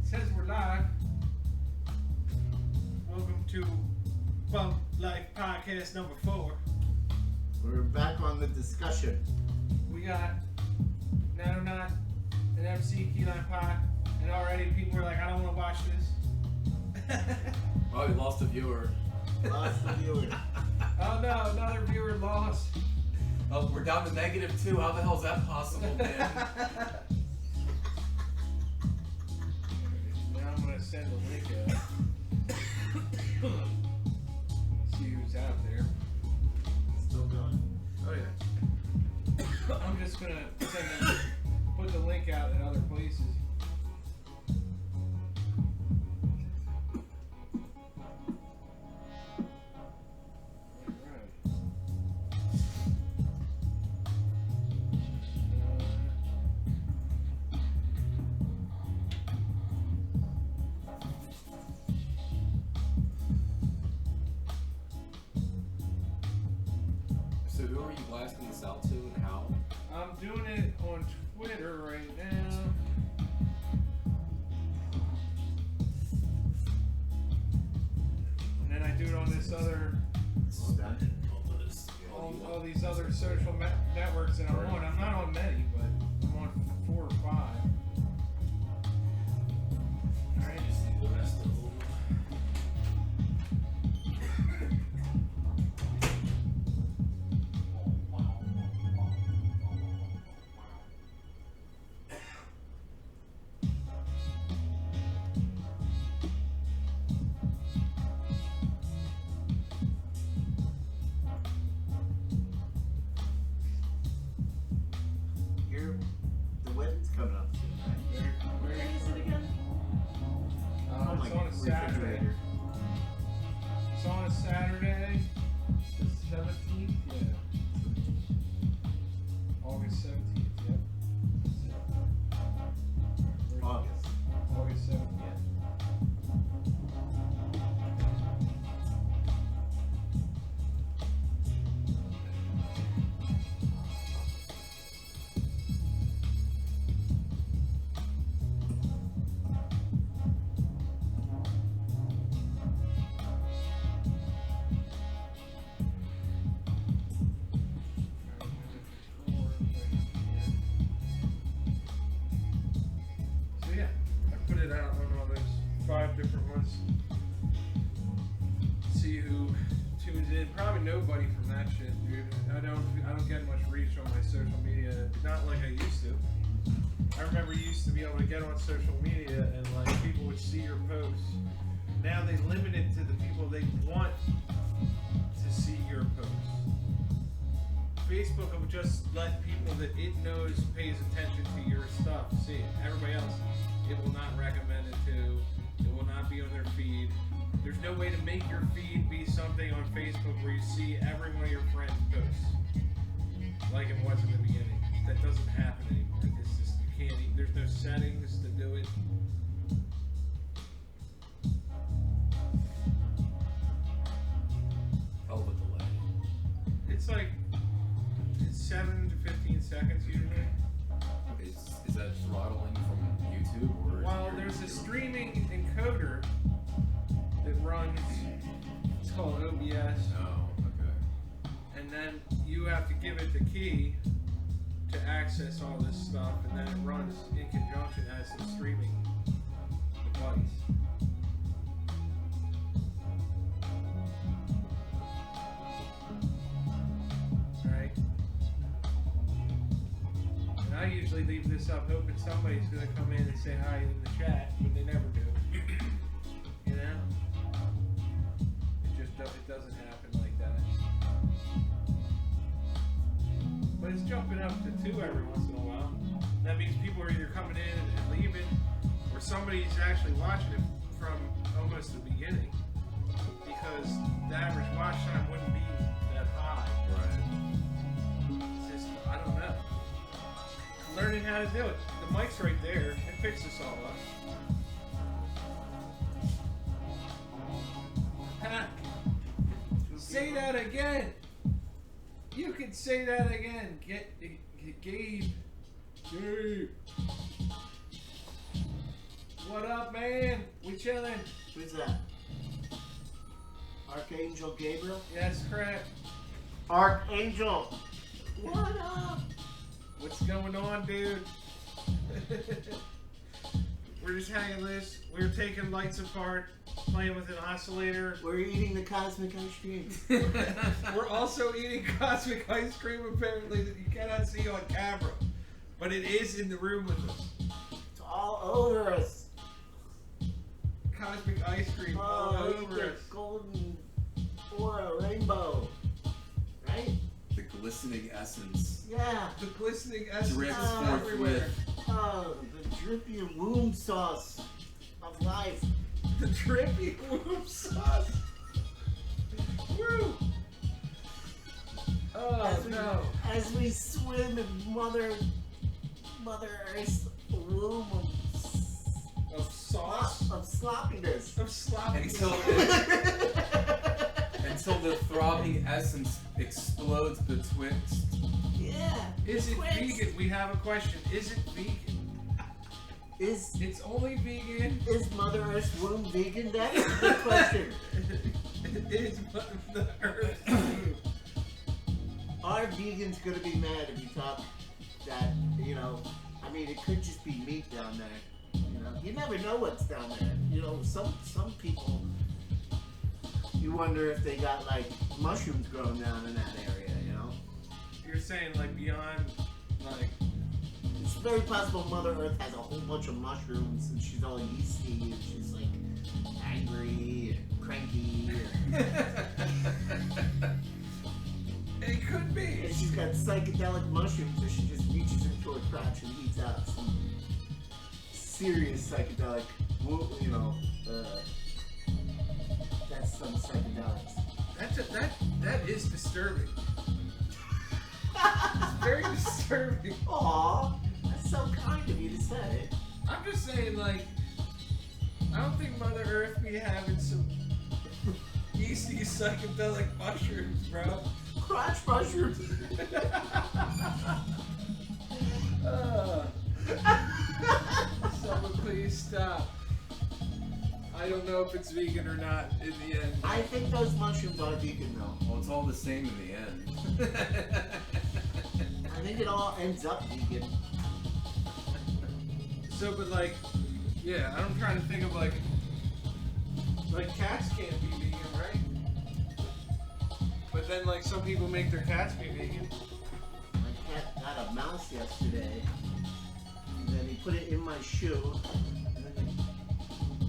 Says we're live. Welcome to BUBLIFE podcast number 4. We're back on the discussion. We got Nanonaut and MC KeyLime Pie, and already people are like, I don't want to watch this. Oh, we lost a viewer. Lost the viewer. Oh no, another viewer lost. Oh, we're down to -2. How the hell is that possible, man? Now I'm gonna send a link out. See who's out there. Still going. Oh yeah. I'm just gonna put the link out in other places. So who are you blasting this out to and how? I'm doing it on Twitter right now. And then I do it on this other, Well done. all these other social networks that I'm on. I'm not on many, but I'm on 4 or 5. Alright. Just do the rest of them. Here, the wedding's coming up soon, right? Where Is it again? Oh my it's on a Saturday. refrigerator. It's on a Saturday, the 17th, yeah. August 17th, yep. August. August 7th, yeah. So yeah, I put it out on all those 5 different ones. See who tunes in. Probably nobody from that shit, dude. I don't get much reach on my social media. Not like I used to. I remember you used to be able to get on social media and like people would see your posts. Now they limit it to the people they want to see your posts. Facebook will just let people that it knows pays attention to your stuff see it. Everybody else, it will not recommend it to. It will not be on their feed. There's no way to make your feed be something on Facebook where you see every one of your friends' posts, like it was in the beginning. That doesn't happen anymore. It's just you can't. There's no settings to do it. Hell of a delay. It's like 7 to 15 seconds usually. Is that throttling from YouTube or? Well, your there's a YouTube? streaming encoder that runs. It's called OBS, Oh, okay. and then you have to give it the key to access all this stuff, and then it runs in conjunction as the streaming device. Alright. And I usually leave this up hoping somebody's going to come in and say hi in the chat, but they never do. You know? It doesn't happen like that. But it's jumping up to 2 every once in a while. That means people are either coming in and leaving, or somebody's actually watching it from almost the beginning. Because the average watch time wouldn't be that high. Right. It's just, I don't know. Learning how to do it. The mic's right there. It picks us all up. Ha! Say that again! You can say that again. Gabe. Gabe. What up, up, man? We chilling. Who's that? Archangel Gabriel? Yes, correct. Archangel! What up? What's going on, dude? We're just hanging loose. We're taking lights apart, playing with an oscillator. We're eating the cosmic ice cream. We're also eating cosmic ice cream, apparently, that you cannot see on camera. But it is in the room with us. It's all over us. Cosmic ice cream all Oh, over the us. golden aura rainbow. Right? The glistening essence Yeah. The glistening essence drips is everywhere. forthwith. Oh, the drippy womb sauce of life. The drippy womb sauce. Woo! Oh no. As we swim in Mother Earth's womb Of sauce? of sloppiness. Of sloppy Until until the throbbing essence explodes betwixt. Yeah. Is it Twix. vegan? We have a question. Is it vegan? Is It's only vegan. Mother Earth's womb vegan? That is a good question. It is the earth food. Are vegans gonna be mad if you talk that, you know, I mean, it could just be meat down there. You know, you never know what's down there. You know, some people, you wonder if they got like mushrooms growing down in that area. You know, You're saying like beyond like it's very possible Mother Earth has a whole bunch of mushrooms and she's all yeasty and she's like angry and cranky it could be. and she's got psychedelic mushrooms that she just reaches into her crotch and eats out some serious psychedelic, you know, that's some psychedelics. That is disturbing. It's very disturbing. Aw, that's so kind of you to say. I'm just saying, like, I don't think Mother Earth be having some yeasty psychedelic mushrooms, bro. Crotch mushrooms. Someone please stop. I don't know if it's vegan or not in the end. I think those mushrooms are vegan though. Well, it's all the same in the end. I think it all ends up vegan. So, but like, yeah, I'm trying to think of like cats can't be vegan, right? But then like some people make their cats be vegan. My cat got a mouse yesterday, and then he put it in my shoe, and then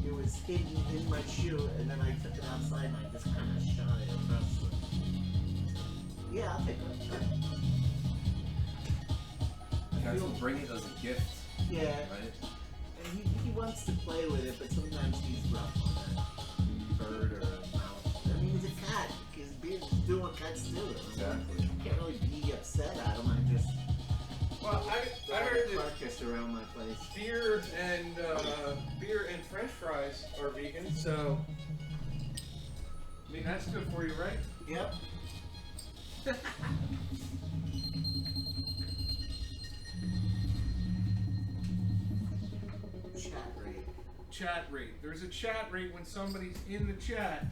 it was hidden in my shoe, and then I took it outside and I just kind of shot it across the... Yeah, I'll take it. Cats will bring it as a gift, Yeah, right? and he wants to play with it, but sometimes he's rough on that bird or a mouse. I mean, he's a cat. He's doing what cats do. Exactly. I can't really be upset at him. I just... Well, I heard that carcass around my place. beer and French fries are vegan, so I mean that's good for you, right? Yep. Chat rate. Chat rate. There's a chat rate when somebody's in the chat.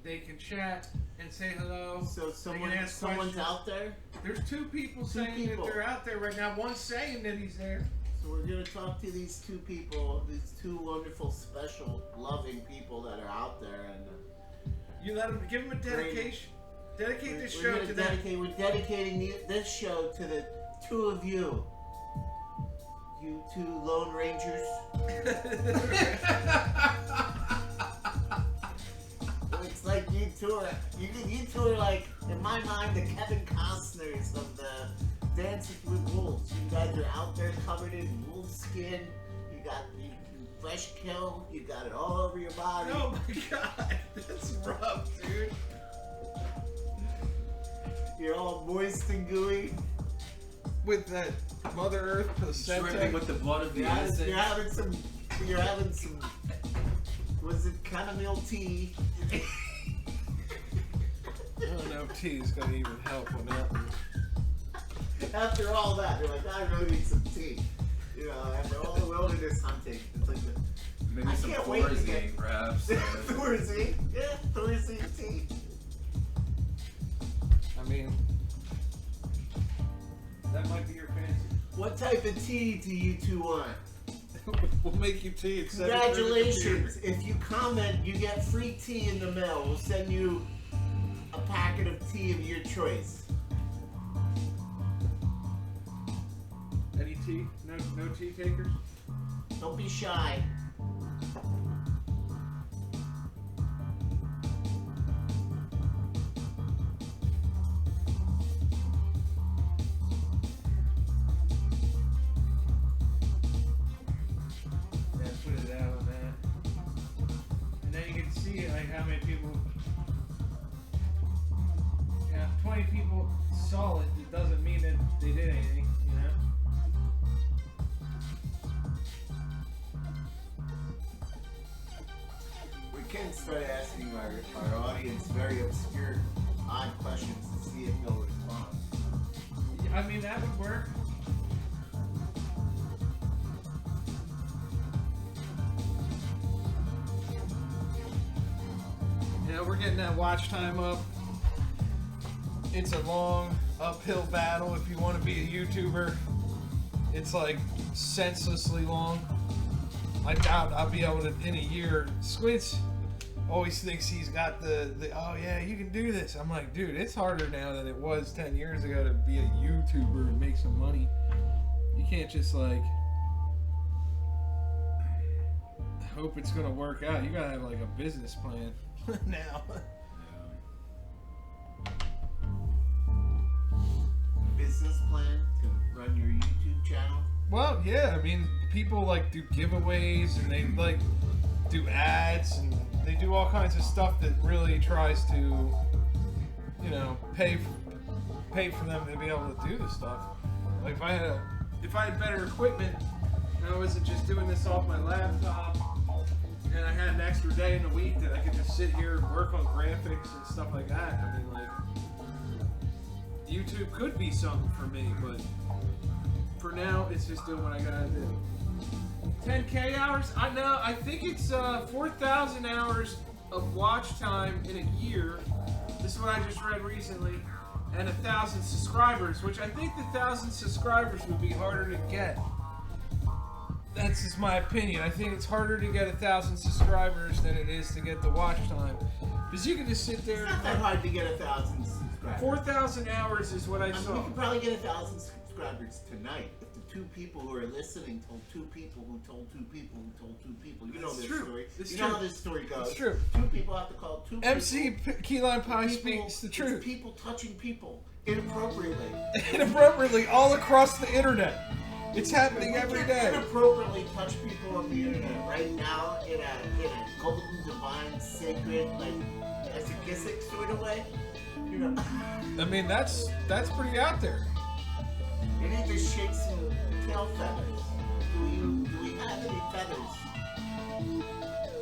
They can chat and say hello. So They can ask someone's questions. out there. There's two people saying people. that they're out there right now. One's saying that he's there. So we're gonna talk to these two people, these two wonderful, special, loving people that are out there, and You let him give him a dedication. Dedicate this show gonna to them. We're dedicating this show to the two of you. You two Lone Rangers. It's like you two are like, in my mind, the Kevin Costners of the Dances with Wolves. You guys are out there covered in wolf skin. You got fresh kill. You got it all over your body. Oh my god, that's rough, dude. You're all moist and gooey. With that Mother Earth Dripping placenta. with the blood of the You're innocent. having some. Was it chamomile tea? I don't know if tea is gonna even help on that one. After all that, you're like, I really need some tea. You know, after all the wilderness hunting. It's like the Maybe I some can't wait to get- Thorazine, perhaps. Thorazine. Yeah, Thorazine tea. I mean, that might be your fancy. What type of tea do you two want? We'll make you tea. It's Congratulations! If you comment, you get free tea in the mail. We'll send you a packet of tea of your choice. Any tea? No tea takers? Don't be shy. Yeah, put it out on that. And then you can see like how many people. Yeah, 20 people saw it. It doesn't mean that they did anything, you know. We can start asking our audience very obscure, odd questions to see if they'll respond. I mean, that would work. Yeah, we're getting that watch time up. It's a long uphill battle if you want to be a YouTuber. It's like senselessly long. I doubt I'll be able to in a year. Squints always thinks he's got the oh yeah, you can do this. I'm like, dude, it's harder now than it was 10 years ago to be a YouTuber and make some money. You can't just like hope it's gonna work out. You gotta have like a business plan now. Business plan to run your YouTube channel? Well, yeah, I mean, people like do giveaways and they like do ads and they do all kinds of stuff that really tries to, you know, pay for them to be able to do this stuff. Like if I had better equipment and I wasn't just doing this off my laptop and I had an extra day in the week that I could just sit here and work on graphics and stuff like that. I mean, like, YouTube could be something for me, but for now, it's just doing what I gotta do. 10K hours? I know, I think it's 4,000 hours of watch time in a year. This is what I just read recently. And 1,000 subscribers, which I think the 1,000 subscribers would be harder to get. That's just my opinion. I think it's harder to get 1,000 subscribers than it is to get the watch time. Because you can just sit there. It's not that hard to get 1,000 subscribers. 4,000 hours is what I saw. We could probably get 1,000 subscribers tonight if the two people who are listening told two people who told two people who told two people. You know It's this true. story. It's you true. know how this story goes. It's true. Two people have to call two MC people. KeyLime Pie People- speaks the truth. It's people touching people inappropriately. Inappropriately all across the internet. It's happening every We day. inappropriately touch people on the internet right now in a golden, divine, sacred, like masochistic sort of way. You know, I mean, that's pretty out there. you need to shake some tail feathers. Do we have any feathers?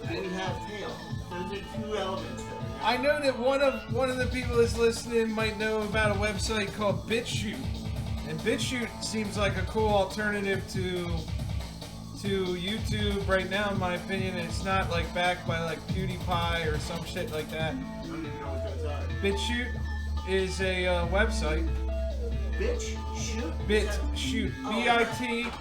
Do we have tail? Those are two elements that we have. I know that one of the people that's listening might know about a website called BitChute. And BitChute seems like a cool alternative to YouTube right now, in my opinion. It's not like backed by like PewDiePie or some shit like that. I don't even know what those are. BitChute is a website. Bitch, shoot? BitChute. Oh,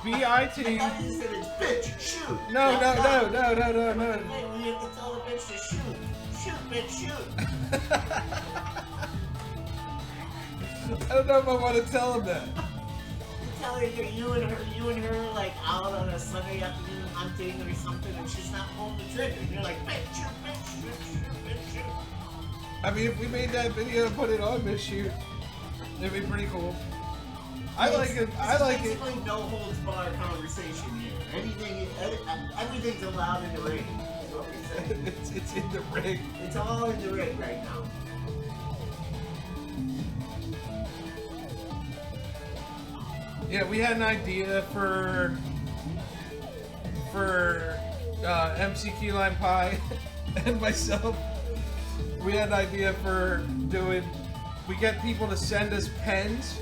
B-I-T. I thought you said it's bitch, shoot. No. Wait, No. we have to tell the bitch to shoot. Shoot, bitch, shoot. I don't know if I want to tell him that. You tell her you and her like out on a Sunday afternoon hunting or something, and she's not pulling the trigger. And you're like, bitch, shoot, bitch, shoot, shoot, bitch, shoot. I mean, if we made that video and put it on BitChute, it'd be pretty cool. I like it. It's basically no holds barred conversation here. Everything's allowed in the ring. Is what we say. It's in the ring. It's all in the ring right now. Yeah, we had an idea for MC KeyLime Pie and myself. We had an idea for doing. We get people to send us pens,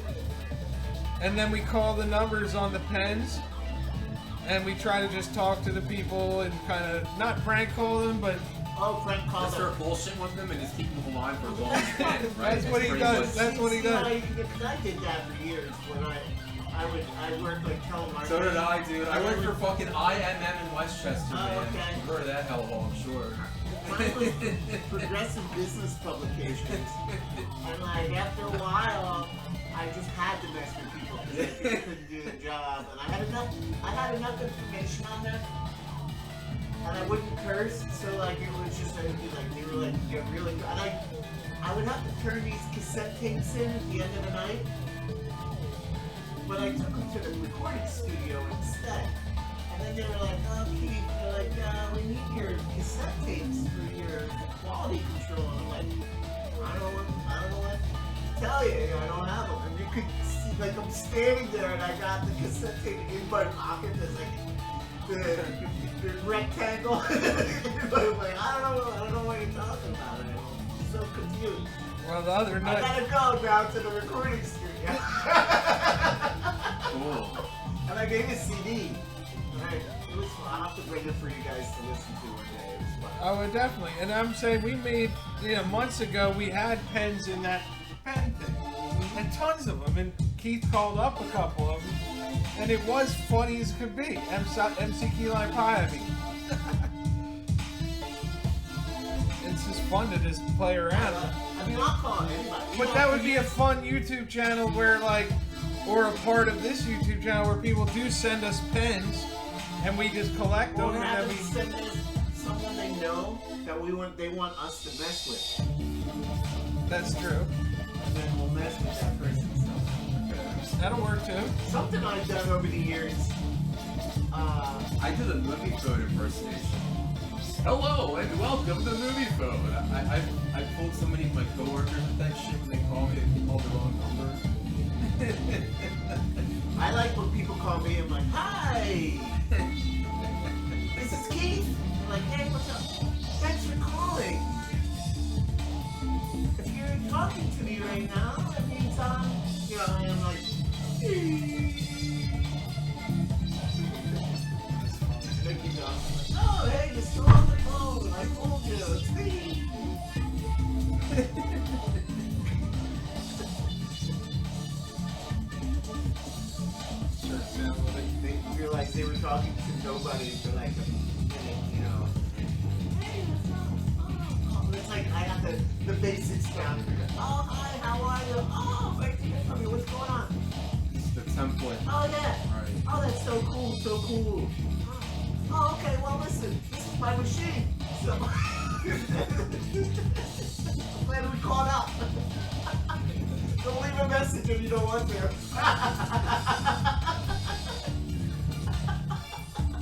and then we call the numbers on the pens, and we try to just talk to the people and kind of not prank call them, but Frank called Just start bullshitting with them and just keep them alive for as long as you can, right? That's what he does. That's what he does. I did that for years when I worked like telemarketing. So did I, dude. I worked for fucking IMM in Westchester, man. Okay. You've heard of that hellhole, I'm sure. Mine was Progressive Business Publications, and like after a while, I just had to mess with people because I couldn't do the job, and I had enough information on there. And I wouldn't curse, so like it was just like they were like, you're really good. And I would have to turn these cassette tapes in at the end of the night, but I took them to the recording studio instead. And then they were like, oh Keith, they're like, we need your cassette tapes for your quality control. And I'm like, I don't know what to tell you, I don't have them. And you could see, like I'm standing there and I got the cassette tape in my pocket. There's like the rectangle. But I'm like, I don't know what you're talking about. I'm so confused. Well, the other I night, gotta go now to the recording studio. Cool. And I gave a CD. Right. It was fun. I'll have to bring it for you guys to listen to one day. It was fun. oh, definitely. And I'm saying we made, months ago we had pens in that pen thing, and tons of them. And Keith called up a couple of them, and it was funny as could be. MC KeyLime Pie, I mean. It's just fun to just play around. I mean, I'll call anybody. But that would be a fun YouTube channel where, like, or a part of this YouTube channel where people do send us pens, and we just collect them, Or and have then them send us someone they know that they want us to mess with. That's true. And then we'll mess with that person. So. That'll work too. Something I've done over the years. I did a movie phone impersonation. Hello and welcome to the movie phone. I pulled so many of my coworkers with that shit when they called me. They called the wrong number. I like when people call me and I'm like, hi! This is Keith! I'm like, hey, what's up? Thanks for calling! If you're talking to me right now, that means I am like, oh, hey, you're still on the phone! I told you, it's me! They realized they were talking to nobody for like a minute, Hey, what's up? Oh, it's like I have the basics down. Oh, hi, how are you? Oh, great to hear from you. What's going on? It's the template. Oh, yeah. Right. Oh, that's so cool, so cool. Oh, okay, well, listen, this is my machine. So, I'm glad we caught up. Don't leave a message if you don't want to.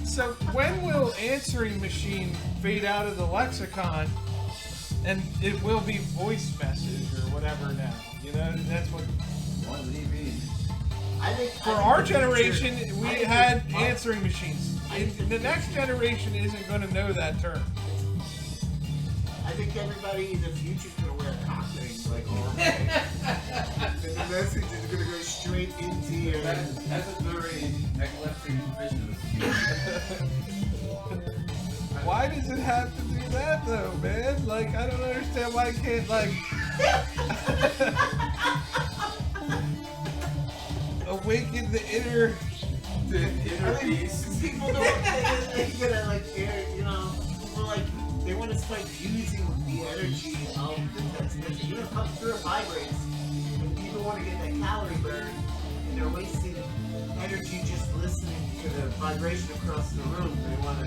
So when will answering machine fade out of the lexicon, and it will be voice message or whatever now? That's what. What did he mean? I think For our generation, we had answering machines. The next generation isn't going to know that term. I think everybody in the future is going to wear cock rings like all day. And the message is going to go straight into your... That's a very eclectic vision of the future. Why does it have to do that though, man? Like, I don't understand why it can't, like... awaken the inner... beast. People don't... They're going to, like, people, like, they want to start using the energy of the text message. It comes through, it vibrates. And people want to get that calorie burn, and they're wasting energy just listening to the vibration across the room. They want to,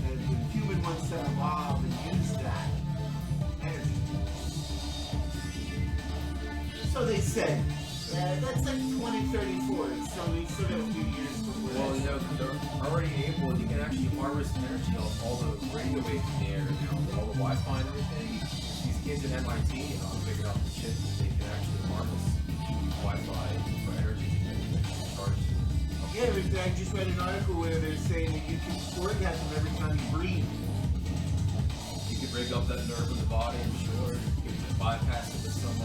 the human wants to evolve and use that energy. So they say. That's like 2034. So we still got a few years before. Well, they're already able. You can actually harvest energy off all the radio waves in the air, all the Wi-Fi and everything. These kids at MIT, figured out the shit that they can actually harness Wi-Fi for energy and charge. Yeah, I just read an article where they're saying that you can orgasm every time you breathe. You can break up that nerve in the body, I'm sure. You can just bypass it with some.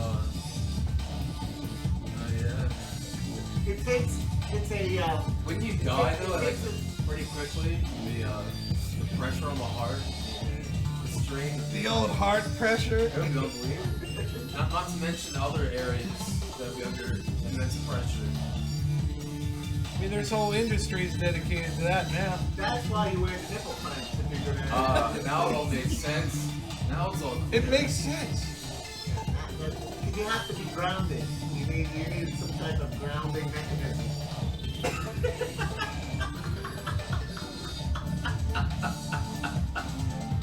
It's a When you die, though, pretty quickly. The pressure on the heart, the strain. The old heart pressure. It would be unbelievable. Not to mention other areas that we under immense pressure. I mean, there's whole industries dedicated to that now. That's why you wear the nipple clamps to figure it out. Now it all makes sense. Now it's all clear. It makes sense. You have to be grounded. You need some type of grounding mechanism.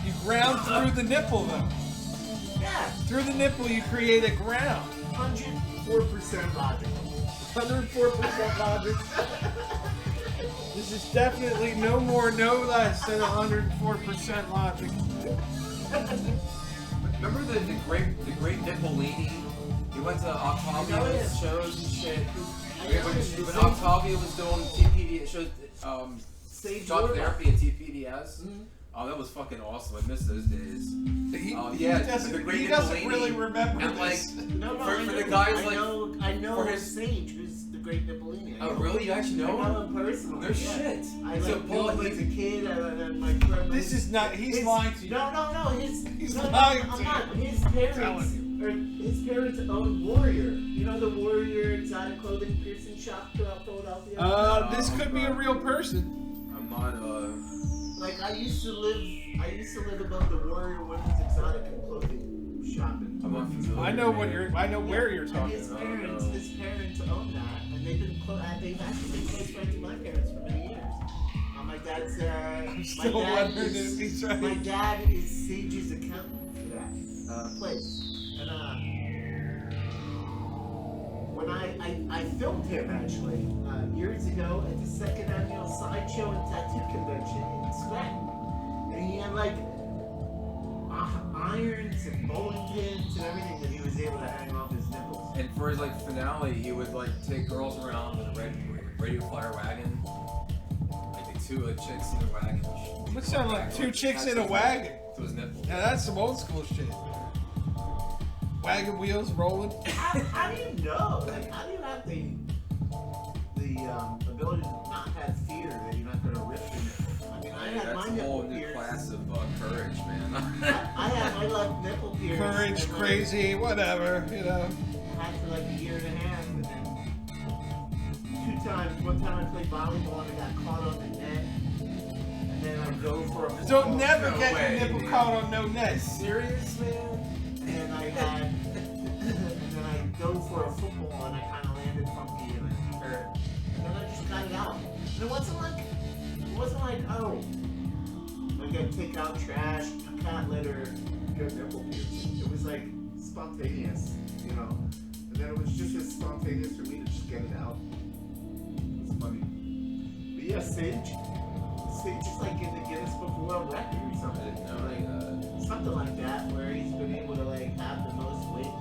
You ground through the nipple, though. Yeah, Through the nipple, you create a ground. 104% logical. 104% logic. This is definitely no more, no less than 104% logic. Remember the great Nippolini? He went to Octavia's shows and shit. When Octavia was doing TPD shows, talk therapy and TPDS. Oh, that was fucking awesome. I miss those days. He Great doesn't Nippolini. really remember And like, this. for the guys like, I know for his Sage, who's the great Nippolini. oh really? You actually know I know him? him personally. No shit. I So like Paul, knew him as a kid, and my friend. This is not. He's lying to you. No. He's no, lying I'm to not. you. His parents owned Warrior. You know the Warrior exotic clothing piercing shop throughout Philadelphia. This could be a real person. I'm not Like I used to live above the Warrior Women's Exotic and Clothing shop. I'm unfamiliar. I know where you're And talking his about. parents own that, and they've actually been close friends with my parents for many years. My dad's I'm still wondering if he's right. my dad is Sage's accountant for that place. And when I filmed him actually years ago at the second annual Sideshow and Tattoo Convention in Scranton, and he had like irons and bowling pins and everything that he was able to hang off his nipples. And for his like finale, he would like take girls around in a red radio flyer wagon, like the two chicks in the wagon. What sound like two chicks in a wagon? To his nipples. Now that's some old school shit. Wagon wheels rolling. How do you know? Like, how do you have the ability to not have fear that you're not going to rip your nipple? I mean, I had That's my a whole nipple new pierced. class of courage, man. I had my left nipple pierced. Courage, and, crazy, whatever, you know. Had for like a year and a half, and then 2 times. One time I played volleyball and I got caught on the net, and then I go for a football. Don't never No get way, your nipple dude. caught on no net. Serious, man? And I had, and then I dove for a football and I kind of landed funky and I hurt. And then I just got it out. And it wasn't like, oh, I gotta take out trash, cat litter, get nipple piercing. It was like spontaneous, you know. And then it was just as spontaneous for me to just get it out. It was funny. But yeah, Sage is like in the Guinness Book of World Record or I something. didn't know any of that. Something like that, where he's been able to like have the most weight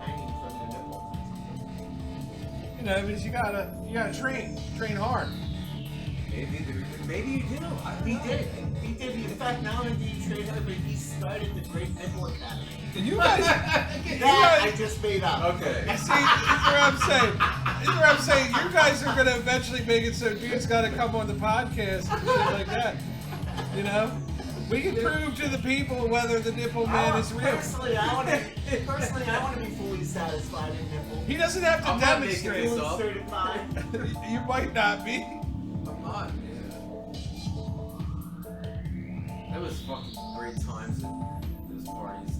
hanging from the nipples or something. You know, because you gotta train hard. Maybe you do. I don't He know. did. In fact, not only did he train her, but he started the Great Nipple Academy. And you guys, That I just made up. Okay. see, this is what I'm saying. This is what I'm saying. You guys are gonna eventually make it so dudes gotta come on the podcast and shit like that. You know? We can prove to the people whether the nipple man is real. Personally, I want to be fully satisfied in nipple. He doesn't have to I'm not making demonstrate. this up. Fully certified. You might not be. I'm not, man. That was fucking great times at those parties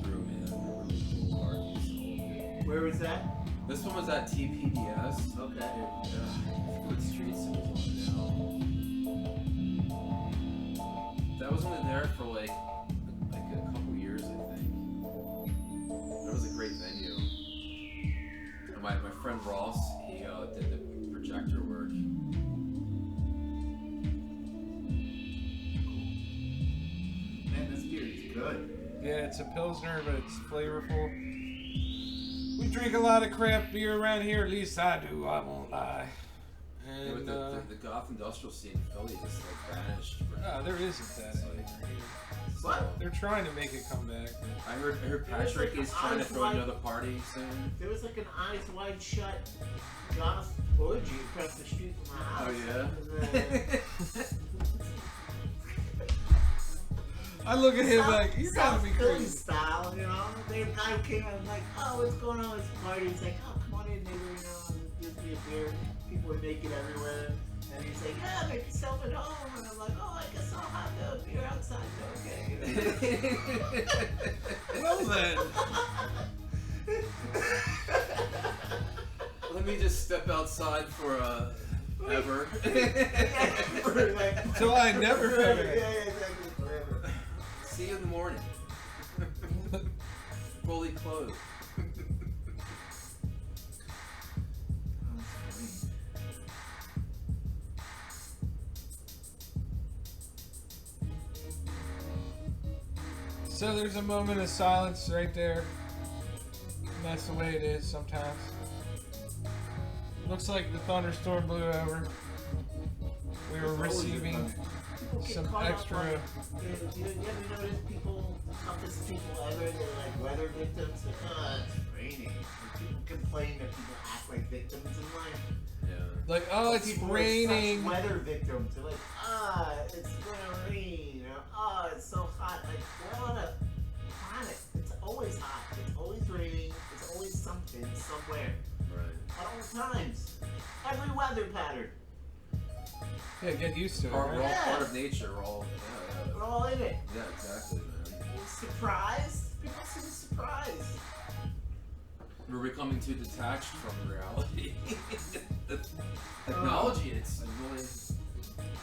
through, man. They were really cool parties. Where was that? This one was at TPDS. Okay. What streets it was on now. That was only there for like a couple years, I think. That was a great venue. And my friend Ross, he did the projector work. Man, this beer is good. Yeah, it's a Pilsner, but it's flavorful. We drink a lot of craft beer around here, at least I do, I won't lie. Yeah, And, but the goth industrial scene in Philly just like vanished. there isn't that anymore. What? They're trying to make it come back. I heard Patrick is trying to throw another party soon. There was like an eyes wide shut goth orgy across the street from my house. Oh yeah. I look at him like, you gotta South be Philly crazy. style, you know. The guy came out and like, oh, what's going on at this party? He's like, oh, come on in, neighbor, you know, and gives me a beer. People are naked everywhere. And he's like, yeah, make yourself at home. And I'm like, oh, I guess I'll have the beer outside. Okay. Well then. Let me just step outside for ever. Till I never Forever. forget. Yeah, exactly. Forever. See you in the morning. Fully clothed. So there's a moment of silence right there. And that's the way it is sometimes. Looks like the thunderstorm blew over. We were receiving People get some caught up extra. on- you ever notice people, the toughest people ever, they're like weather victims? Like, oh, it's raining. Like, people complain that people act like victims in life. Yeah. Like, oh, it's People are raining. such weather victims. They're like, it's gonna rain. Or, it's so hot. Like, we're on a planet. It's always hot. It's always raining. It's always something somewhere. Right. At all times. Every weather pattern. Yeah, get used to it. We're Right? all Yeah. part of nature. We're all. We're all in it. Yeah, exactly, man. Surprised? People seem surprised. We're becoming too detached from reality. The technology, it's really.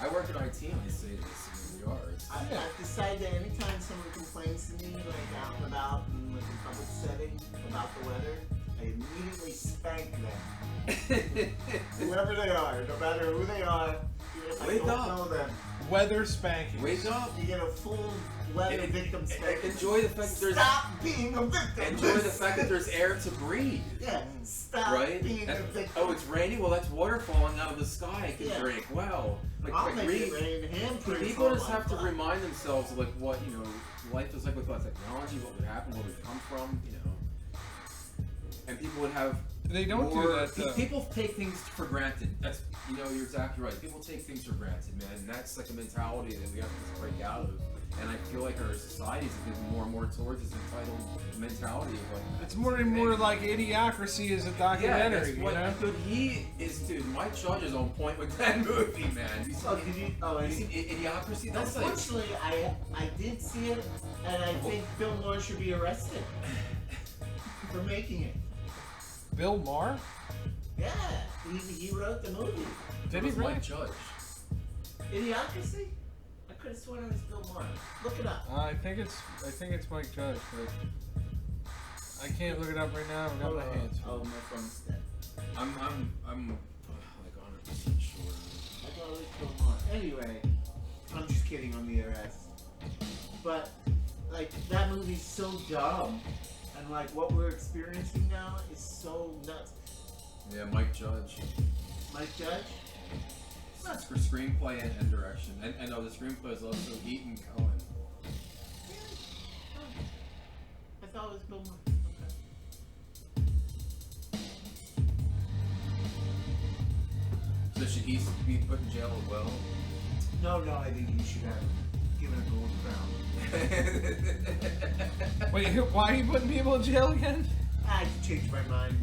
I work in IT and I say this, and we are. It's, I've decided that anytime someone complains to me, like out and about in like a public setting about the weather, I immediately spank them. Whoever they are, no matter who they are, even if I Wake don't up. know them. Weather spanking. Wake up. You get a full weather victim spanking. Enjoy the fact that there's. Stop being a victim. Enjoy the fact that there's air to breathe. Yeah, stop Right? being a And- victim. oh, it's raining? Well, that's water falling out of the sky I can Yeah. drink. Wow. I'll Like make read. it rain handprints. People on just my have to butt. remind themselves of like what, you know, life is like without technology, what would happen, where we've come from, you know. And people would have They don't more, do that though. People take things for granted. That's, you know, you're exactly right. People take things for granted, man. And that's like a mentality that we have to break out of. And I feel like our society is getting more and more towards this entitled mentality of like. It's more and more like Idiocracy is a documentary, that's you what, know? Dude, dude, Mike Judge is on point with that movie, man. You Oh, did you? Oh, seen Idiocracy? That's like. unfortunately, I did see it, and I think Bill Maher should be arrested for making it. Bill Maher? Yeah, he wrote the movie. Did It he was really? Mike Judge. Idiocracy? I could have sworn it was Bill Maher. Look it up. I think it's Mike Judge, but I can't look it up right now. I got my hands. Oh, my phone's dead. I'm like 100% sure. I thought it was Bill Maher. Anyway, I'm just kidding on the arrest. But, like, that movie's so dumb. And, like, what we're experiencing now is so nuts. Yeah, Mike Judge. Mike Judge? That's for screenplay and direction. And no, the screenplay is also Eaton Cohen. I thought it was Bill Maher. Okay. So should he be put in jail as well? No, I think he should have given a gold crown. Wait, why are you putting people in jail again? I changed my mind.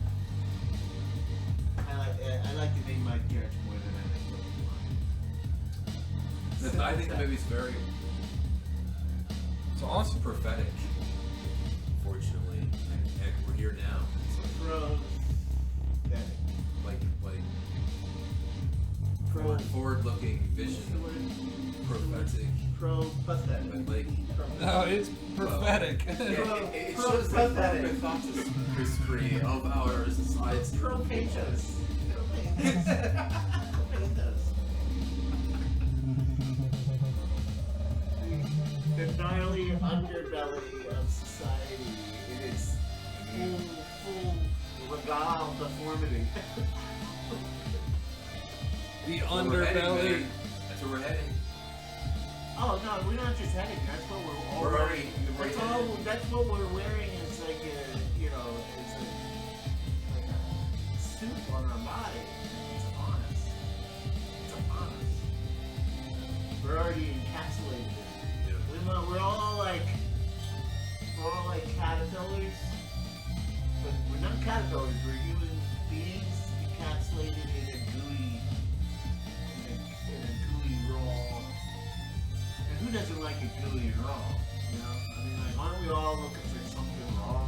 I like the name Mike Judge more than I like Bill Maher. I think the movie's very It's awesome. prophetic, fortunately. And we're here now. So, like forward-looking vision, prophetic. Pro-pathetic. Like, No, it's prophetic. it shows the history of our society. Pro-pathos. The gnarly underbelly of society. It is full regal deformity. The That's where we're heading, underbelly. man. That's where we're heading. Oh no, we're not just heading. That's what we're all We're already- wearing. we're That's already all. That's what we're wearing. It's like a, it's like a suit on our body. It's on us. We're already encapsulated in it. We're all like caterpillars, but we're not caterpillars. We're human beings encapsulated in a gooey raw. And who doesn't like it gooey and raw? You know, I mean, like, aren't we all looking for something raw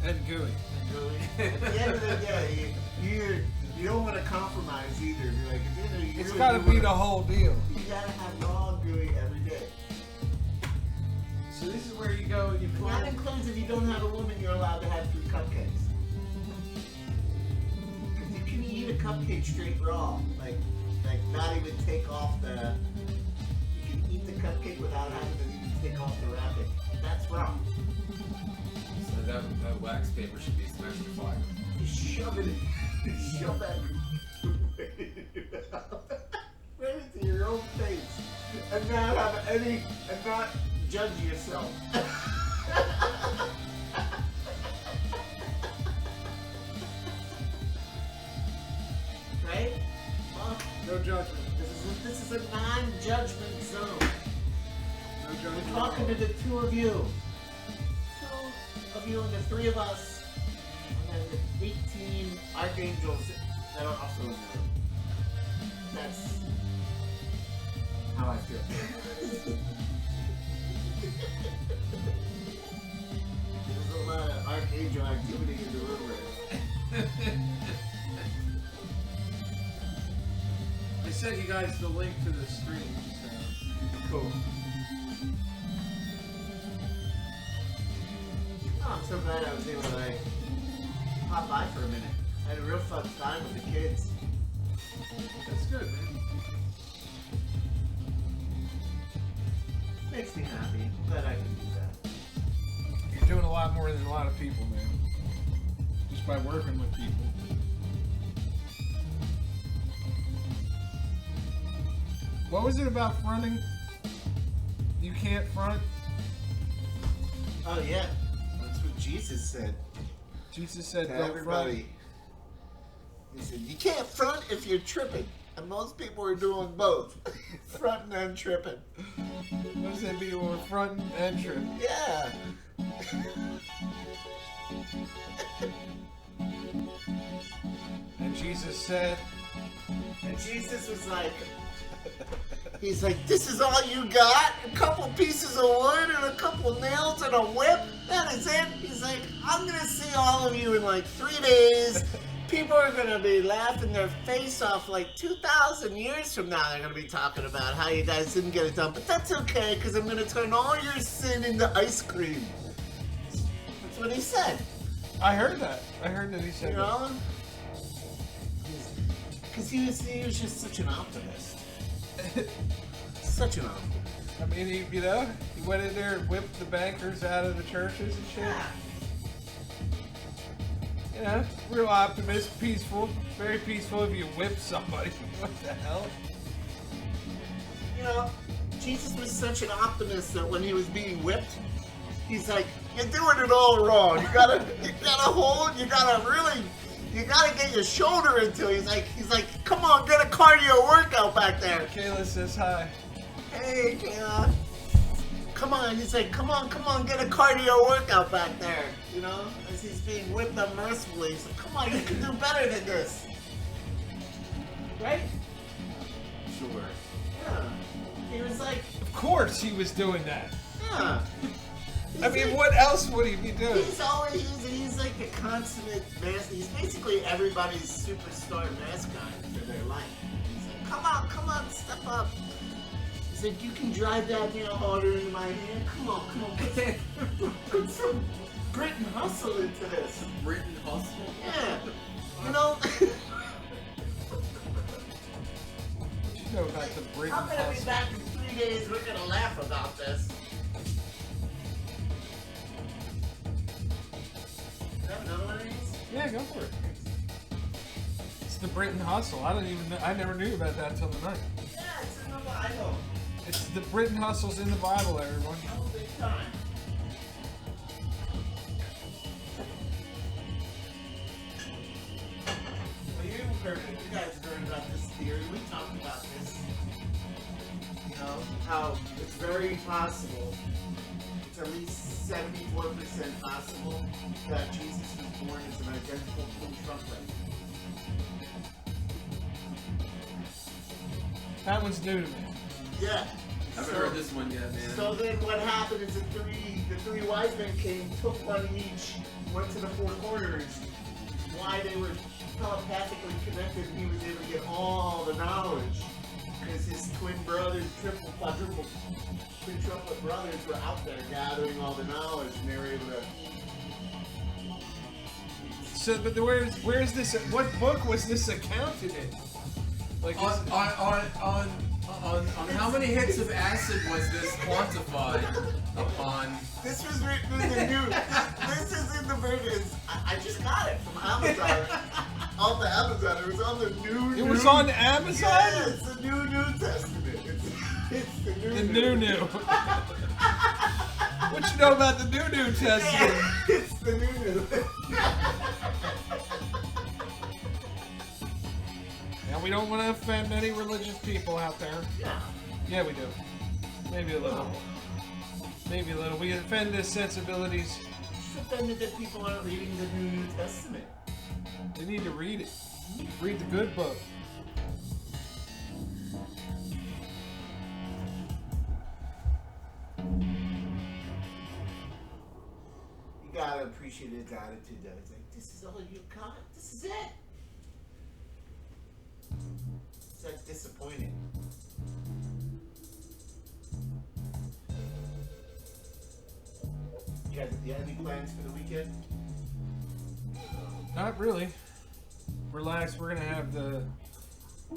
And gooey. and gooey? At the end of the day, you don't want to compromise either. You're like, at the end of the day, you It's really got to do be wanna- the whole deal. You gotta have raw and gooey every day. So this is where you go and you And pull. that includes if you don't have a woman, you're allowed to have 3 cupcakes. Because you can eat a cupcake straight raw, like not even take off the. You can eat the cupcake without having to even take off the wrapping. That's raw. So that wax paper should be some extra fiber. You shove it, shove that right into your own face, and not have any, and not judge yourself. Right? Well, No judgment. this is a non-judgment zone. No We're judgment. talking to the 2 of you. 2 of you and the 3 of us. And then the 18 archangels that are also in the room. That's how I feel. There's a lot of archangel activity in the room right I sent you guys the link to the stream. So. Cool. Oh, I'm so glad I was able to like pop by for a minute. I had a real fun time with the kids. That's good, man. Makes me happy. I'm glad I can do that. You're doing a lot more than a lot of people, man. Just by working with people. What was it about fronting? You can't front? Oh yeah, that's what Jesus said Jesus said to don't everybody. He said, you can't front if you're tripping. And most people are doing both. Fronting and tripping. front. What does that mean when we're fronting and tripping? Yeah. And Jesus said, And Jesus was like, he's like, this is all you got? A couple pieces of wood and a couple nails and a whip? That is it? He's like, I'm gonna see all of you in like 3 days. People are gonna be laughing their face off like 2,000 years from now. They're gonna be talking about how you guys didn't get it done. But that's okay, because I'm gonna turn all your sin into ice cream. That's what he said. I heard that. I heard that he said You know? Because he was just such an optimist. that. Such an optimist. I mean, he went in there and whipped the bankers out of the churches and shit. Yeah. You know, real optimist, peaceful, very peaceful if you whip somebody. What the hell? You know, Jesus was such an optimist that when he was being whipped, he's like, you're doing it all wrong. You gotta hold, you gotta get your shoulder into it. He's like, come on, get a cardio workout back there. Kayla says hi. Hey, Kayla. Come on, he's like, come on, get a cardio workout back there. You know, as he's being whipped unmercifully. He's like, come on, you can do better than this. Right? Sure. Yeah. He was like, Of course he was doing that. yeah. I mean, what else would he be doing? He's like a consummate mascot. He's basically everybody's superstar mascot for their life. He's like, come on, step up. He's like, you can drive that nail harder into my hand. Come on, put some grit and hustle into this. Britain hustle. Yeah, you know. You know about the Britain I'm gonna be hustle. back in 3 days. We're gonna laugh about this. Is that another one of these? Yeah, go for it. It's the Britain hustle. I never knew about that till tonight. Yeah, it's in the Bible. It's the Britain hustle's in the Bible, everyone. Oh, big time. Well, you guys learned about this theory. We talked about this. You know, how it's very possible, it's at least 74% possible that Jesus was born as an identical twin trumpet. That one's new to me. Yeah. I haven't heard this one yet, man. So then what happened is the three wise men came, took one each, went to the four corners. Why they were telepathically connected, and he was able to get all the knowledge. Because his twin brothers, triple, quadruple, quintuplet brothers were out there gathering all the knowledge, and they were able to... So, but where's this? What book was this accounted in? Like on how many hits of acid was this quantified upon? This was written in the new. This is in the version. I just got it from Amazon. On the Amazon. It was on the new. It was on Amazon? Yeah, it's the New Testament. It's the new. What you know about the New Testament? Yeah, it's the new. And we don't want to offend any religious people out there. Yeah. Yeah, we do. Maybe a little. Maybe a little. We offend their sensibilities. Just offended that people aren't reading the New Testament. They need to read it. Read the good book. You gotta appreciate his attitude though. It's like, this is all you got? This is it? So that's disappointing. You have any plans for the weekend? Not really. Relax. We're gonna have the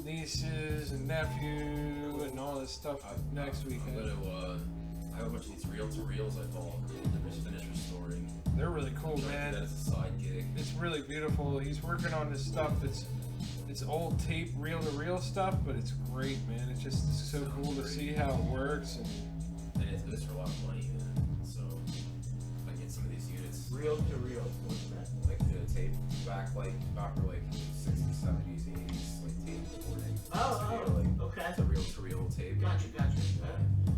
nieces and nephew and all this stuff next weekend. I'm gonna, I have a bunch of these reel-to-reels I bought. They're just finished restoring. They're really cool, man. That is a side gig. It's really beautiful. He's working on this stuff that's it's old tape reel-to-reel stuff, but it's great, man. It's just so cool to see how it works. And it's good for a lot of money, man. So I get some of these units. Reel to reel. What's that? Like the tape back for like 60s, 70s, 80s, like tape recording. Okay. It's a reel-to-reel tape. Gotcha.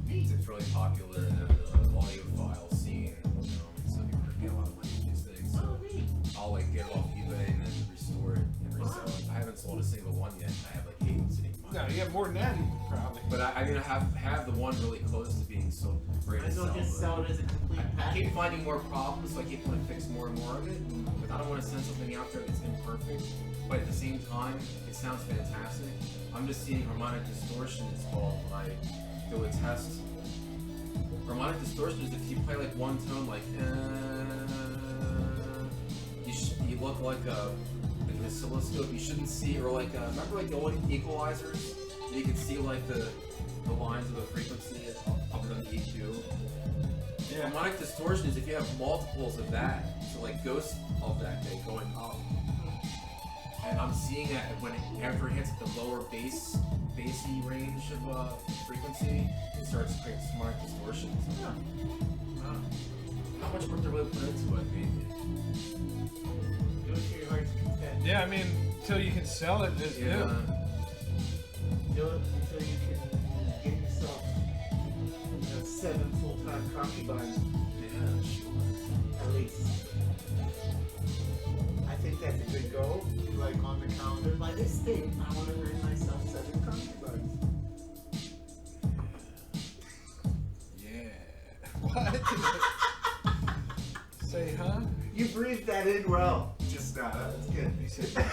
It's really popular in the audiophile scene. You know, so people are getting a lot of money for these things. So neat. I'll like get it off eBay and then restore it and resell it. I haven't sold a single one yet. I have like 8 sitting in my No, you have more than that, even, probably. But I'm gonna have the one really close to being so great to sell. Just sell it as a complete I package. keep finding more problems, so I keep wanting to fix more and more of it. But I don't want to send something out there that's imperfect. But at the same time, it sounds fantastic. I'm just seeing harmonic distortion. It's called when I do a test. Harmonic distortion is if you play like one tone, like you look like an oscilloscope. You shouldn't see, or like remember like the old equalizers. You can see like the lines of the frequency up and down the EQ. Yeah. Harmonic distortion is if you have multiples of that, so like ghosts of that thing going up. And I'm seeing that when after it hits the lower bassy range of frequency, it starts to create harmonic distortion. So, how much work to really put into it? I mean, Do it to your heart's content. Yeah, I mean, until you can sell it, it's new. Do it until you can get yourself 7 full-time concubines. Yeah, sure. At least. I think that's a good goal. Like on the calendar, by this date, I want to earn myself 7 concubines. Yeah. What? Say, huh? You breathed that in well just now. That's good. He said,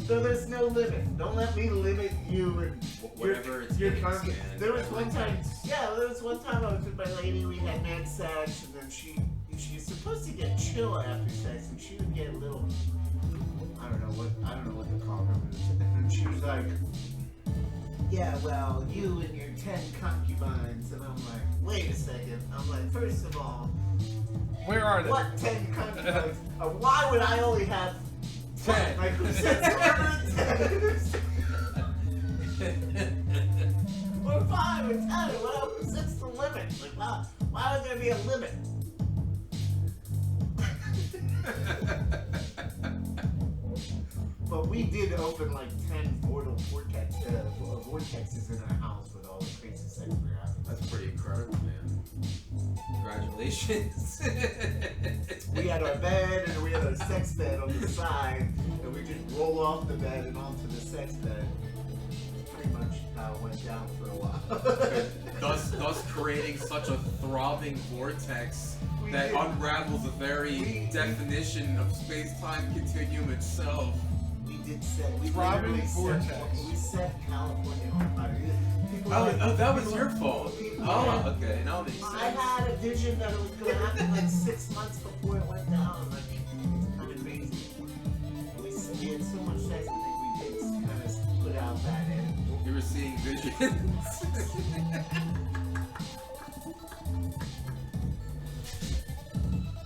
So there's no limit. Don't let me limit you and whatever it's your getting, concubines. man. There was one time. Yeah, there was one time I was with my lady. We had mad sex, and then she's supposed to get chill after sex, and she would get a little. I don't know what to call her. And she was like, "Yeah, well, you and your 10 concubines," and I'm like, "Wait a second." I'm like, first of all, where are they? what 10 concubines? Why would I only have 10? Like, who said 10? Or 5 or 10? What else? What's the limit? Like, why would there be a limit? But we did open like 10 vortexes in our house with all the crazy sex we were having. That's pretty incredible, man. Congratulations. We had our bed and we had our sex bed on the side, and we just roll off the bed and onto the sex bed. That's pretty much how it went down for a while. thus creating such a throbbing vortex that unravels the very definition of space-time continuum itself. We Throbbing literally vortex. We set California on fire. Oh, that was your fault. Oh, okay, now it makes sense. I had a vision that it was going to happen like 6 months before it went down. Like, it's kind of crazy. We had so much sex, I think we did kind of put out that end. You were seeing visions.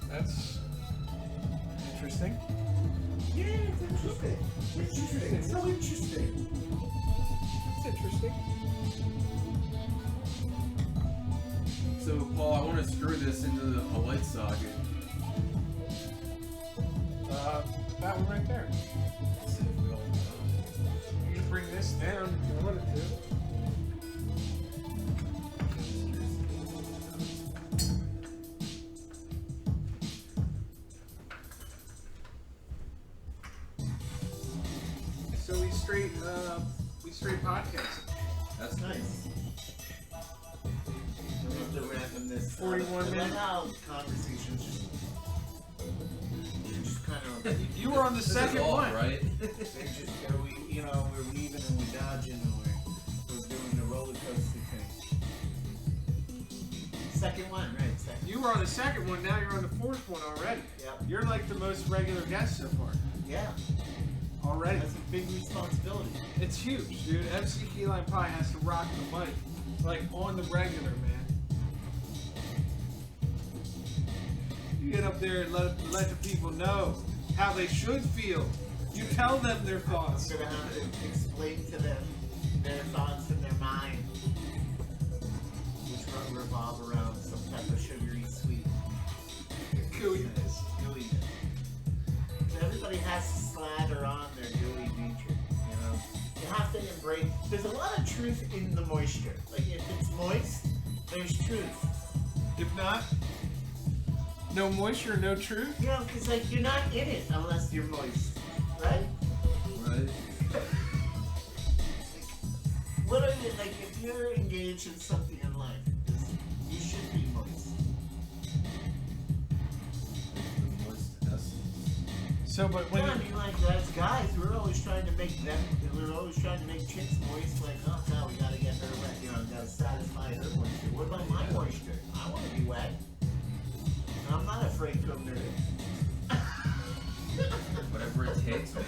That's interesting. Yeah, it's interesting. It's so interesting. It's interesting. So, Paul, I want to screw this into a light socket. That one right there. Let's see if we all You can bring this down if you wanted to. So we straight podcast. That's Nice. We have to wrap in this 41 minutes. Now conversations just kind of. You were on the second one, right? They just we're weaving and we're dodging and we're doing the roller coaster thing. Second one, right? Second. You were on the second one. Now you're on the fourth one already. Yep. You're like the most regular guest so far. Yeah. Already. That's a big responsibility. It's huge, dude. MC KeyLime probably has to rock the mic, like on the regular, man. You get up there and let the people know how they should feel. You tell them their thoughts. I'm gonna have to explain to them their thoughts in their mind, which revolve around some type of sugary sweet Gooiness. gooiness. So everybody has to slather on their gooey nature, you know. You have to embrace. There's a lot of truth in the moisture. Like if it's moist, there's truth. If not, no moisture, no truth. You know, because like you're not in it unless you're moist, right? Right. What are you like? If you're engaged in something in life, you should be moist. So, but when Yeah, I mean, like as guys, we're always trying to make chicks moist. Like, oh no, we gotta get her wet. You know, we gotta satisfy her moisture. What about my moisture? I want to be wet. And I'm not afraid to admit it. Whatever it takes, man.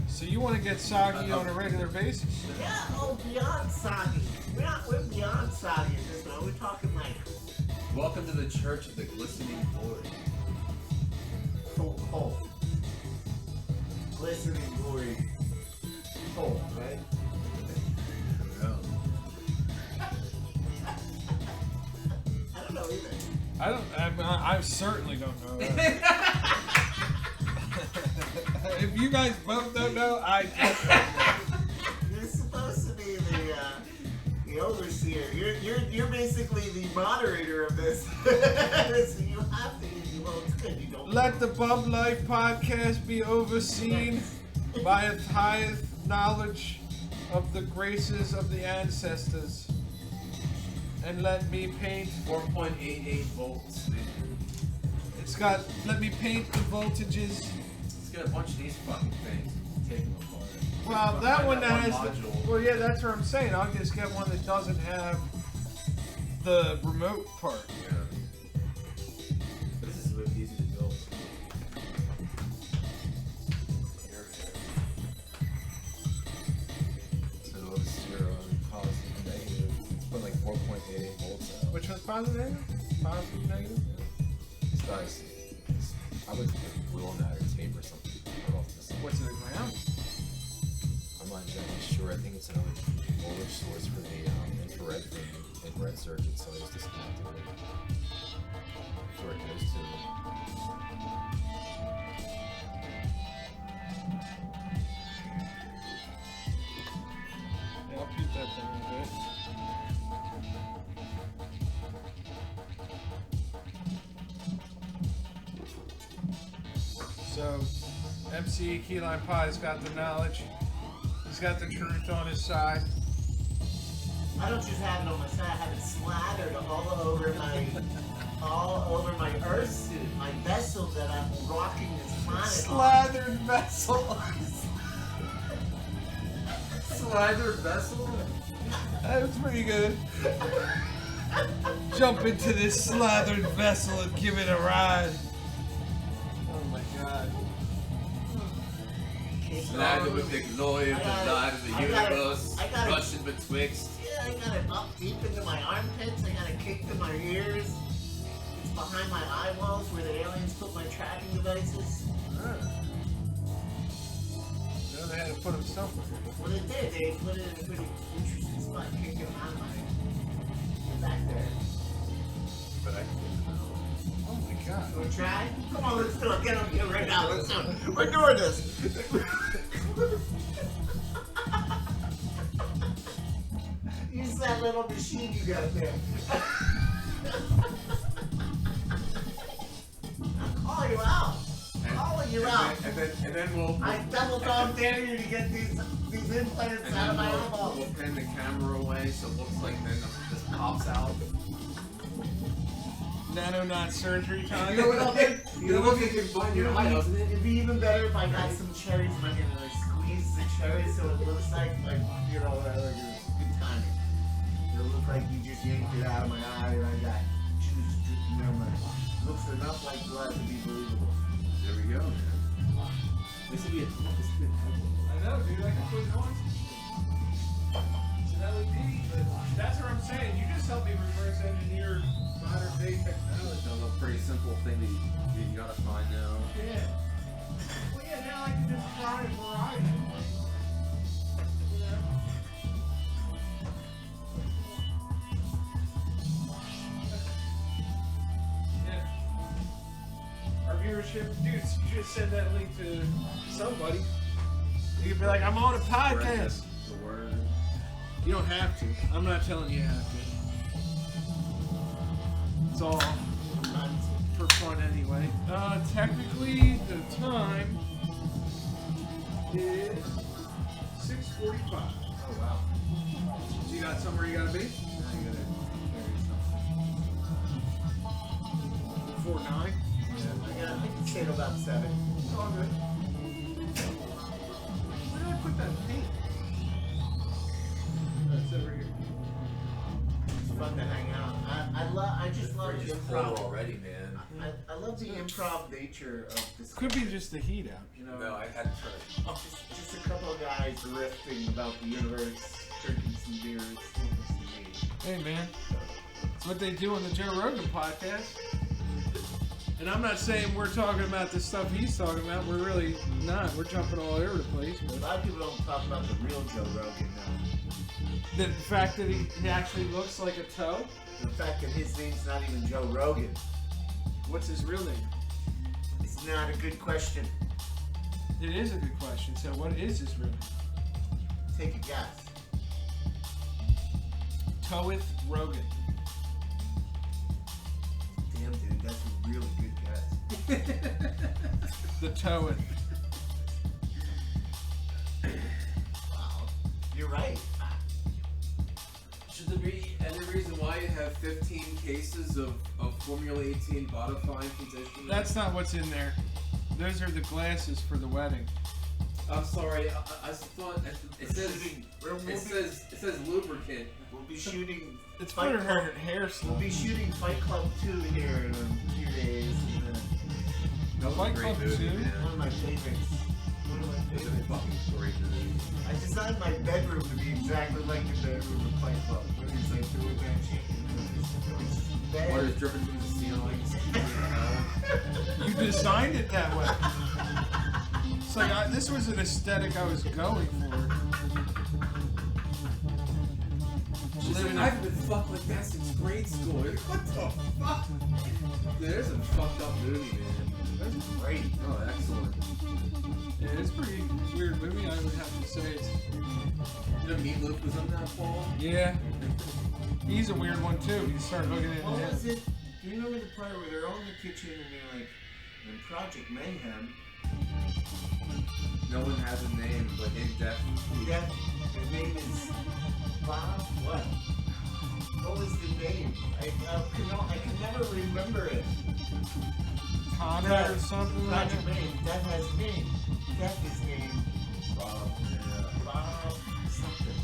so you want to get soggy on a regular basis? Yeah, oh, beyond soggy. We're beyond soggy at this point. We're talking like Welcome to the Church of the Glistening Glory. cold. Glistening glory. Cold, right? I don't know either. I certainly don't know that. If you guys both don't know, I just don't know. You're supposed to be the overseer. You're basically the moderator of this. So you have to. Well, it's good. You don't. Let the BUBLIFE podcast be overseen by its highest knowledge of the graces of the ancestors. And let me paint. 4.88 volts. It's got, let me paint the voltages. Let's get a bunch of these fucking things. Take them apart. Well, that one that has module. well, yeah, that's what I'm saying. I'll just get one that doesn't have the remote part. Yeah. But this is really easy to build. Here we go. So this is your positive, negative. It's put like 4.88 volts out. Which one's positive, negative? Positive, negative? It's nice. I would put glue on that or tape or something. Put off the side. What's it, ground? I'm not exactly sure. I think it's another voltage source for the infrared thing, infrared circuit, so I just disconnected it. That's where it goes to. I'll peep that thing a bit. So, MC KeyLime Pie's got the knowledge. He's got the truth on his side. I don't just have it on my side. I have it slathered all over my earth suit, my vessel that I'm rocking this planet on. Slathered vessel. Slathered vessel? That was pretty good. Jump into this slathered vessel and give it a ride. Oh my god. Slathered with the glory of the light of the universe, I got it. rushing betwixt. Yeah, I got it up deep into my armpits. I got it kicked in my ears. It's behind my eyeballs where the aliens put my tracking devices. No, they had to put him somewhere. Well, they did. They put it in a pretty interesting spot, kicking him out of my back there. But I can't know. Oh my god. Wanna try? Come on, let's do it. Get up here right now. Let's do it. We're doing this. Use that little machine you got there. I'll call you out. Calling you out. And then we'll I double dog dare you to get these implants out of my eyeball. we'll pan the camera away so it looks like then this pops out. Nanonaut surgery time. You know what I'll do? You know what you can find your eye, doesn't it? It'd be even better if I got some cherries in my hand and I squeeze the cherries so it looks like you know, like it's good timing. It'll look like you just yanked it out of my eye and I got juice dripping down my. Looks enough like blood to be believable. There we go, man. This would be a headline. I know, dude. I can put it on. It's an LED, but that's what I'm saying. You just helped me reverse engineer modern day technology. So a pretty simple thing that you gotta find now. Yeah. Well, yeah, now I can just try it variety. You know? Yeah. Our viewership, dude, you should send that link to somebody. You could be like, I'm on a podcast. The word. You don't have to. I'm not telling you have to. It's all for fun anyway. Technically, the time is 6:45. Oh wow. So you got somewhere you gotta be? Now you gotta carry something. 4:09. I can stay till about 7. It's all good. Where did I put that paint? That's over here. It's fun to hang out. I just love the It's improv. cold already, man. I love the improv nature of this. Could be just the heat out, you know. No, I had to try to. Just a couple of guys riffing about the universe, drinking some beers, smoking some weed. Hey man, it's what they do on the Joe Rogan podcast. And I'm not saying we're talking about the stuff he's talking about. We're really not. We're jumping all over the place. A lot of people don't talk about the real Joe Rogan now. The fact that he actually looks like a toe. The fact that his name's not even Joe Rogan. What's his real name? It's not a good question. It is a good question. So what is his real name? Take a guess. Toeth Rogan. Damn, dude, that's a really good guess. The Toeth. Wow. You're right. Should there be any reason why you have 15 cases of Formula 18 bodifying condition? That's not what's in there. Those are the glasses for the wedding. I'm sorry. I thought it says lubricant. We'll be shooting. It's for Fight her Club. hair We'll slip. be shooting Fight Club 2 here in a few days. That was Fight a great Club movie, 2? man. One of my favorites. One of my It was a favorites. fucking great movie. I designed my bedroom to be exactly like the bedroom of Fight Club. When he's like doing that chicken. Water's dripping from the ceiling. You designed it that way. It's like this was an aesthetic I was going for. She's like, I've been fucked like that since grade hate school. What the fuck? Dude, there's a fucked up movie, man. That's great. Oh, excellent. Yeah, it's a pretty weird movie, I would have to say. You know, Meatloaf was on that, Paul? Yeah. He's a weird one, too. You start looking at What him. was it? Do you remember the part where they're all in the kitchen and they're like, in Project Mayhem, No one has a name, but in depth. yeah, his name is Bob, what? What was the name? I can never remember it. Connor Yeah. or something like Project that. Mayhem, Death has a name. Death is named Bob, yeah. Bob something.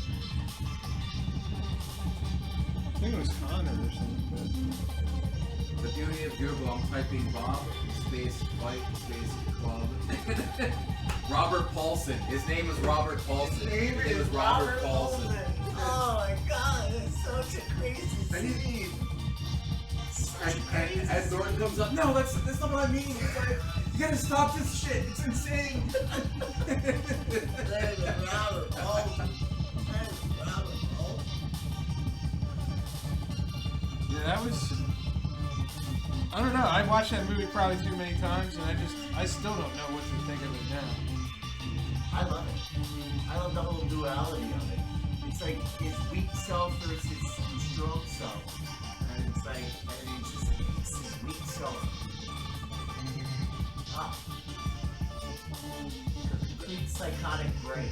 I think it was Connor or something. The beauty of Google, I'm typing Bob, space, fight, space, club. Robert Paulson. His name is Robert Paulson. His name is is Robert Paulson. Oh my god, that's such a crazy And he- scene. Such a crazy And Norton comes up, no, that's not what I mean. It's like, you gotta stop this shit. It's insane. That is Robert Paulson. That is Robert Paulson. Yeah, that was... I don't know. I watched that movie probably too many times, and I still don't know what to think of it now. I love it. I love the whole duality of it. It's like his weak self versus his strong self. And it's like, and it's just, it's his weak self. Ah. Complete psychotic break.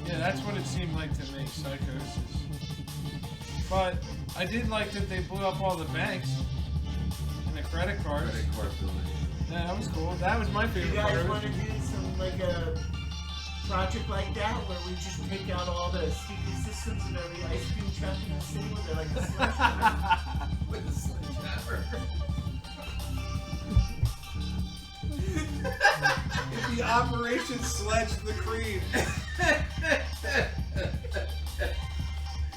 Yeah, that's what it seemed like to me, psychosis. But I did like that they blew up all the banks and the credit cards. Credit card building. Yeah, that was cool. That was my You favorite part guys of want it. to do some, like, a project like that where we just take out all the speaker systems in every ice cream truck in the city with like a sledgehammer? With a sledgehammer. The Operation Sledge the Cream.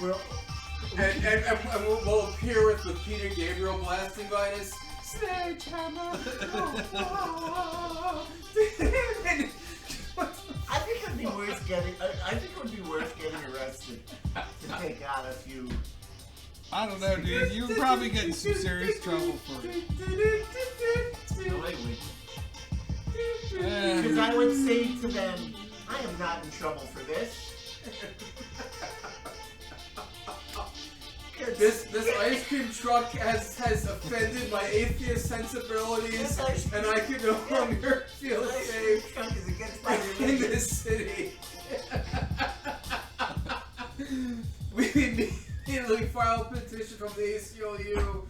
Well, And we'll appear with Peter Gabriel blasting by us. Sledgehammer. I think it'd be worth getting. I think it would be worth getting arrested to take out a few. I don't know, dude. You would probably get in some serious trouble for it. No, I would. Yeah. Because I would say to them, I am not in trouble for this. This ice cream truck has offended my atheist sensibilities, and I can no longer feel safe Truck is against my in religion. this city. We immediately file a petition from the ACLU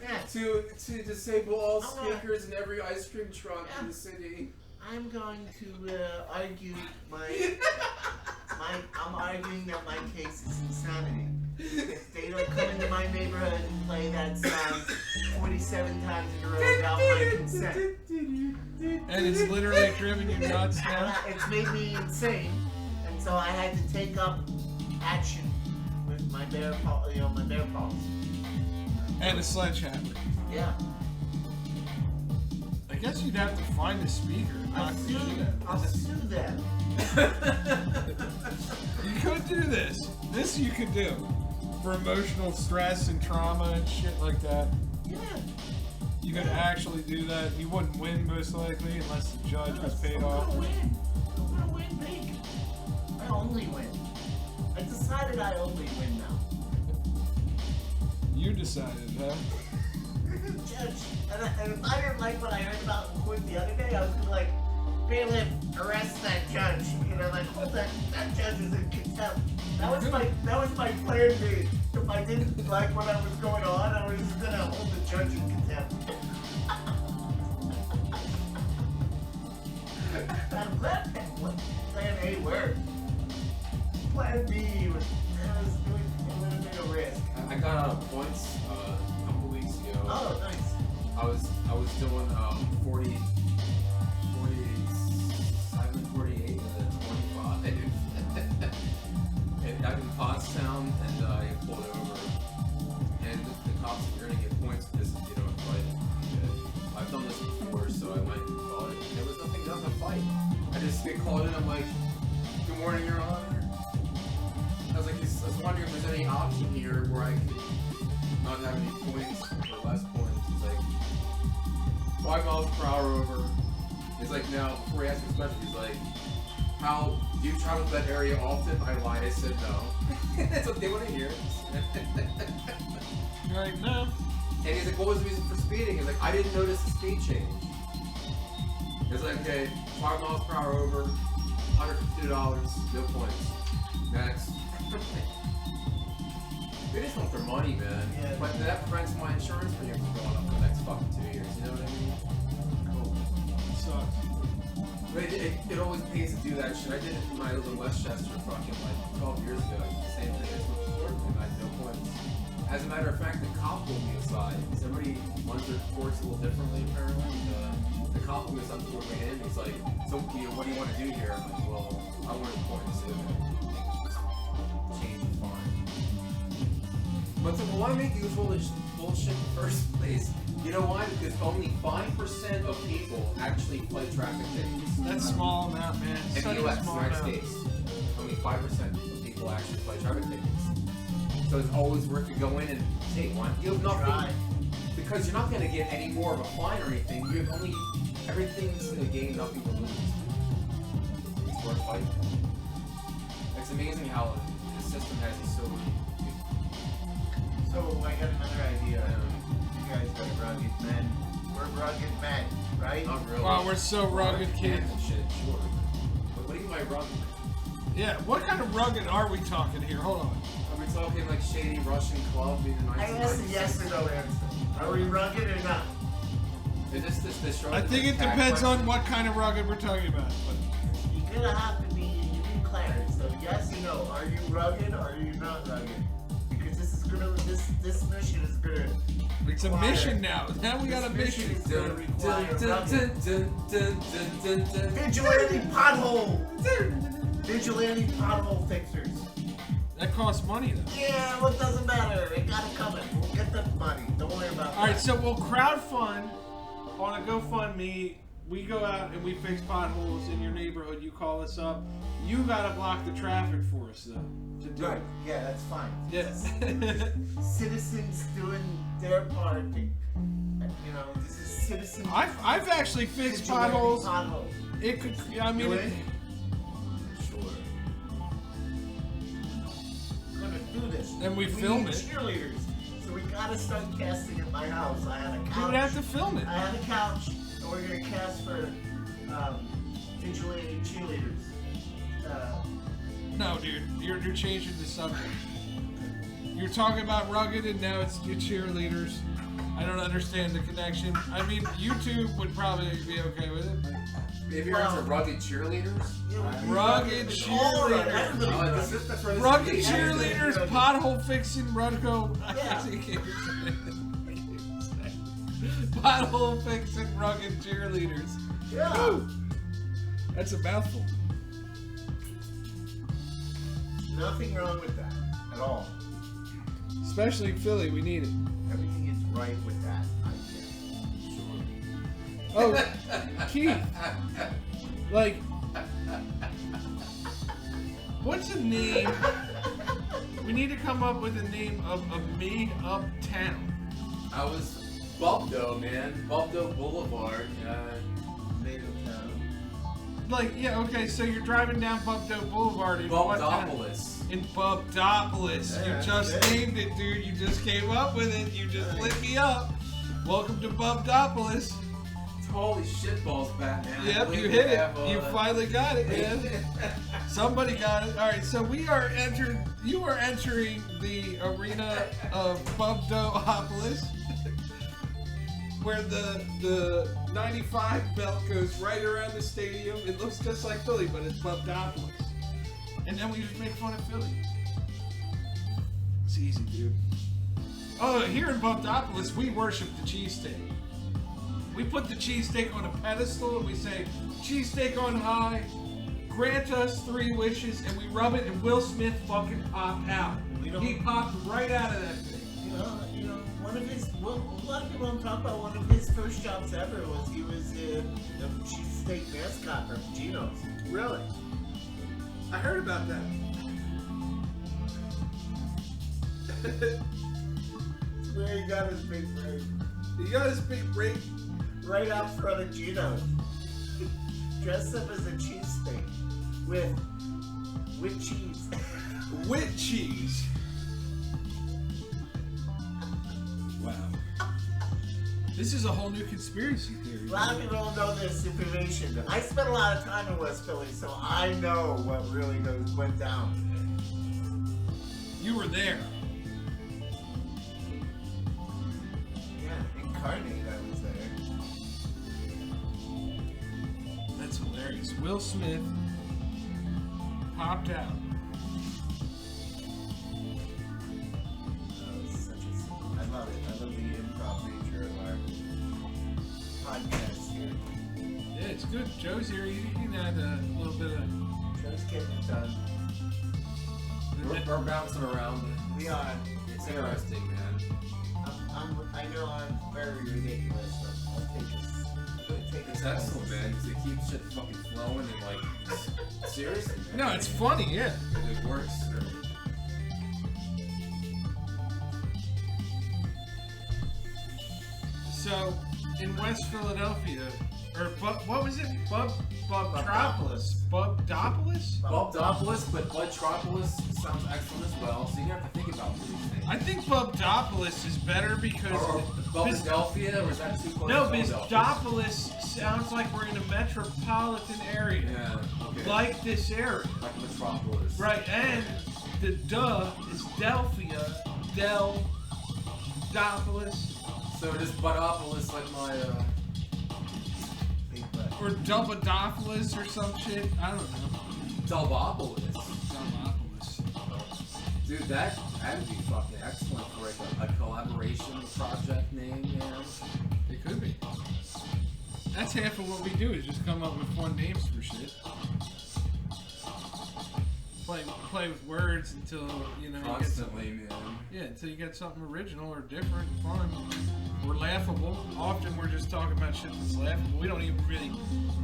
to disable all speakers in every ice cream truck in the city. I'm going to argue I'm arguing that my case is insanity. If they don't come into my neighborhood and play that song 47 times in a row without my consent, And it's literally driven you nuts now. it's made me insane, and so I had to take up action with my bear paws. And a sledgehammer. Yeah. I guess you'd have to find a speaker and knock the shit I'll out. sue them. You could do this. This you could do. For emotional stress and trauma and shit like that. Yeah. You could actually do that. You wouldn't win most likely unless the judge was paid off. I'm gonna win big. I only win. I decided I only win now. You decided, huh? Judge, and if I didn't like what I heard about in court the other day, I was gonna be like, bailiff, arrest that judge. You know, like, hold that judge is in contempt. That was my plan B. If I didn't like what I was going on, I was gonna hold the judge in contempt. I'm glad plan A worked. Plan B was it would have been a risk. I got out of points a couple weeks ago. Oh, nice. I was doing 40, 47, 48, and then 25. And I'm in Pottstown, and I pulled over. And the cops said, you're gonna get points for this if you don't fight. And I've done this before, so I went and fought it. There was nothing to fight. I just get called in. I'm like, good morning, Your Honor. I was like, I was wondering if there's any option here where I could not have any points for 5 miles per hour over. He's like, now, before he asked me this question, he's like, how, do you travel to that area often? I lied, I said no. That's what they want to hear. You're like, no. And he's like, what was the reason for speeding? He's like, I didn't notice the speed change. He's like, okay, 5 miles per hour over, $152, no points. Next. They just want their money, man. Yeah. But that prevents my insurance premium from going up for the next fucking 2 years. You know what I mean? Cool. Sucks. But it always pays to do that shit. I did it when I lived in Westchester fucking like 12 years ago. I did the same thing as before, and I had no points. As a matter of fact, the cop pulled me aside. Somebody runs their courts a little differently, apparently. The cop pulled me aside before we in. He's like, so, what do you want to do here? I'm like, well, I want to points. Change is fine. But so, well, why make you full of bullshit in the first place? You know why? Because only 5% of people actually play traffic tickets. That's a small amount, man. In Such the a US, small United amount. States, only 5% of people actually play traffic tickets. So it's always worth to go in and take one. You have nothing, Try. because you're not going to get any more of a fine or anything. You have only, everything's in the game, nothing to lose. It's worth fighting. It's amazing how the system has you so. So I got another idea. You guys are rugged men. We're rugged men, right? Not really. Wow, we're so rugged, kid. And shit, sure. What do you mean by rugged? Yeah, what kind of rugged are we talking here? Hold on. Are we talking like shady Russian club in the I asked a 1990s? yes or no answer. Are we rugged or not? Is this show I think it depends on what kind of rugged we're talking about. But You're gonna have to be, you need clarity. So yes or no, are you rugged or are you not rugged? Because this is gonna, this mission is gonna it's a require- mission now. Now we got a this mission. is gonna require rugged. Vigilante pothole! Vigilante pothole fixers. That costs money though. Yeah, well, it doesn't matter. It got it coming. We'll get the money. Don't worry about that. All right, so we'll crowdfund on a GoFundMe. We go out and we fix potholes in your neighborhood. You call us up. You gotta block the traffic for us though to do Right. it. Yeah, that's fine. Yes. Citizens doing their part. You know, this is citizens. I've actually fixed vigilante potholes. It could. I mean. Do It, it? Sure. We're gonna do this. And we film need it. Cheerleaders. So we gotta start casting at my house. I had a couch. we would have to film it. I had a couch, and we're gonna cast for vigilante cheerleaders. No, dude, you're changing the subject. You're talking about rugged, and now it's your cheerleaders. I don't understand the connection. I mean, YouTube would probably be okay with it. But If you're into rugged cheerleaders, rugged It's all right. cheerleaders. Everybody's rugged. that's where this Rugged is. cheerleaders, pothole fixing, Rutco. Yeah. Pothole fixing, rugged cheerleaders. Yeah. Woo. That's a mouthful. Nothing wrong with that at all. Especially Philly, we need it. Everything is right with that idea. Sure. Oh, Keith. Like, what's a name? We need to come up with a name of a made-up town. I was Bubdo, man. Bubdo Boulevard. Made of town. Like, yeah, okay, so you're driving down Bubdo Boulevard in what town? Bubdopolis. In Bubdopolis. Yeah, You just that's it. named it, dude. You just came up with it. You just lit me up. Welcome to Bubdopolis. Holy shitballs, Batman. Yep, you hit it. You finally got it, man. Somebody got it. All right, so we are entered. You are entering the arena of Bubdopolis, where the 95 belt goes right around the stadium. It looks just like Philly, but it's Bubdopolis. And then we just make fun of Philly. It's easy, dude. Oh, here in Bubdopolis, we worship the cheesesteak. We put the cheesesteak on a pedestal and we say, cheesesteak on high, grant us 3 wishes, and we rub it and Will Smith fucking popped out. He popped right out of that thing. You know, one of his, well, a lot of people don't talk about one of his first jobs ever was he was the cheesesteak mascot for Geno's. Really? I heard about that. It's where he got his big break. He got his big break. right out front of Gino's. Dressed up as a cheesesteak with cheese. With cheese. Wow. This is a whole new conspiracy theory. A lot of people don't know this information. I spent a lot of time in West Philly, so I know what really went down. You were there. Yeah, incarnate, I was there. That's hilarious. Will Smith popped out. I love it. I love the improv nature of our podcast here. Yeah, it's good. Joe's here. You can add a little bit of. Joe's getting it done. We're bouncing around. We are. It's interesting, man. I know I'm very ridiculous, but I'll take this. It's excellent, man, because it keeps shit fucking flowing and like, seriously, man. No, it's funny, yeah. It works. So, in West Philadelphia, or what was it? Bubtropolis? Bubdopolis? Bubdopolis, but Budtropolis sounds excellent as well, so you have to think about these things. I think Bubdopolis is better because... Or Bubadelphia, or is that too close? No, to Bubdopolis sounds like we're in a metropolitan area. Yeah, okay. Like this area. Like a metropolis. Right, and the duh is Delphia, Deldopolis. So it is Budopolis, like my, Or Dubadopolis or some shit. I don't know. Delbopolis. Dubadopolis. Dude, that would be fucking excellent for like a collaboration project name, man. It could be. That's half of what we do, is just come up with fun names for shit. Play with words until, you know... Constantly, man. Yeah, until you get something original or different, fun, or laughable. Often we're just talking about shit that's laughable. We don't even really...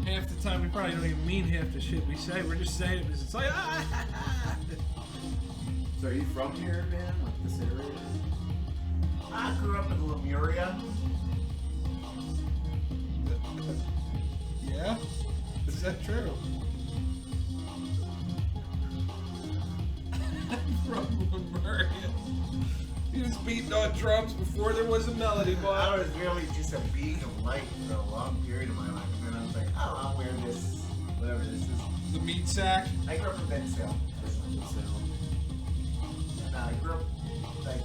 Half the time, we probably don't even mean half the shit we say. We're just saying it because it's like... So are you from here, man? Like this area? I grew up in Lemuria. Yeah? Is that true? From Lemuria. He was beating on drums before there was a melody, boy. I was really just a being of light for a long period of my life, and then I was like, oh, I'll wear this, whatever this is. The meat sack. I grew up in Bensdale. And I grew up like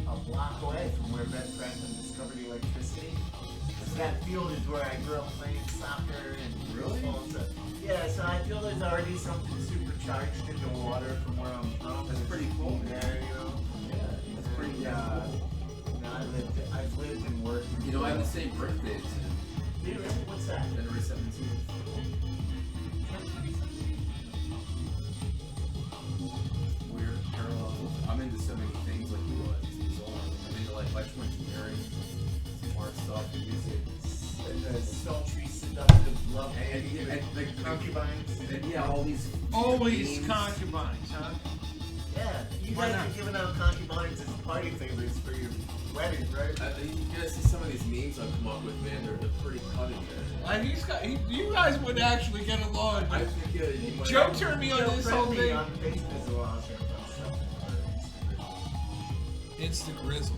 a block away from where Ben Franklin discovered electricity. So that field is where I grew up playing soccer and Really? all stuff. Yeah, so I feel there's already something supercharged in the water from where I'm from. That's pretty cool, man. There, you know. Yeah, that's pretty And, I've lived and worked. You know, I have the same birthday as him. What's that? January 17th. Weird parallel. I'm into so many things like you are. It's bizarre. I'm into like electrical engineering, art stuff, and music. The sultry, seductive love And the concubines. And yeah, all these. Always themes. concubines, huh? Yeah, you Why guys not? are giving out concubines as party favorites for your wedding, right? You guys see some of these memes I've come up with, man. They're pretty cutting edge. You guys would actually get along. I think you might. Joe turned me on Joe this whole friend me thing. on Facebook as well. I'll share some stuff on Instagram. Insta grizzle.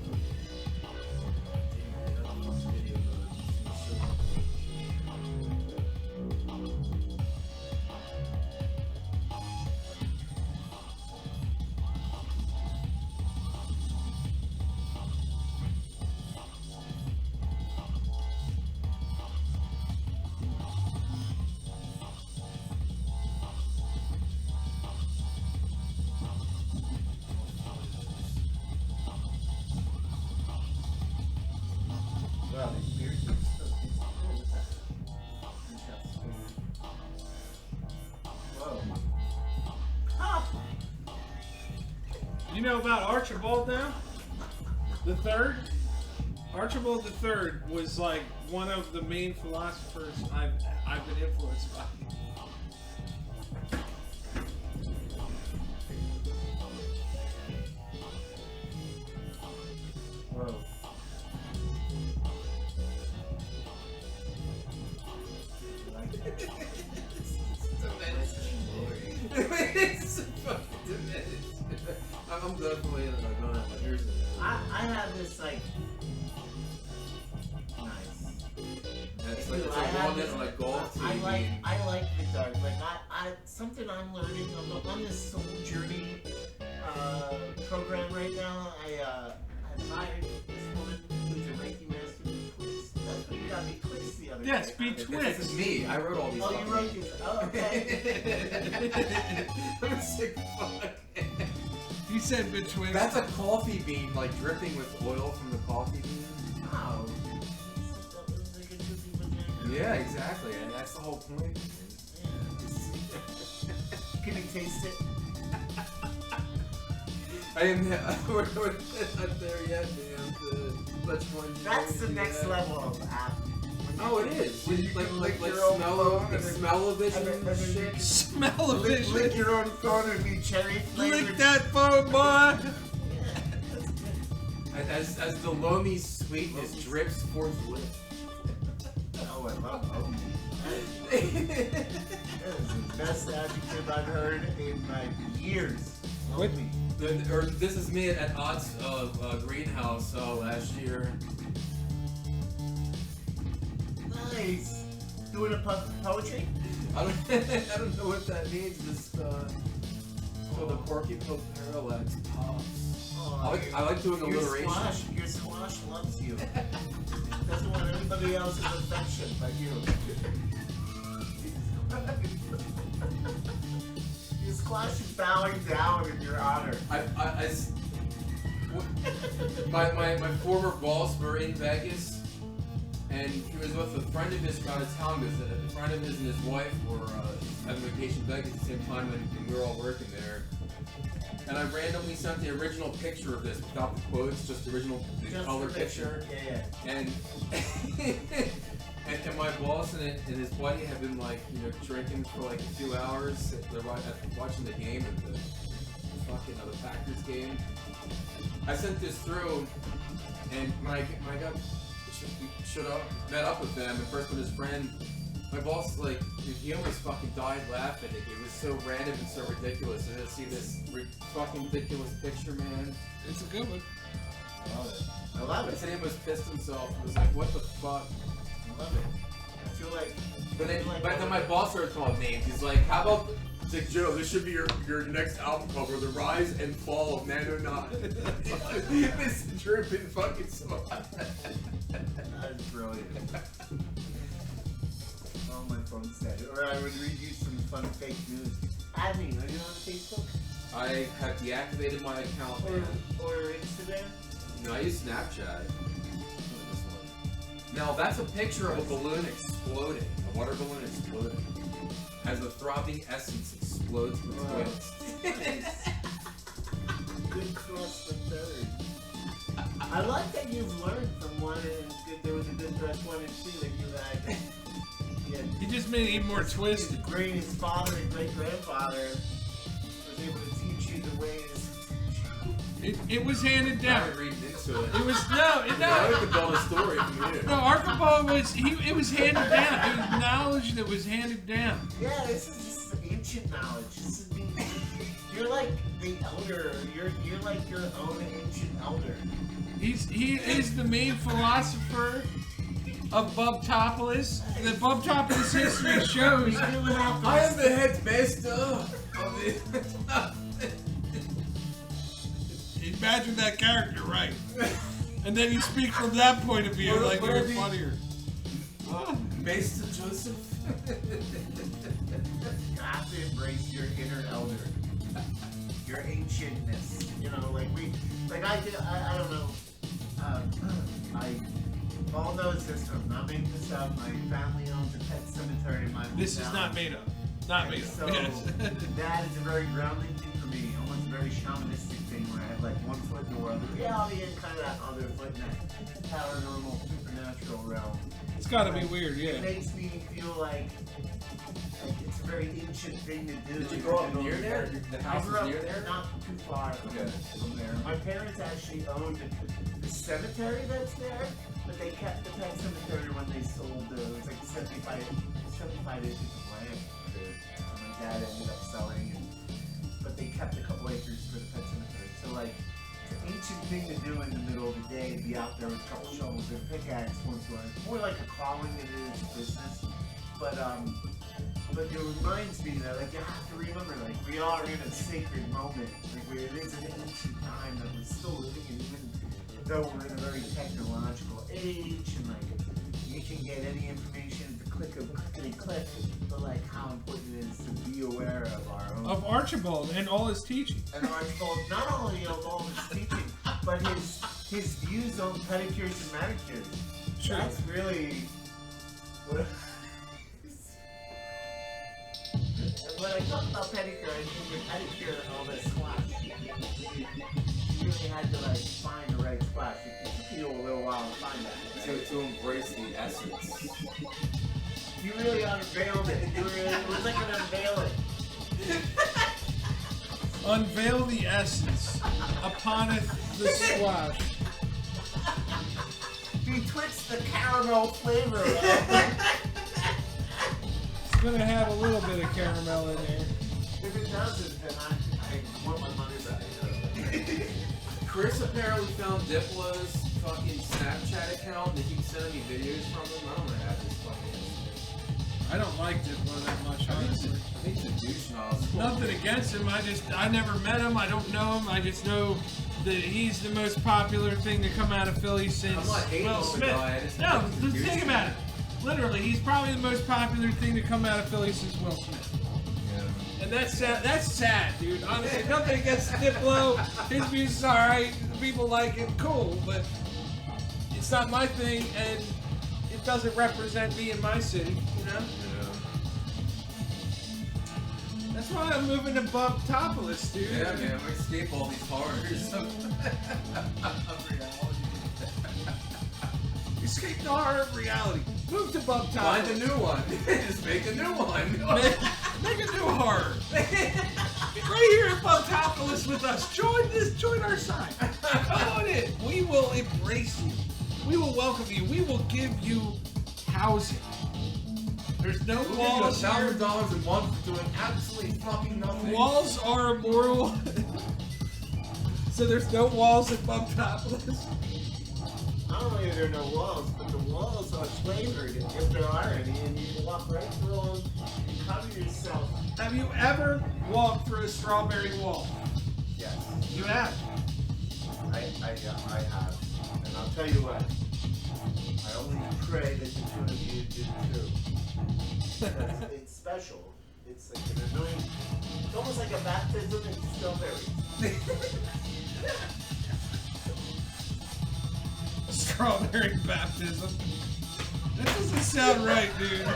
Wow, these beers are so Whoa. Ah! You know about Archibald now? The third? Archibald the Third was like one of the main philosophers I've been influenced by. Whoa. this like nice. It's like it's I a have walnut this- on a golf TV. I like the dark. Like something I'm learning. I'm on this soul journey program right now. I hired this woman who's a Reiki master to twist. That's what you got me twist the other Yes, day. be This twist. is me. I wrote all these. Oh, you wrote these. Oh, okay. I'm a sick fuck. He said between. That's a coffee bean, like dripping with oil from the coffee bean. Wow. That was like a drippy banana. Yeah, exactly. And that's the whole point. Yeah. Can you taste it? I am. We're not there yet, man. Let's one. That's the next level of app. Oh, it is. When you Like can lick your own smell phone of and then- smell-o-vision and then you shit. can Smell of lick vision. your own phone and be cherry flavored. Lick that phone, boy. Yeah, that's good. As the loamy sweetness drips forth with. Oh, I love Lomi. That is the best adjective I've heard in like years. What? Lomi. This is me at Ott's greenhouse last year. Nice. Doing a poetry? I don't know what that means. Just so the porcupine parallax pops. Oh, I like doing alliteration. Your squash loves you. Doesn't want anybody else's affection but you. Your squash is bowing down in your honor. My former boss were in Vegas, and he was with a friend of his out of town because a friend of his and his wife were having vacation in Vegas at the same time when we were all working there. And I randomly sent the original picture of this without the quotes, just the original color picture. Yeah. And and my boss and his buddy have been like, drinking for like a few hours. They're watching the game at the Packers game. I sent this through, and when I got met up with them, and first with his friend, my boss like he almost fucking died laughing. It was so random and so ridiculous. And to see this fucking ridiculous picture, man. It's a good one. I love it. His name was pissed himself. It was like, what the fuck? I love it. I feel like. But then my boss started calling names. He's like, how about, he's like, Joe, this should be your next album cover, The Rise and Fall of Nanonaut. This is dripping fucking smart. That's brilliant. Oh, my phone's dead. Or I would read you some fun fake news. Add me. Are you on Facebook? I have deactivated my account, man. Or Instagram? No, I use Snapchat. Now that's a picture of a balloon exploding, a water balloon exploding, as the throbbing essence explodes with Wow. wings. Good thrust the third. I like that you've learned from one and good. There was a good thrust 1 and 2 that you had. He just made it even more twisted. His father and great grandfather was able to teach you the ways. It was handed I down. haven't read into it. It was I could build a story from here. No, Archibald was it was handed down. It was knowledge that was handed down. Yeah, this is just ancient knowledge. This is you're like the elder. You're like your own ancient elder. He is the main philosopher of Bubtopolis. The Bubtopolis history shows. I am the headmaster. Imagine that character, right? And then you speak from that point of view, like you're funnier. Maester Joseph. You have to embrace your inner elder, your ancientness. You know, like I don't know. Paul knows this. I'm not making this up. My family owns a pet cemetery in my hometown. This is not made up. Not made up. So Yes. that is a very grounding thing for me. Almost a very shamanistic thing where I have like one foot in the world of reality and kind of that other foot in that paranormal, supernatural realm. It's gotta be weird, It yeah. makes me feel like it's a very ancient thing to do. Did you grow up near there? The I house grew is up near there? not too far from there. My parents actually owned the cemetery that's there, but they kept the pet cemetery when they sold it was like 75 acres of land. My dad ended up selling, but they kept a couple acres for the pet cemetery. So like, ancient thing to do in the middle of the day, be out there with a couple shovels and a pickaxe once in a while. It's more like a calling than it is business. But it reminds me that, like, you have to remember, like, we are in a sacred moment. Like, it is an ancient time that we're still living in, even though we're in a very technological age, and, like, you can get any information at the click of clickety-click, but, like, how important it is to be aware of our own... Of Archibald and all his teaching. And Archibald, not only of all his teaching, but his views on pedicures and manicures. Sure. That's really... When I talk about pedicure, I mean your pedicure and all this squash. You really had to, like, find the right squash. It took you a little while to find that. Right? To embrace the essence. You really unveiled it. It was like an unveiling. Unveil the essence. Uponeth the squash. Betwixt the caramel flavor. It's gonna have a little bit of caramel in there. If it doesn't, then I want my money back. Chris apparently found Dipla's fucking Snapchat account. They keep sending me videos from him. I'm gonna have this fucking. I don't like Diplo that much, honestly. I think he's a douche nozzle. Nothing against him. I never met him. I don't know him. I just know that he's the most popular thing to come out of Philly since I'm not hating Will on the Smith. guy, I just No, think he's a think douche. about it. Literally, he's probably the most popular thing to come out of Philly since Will Smith. Yeah. And that's sad. That's sad, dude. Honestly, nothing against Diplo. His music's alright. People like it. Cool, but it's not my thing, and it doesn't represent me in my city. You know. That's why I'm moving to Bubtopolis, dude. Yeah, man, we escape all these horrors of reality. Escape the horror of reality. Move to Bubtopolis. Find a new one. Just make a new one. Make a new horror. Right here at Bubtopolis with us. Join our side. Come on in. We will embrace you. We will welcome you. We will give you housing. There's no We'll walls give you here. $1,000 a month for doing absolutely fucking nothing. Walls are immoral. So there's no walls at Bubtopolis. Not only are there no walls, but the walls are flavored if there are any, and you can walk right through them and cover yourself. Have you ever walked through a strawberry wall? Yes, You have. I have. And I'll tell you what, I only pray that the two of you did too. Because it's special. It's like an annoying, it's almost like a baptism in strawberries. Strawberry baptism. That doesn't sound right, dude.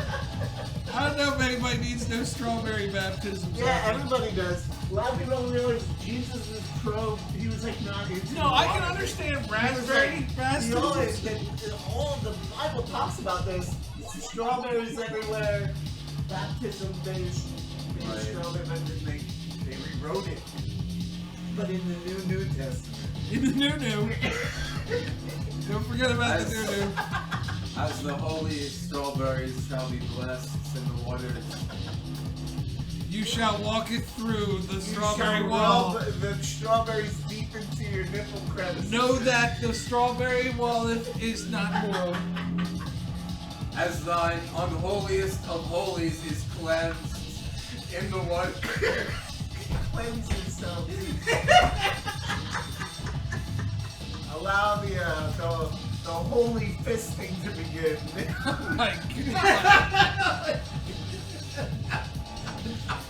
I don't know if anybody needs no strawberry baptisms. Yeah, everybody does. A lot of people don't realize Jesus is pro. He was like not into No, I can water. understand He was raspberry like, baptisms. all the Bible talks about this. Strawberries everywhere. Baptism based. Right. Strawberry, but they rewrote it. But in the New Testament. In the new. Don't forget about the new. As the holiest strawberries shall be blessed in the waters. You shall walk it through the You strawberry shall wall. rub the strawberries deep into your nipple crevices. Know that the strawberry wallet is not moral. As thine unholiest of holies is cleansed in the water. Cleanse yourself. Allow the holy fisting to begin. Oh my god.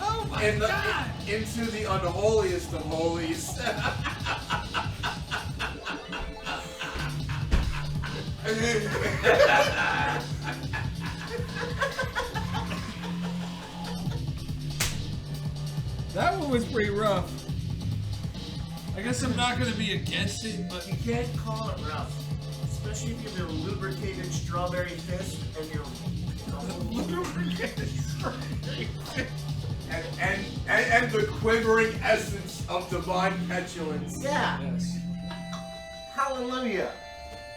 Oh my god. Into the unholiest of holies. That one was pretty rough. I guess I'm not going to be against it, but You can't call it rough. Especially if you have a lubricated strawberry fist and you're lubricated strawberry. and the quivering essence of divine petulance. yeah. Yes. Hallelujah.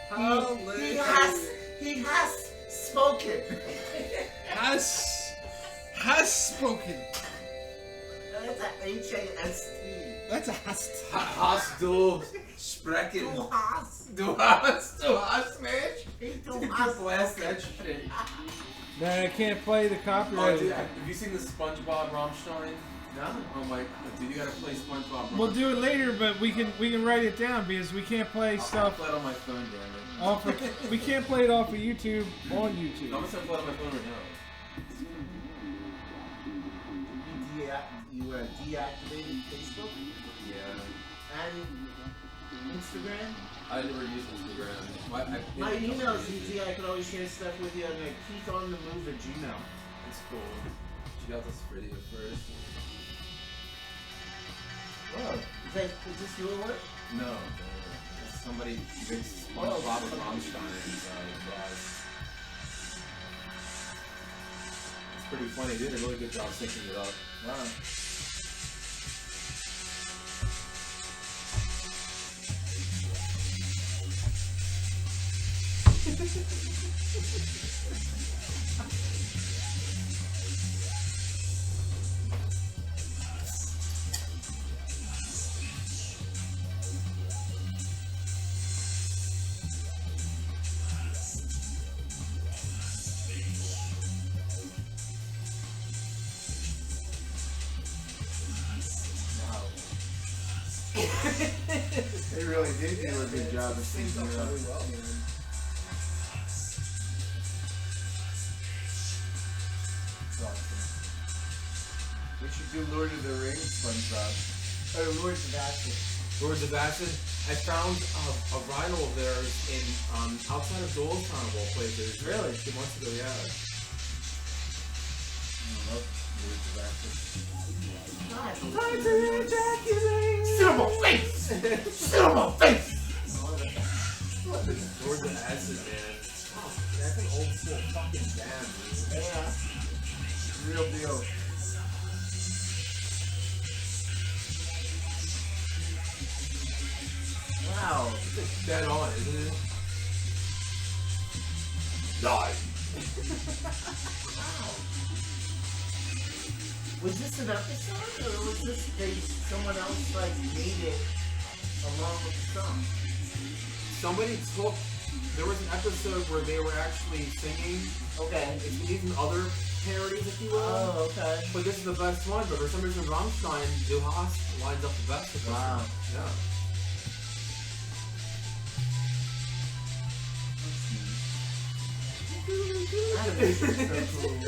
Hallelujah. He has spoken. Has spoken. That's a H-A-S-T. That's a hast. Hast du sprechen? Du hast. Du hast, man. Du You hast. blast that shit. Man, I can't play the Oh, copyright. dude, have you seen the SpongeBob Rammstein? No. Oh my god, dude, you gotta play SpongeBob Rammstein. We'll do it later, but we can write it down because we can't play I'll stuff play it on my phone, damn it. off. We can't play it off of YouTube on YouTube. I'm gonna start playing on my phone right now. You deactivated Facebook Yeah. and Instagram? I never use Instagram. My email's easy. I can always share stuff with you. I'm like Keith on the move at Gmail. It's cool. She got this video first. Whoa. Is this your work? No. Somebody makes SpongeBob with Rammstein inside. It's pretty funny. They did a really good job syncing it up. Wow. They really did do a good job of syncing it up. well, man. We should do Lord of the Rings, SpongeBob. Oh, Lords of Acid. Lords of Acid. I found a vinyl of theirs in outside of Dolestown of all places. Really? 2 months ago, yeah. I love Lords of Acid. Sit on my face! Sit on my face! Lords of Acid, man. Oh, that's an old school fucking band, dude. Yeah. Real deal. Wow. It's dead on, isn't it? Die! Wow. Was this an episode, or was this someone else like made it along with the song? Somebody took. There was an episode where they were actually singing. Okay. It's even other parodies, if you will. Oh, okay. But this is the best one. But for some reason, Rammstein, Du Hast lines up the best with this Wow. one. Yeah. That's so cool.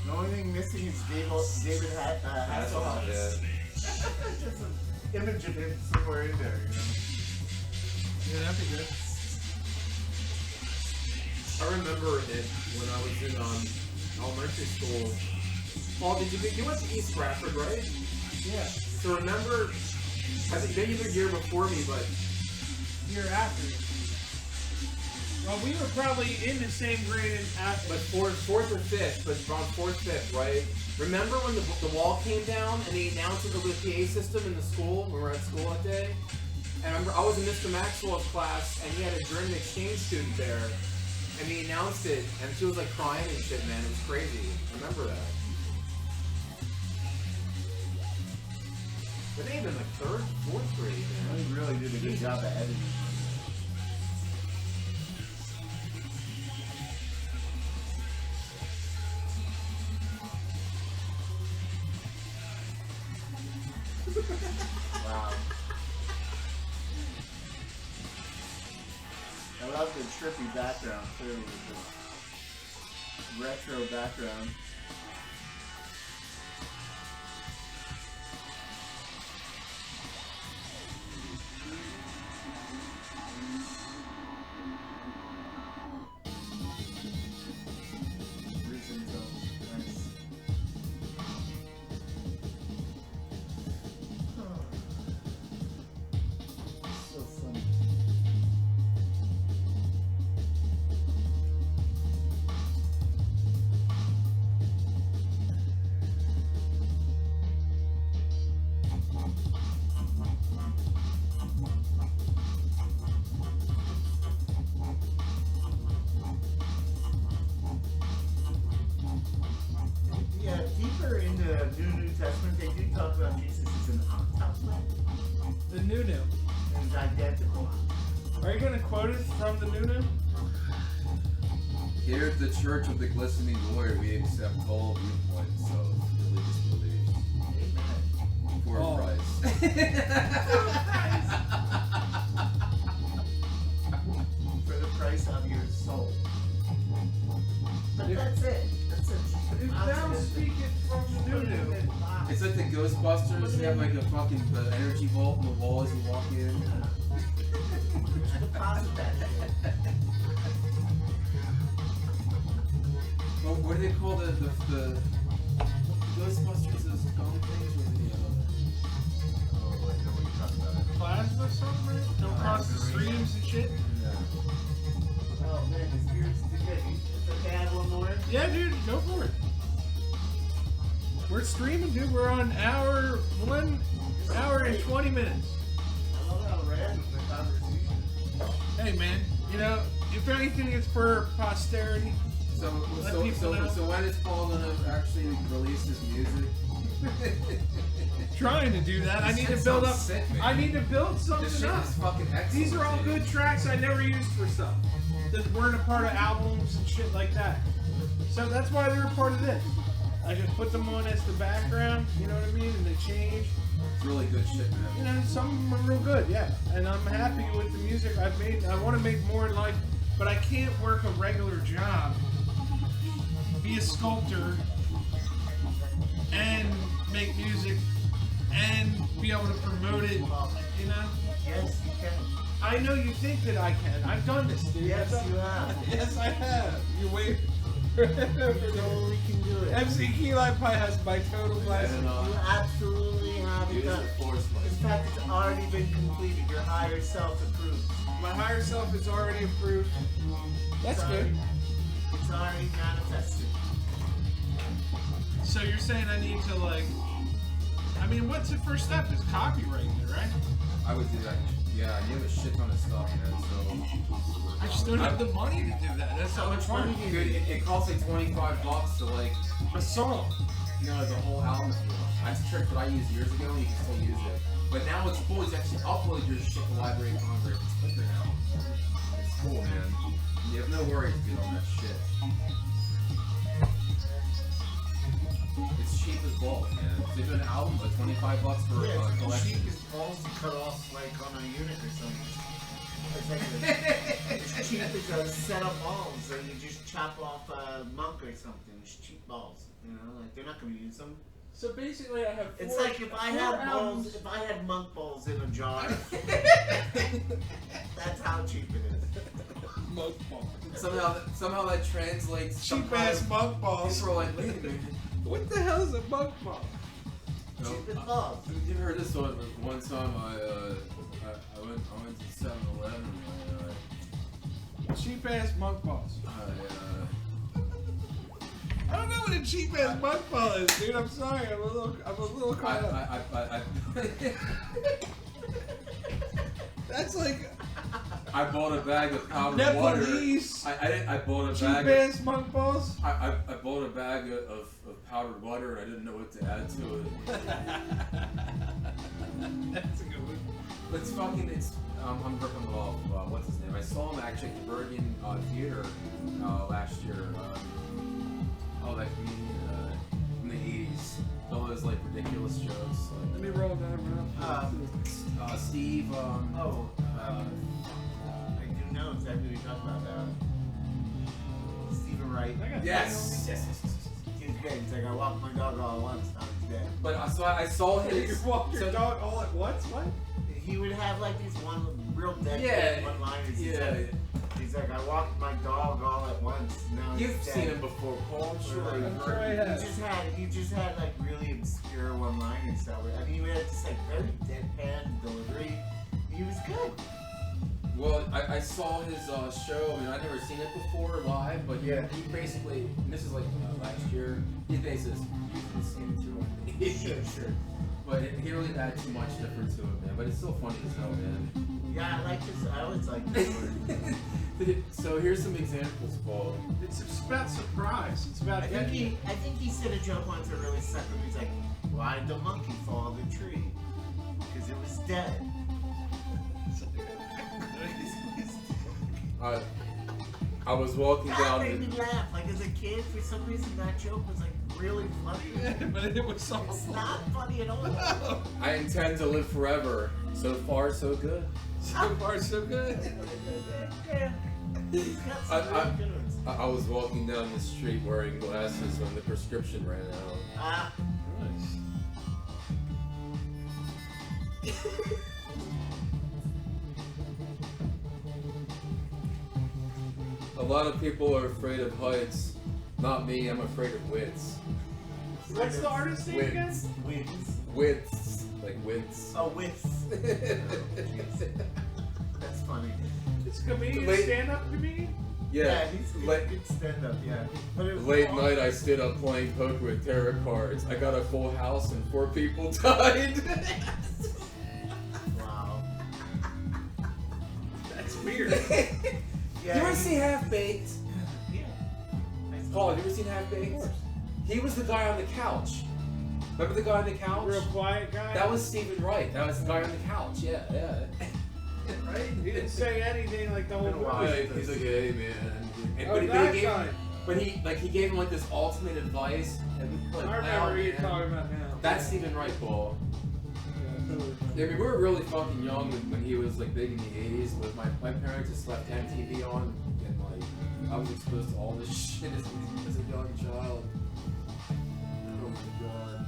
The only thing missing is David Hasselhoff. Just an image of him somewhere in there, you know? Yeah, that'd be good. I remember it when I was in elementary school. Paul, you went to East Bradford, right? Yeah. So remember, I think maybe the year before me, but Year after. Well, we were probably in the same grade after. but fourth or fifth, but around fourth, fifth, right? Remember when the wall came down and they announced it over the PA system in the school when we were at school that day? And I remember I was in Mr. Maxwell's class and he had a German exchange student there, and he announced it, and she was like crying and shit, man. It was crazy. I remember that. But they had been like third, fourth grade, man. He really did a good job of editing. Wow. I love the trippy background too, with the retro background. Prison zone, nice. So funny. The Nanonaut. It's identical. Are you gonna quote it from the Nanonaut? Here at the Church of the Glistening Glory, we accept all viewpoints of religious beliefs. Amen. For a price. For the price of your soul. But that's it. That's it. If thou speaketh from the Nanonaut. It's like the Ghostbusters. They have like a fucking the energy vault in the wall as you walk in. Deposit that shit. Well, what do they call the Ghostbusters? Those gum things or the oh, I know what you're talking about. Plasma or something, right? Don't cross the streams and shit. Yeah. Oh man, the spirits too good. It's okay, I have one more. Yeah, dude, go for it. We're streaming, dude. We're on hour 1 hour and 20 minutes. I love how random the conversation. Hey, man. You know, if anything, it's for posterity. So Let people know. when is Paul gonna actually release his music? Trying to do that. I need to This build shit up. sounds sick, man. I need to build This something shit up. is fucking excellent. These are all dude. good tracks I never used for stuff that weren't a part of albums and shit like that. So that's why they're a part of this. I just put them on as the background, you know what I mean? And they change. It's really good shit, man. You know, some of them are real good, yeah. And I'm happy with the music I've made. I want to make more in life, but I can't work a regular job, be a sculptor, and make music, and be able to promote it, you know? Yes, you can. I know you think that I can. I've done this, dude. Yes, you have. Yes, I have. You wait. You totally can do it. MC KeyLime Pie has my total blast. You absolutely have it Use done. the force In fact, it's already been completed. Your higher self approved. My higher self is already approved. That's good. It's already manifested. So you're saying I need to like, I mean, what's the first step? Is copywriting it, right? I would do that. Yeah, you have a shit ton of stuff, man. So I just don't have the money to do that. That's how much money do you Dude, need? it costs like $25 to like, A song. you know, the whole album. That's a trick that I used years ago, and you can still use it. But now what's cool is you actually upload your shit to Library of Congress. It's quicker now. It's cool, man. You have no worries, dude, on that shit. It's cheap as balls, man. So you do an album for $25 for Yeah, a it's the collection. cheapest balls to cut off like on a unit or something. It's like as cheap as a set of balls, or you just chop off a monk or something. It's cheap balls, you know, like they're not gonna use them. So basically, I have. It's like if I had balls, if I had monk balls in a jar. That's how cheap it is. Monk ball. Somehow that translates. Cheap ass monk balls. People are like, wait a minute. What the hell is a monk ball? No, Cheapest balls. you heard this one time? I went to 7-Eleven. Cheap ass monk balls. I don't know what a cheap ass monk ball is, dude. I'm sorry. I'm a little caught up. That's like I bought a bag of powdered Nepalese. water. I bought a cheap bag. ass monk balls. I bought a bag of powdered water, and I didn't know what to add to it. That's a good one. But it's fucking. I'm ripping it off. What's his name? I saw him actually at the Bergen Theater last year. That comedian in the 80s. All those like ridiculous jokes. Let me roll that around. Steve. I do know exactly what you're talking about. Stephen Wright. Yes. He's great. He's like, I walked my dog all at once. Now he's dead. But I saw You his. walk your so- dog all at once? What? He would have like these one real dead Yeah, one-liners. yeah. He's like, I walked my dog all at once. Now he's You've dead. seen him before, Paul. I'm sure. I'm sure I have. He just had like really obscure one-liners that were. I mean, he had this like very deadpan delivery. He was good. Well, I saw his show. I mean, I'd never seen it before live, but Yeah. he basically, and this is like last year, he basically used the same material. Sure. But he really had too much different to it, man. But it's still funny as hell, man. Yeah, I like this. I always like this word. So here's some examples, Paul. It's about surprise. It's about I think he said a joke once that really sucked him. He's like, why did the monkey fall off the tree? Because it was dead. I was walking That down. made me laugh. Like as a kid, for some reason, that joke was like really funny. Yeah, but it was so It's not funny at all. I intend to live forever. So far, so good. So far, so good. Yeah. He's got some really good ones. I was walking down the street wearing glasses when the prescription ran out. Ah. Nice. A lot of people are afraid of heights. Not me, I'm afraid of wits. What's the artist name again? Wins. Wits. Like wits. Oh, wits. That's funny. It's a comedian, Late- stand-up comedian? Yeah. He's late, good stand-up, yeah. But it was late long. night I stood up playing poker with tarot cards. I got a full house and 4 people died. Wow. That's weird. Yeah, You ever see Half Baked? Yeah. Paul, have you ever seen Half Baked? He was the guy on the couch. Remember the guy on the couch? Real quiet guy? That was Stephen Wright. That was the guy on the couch. Yeah, yeah. right? He didn't say anything like the whole Been a while. movie. He's like, hey man. And, Oh, but he that gave guy. him, but he gave him like this ultimate advice. And we like, I remember wow, who you're man. talking about now. That's Stephen Wright, Paul. Yeah, totally. Yeah, I mean, we were really fucking young when he was like big in the 80s, but my parents just left MTV on, and like I was exposed to all this shit as a young child. Oh my god.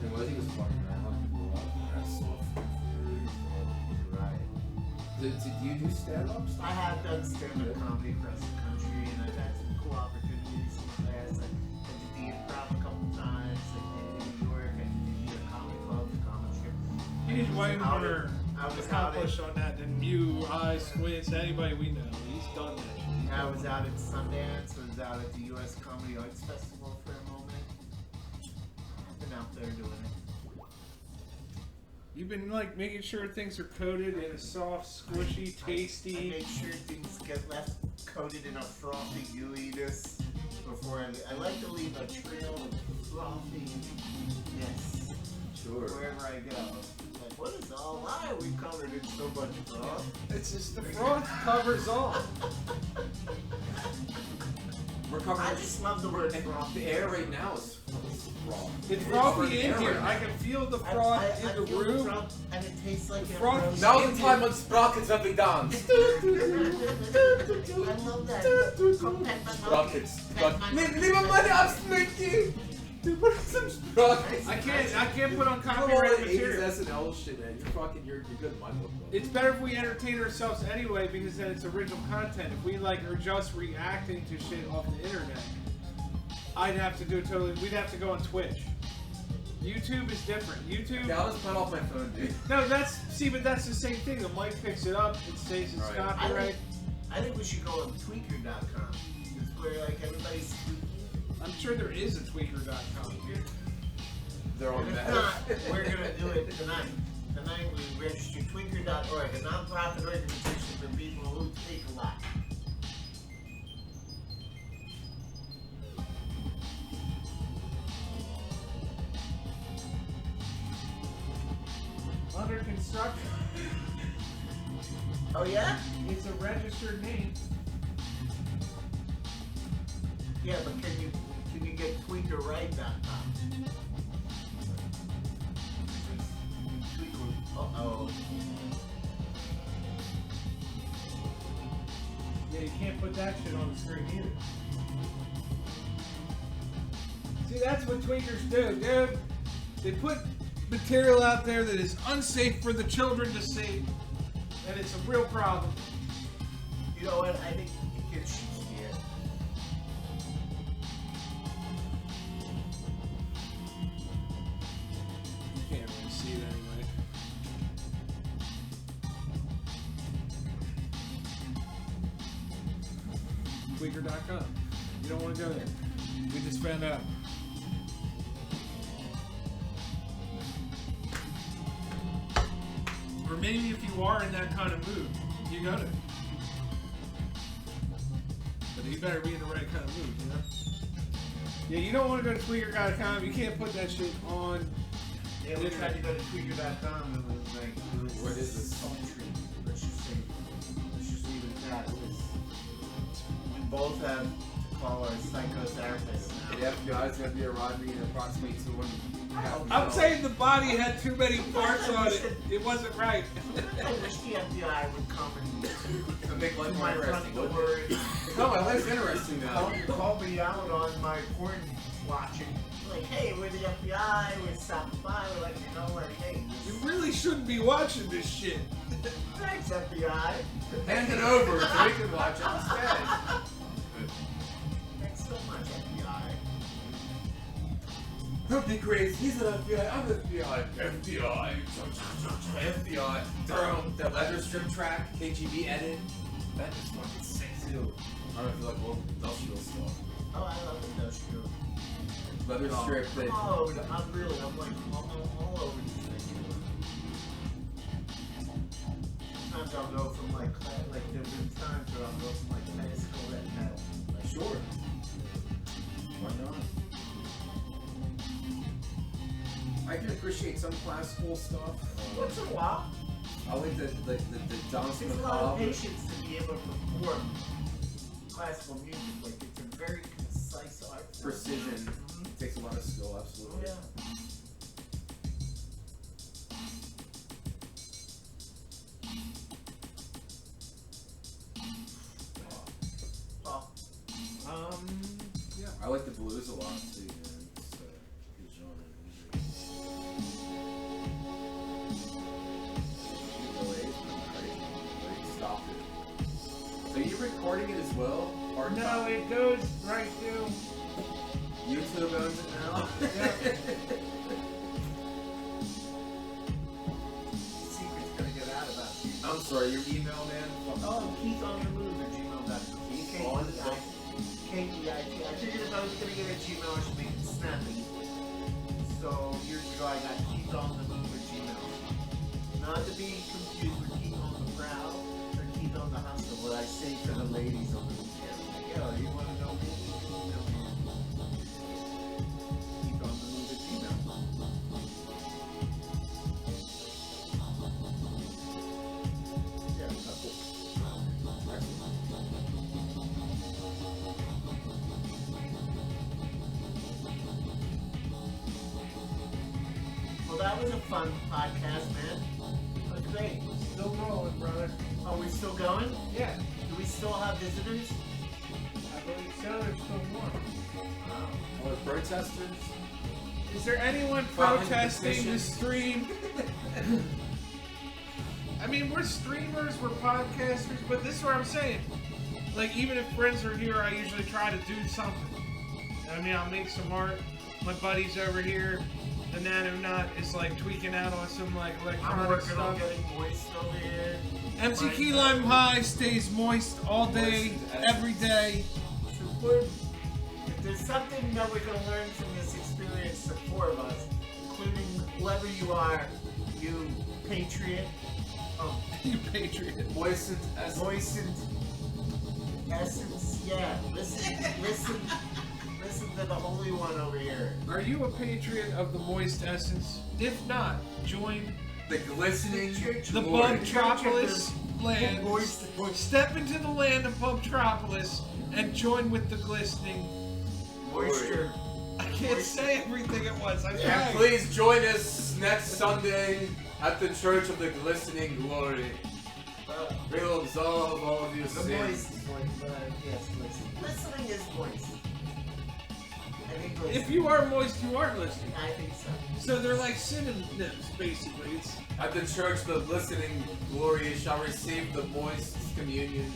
And what he was fucking around, grew up, and soft. Right. Did you do stand-ups? I have done stand-up comedy across the country, and I've had some cool opportunities in the past. I did the improv a couple times. I did in New York. I did the New York Comedy Club, the Comic Strip. He's way out more I was out accomplished on that than you, I, Squints, anybody we know. He's done that shit. I was out at Sundance. I was out at the U.S. Comedy Arts Festival for a moment. I've been out there doing it. You've been like making sure things are coated in a soft, squishy, I tasty. make sure things get left coated in a frothy gooiness before I like to leave a trail of frothiness Sure. wherever I go. Like, what is all? Why are we covered in so much froth? It's just the froth covers all. We're covering I just love the word and froth. the air right now is raw. It's frothy We're in air here. right I now. can feel the I froth in the feel room. froth, and it tastes like The a froth- roast Now the chicken. time when sprockets have been dance. I love that. Sprockets. Pet my- Leave my money up, Slinky! Dude, put some sprockets. I can't put on Come on, copyrighted 80s material. SNL shit, man. You're good in my book, bro. It's better if we entertain ourselves anyway because then it's original content. If we like are just reacting to shit off the internet, I'd have to do it totally. We'd have to go on Twitch. YouTube is different. YouTube. Yeah, I'll just put off my phone, dude. No, but that's the same thing. The mic picks it up. It stays it's Right. copyright. I think we should go on tweaker.com. It's where like everybody's tweaking. I'm sure there is a tweaker.com. They're on And if that. not, we're gonna do it tonight. Tonight we register tweaker.org, a non-profit organization for people who tweak a lot. Under construction. Oh yeah? It's a registered name. Yeah, but can you get tweakerright.com? Uh-oh. Yeah, you can't put that shit on the screen either. See, that's what tweakers do, dude. They put material out there that is unsafe for the children to see, and it's a real problem. You know what? I think the kids should see it. You can't really see it anyway. Tweaker.com. You don't want to go there. We just found out. Or maybe if you are in that kind of mood, you go there. You better be in the right kind of mood, you know? Yeah, you don't want to go to Tweaker.com. You can't put that shit on. Yeah, we tried to go to Tweaker.com and it was like, What is this? sultry. Let's just leave it at that. We both have to call our psychotherapist now. The FBI is going to be arriving in approximately 2.5 I'm saying the body had too many parts on it. It wasn't right. I wish the FBI would come to make life to more my front interesting. door. No, my life's interesting now. Call me out on my porn watching. Like, hey, we're the FBI, we're stopping by, we're like, you know, like, hey, You really shouldn't be watching this shit. thanks, FBI. Hand it over so we can watch it instead. Thanks so much, FBI. Don't be crazy. He's an FBI. I'm an FBI. FBI. FBI. The leather strip track, KGB edit. That is fucking sick too. I don't feel like all the industrial stuff. Oh, I love industrial. Leather strip that. Oh, I'm really, I'm like all over these things. Sometimes I'll go from like there've been times where I'll go from like classical to metal. Like, Sure. Why not? I can appreciate some classical stuff. once in a while, I like the Johnson it's a lot of McCall. patience to be able to perform classical music. Like it's a very concise art form. Precision. Mhm. It takes a lot of skill, Oh absolutely. yeah. Oh. Yeah. I like the blues a lot too, man. It's a good genre of music. Stopped it. So you're recording it as well? Or No, it goes right through. YouTube owns it now? Secret's gonna get out about you. I'm sorry, your email, man? Oh, Keith on the move at gmail.com. On K-E-I-T. I figured if I was going to give it Gmail, I should make it snappy. So years ago, I got Keith on the move at Gmail. Not to be confused with Keith on the prowl or Keith on the hustle. What I say for the ladies on the weekend. Like, yo, you want to know me? Email me. Keith on the move at Gmail. Yeah, that's cool. Well, that was a fun podcast, man. That was great. Still rolling, brother. Are we still going? Yeah. Do we still have visitors? I believe so. There's still more. All the protesters? Is there anyone Filing protesting the petitions. stream? I mean, we're streamers, we're podcasters, but this is what I'm saying. Like, even if friends are here, I usually try to do something. I mean, I'll make some art. My buddy's over here. The Nanonaut is like tweaking out on some like I'm electronic working on stuff. getting moist over here. MC My- KeyLime High stays moist all day, Moist. every day. It's important. If there's something that we're going to learn from this experience, the four of us, including whoever you are, you patriot, You patriot. Moistened as moistened essence, yeah, listen to the Holy One over here. Are you a patriot of the moist essence? If not, join the glistening the glory. Bubtropolis land. Moist. Step into the land of Bubtropolis and join with the glistening. Moisture. I can't say everything at once. I And tried. please join us next Sunday at the Church of the Glistening Glory. We will absolve all of your The sins. moist, yes, listen. Listening is moist. I think If listening. you are moist, you are listening. I think so. So they're like synonyms, basically. It's At the Church of the Glistening Glory shall receive the moist communion.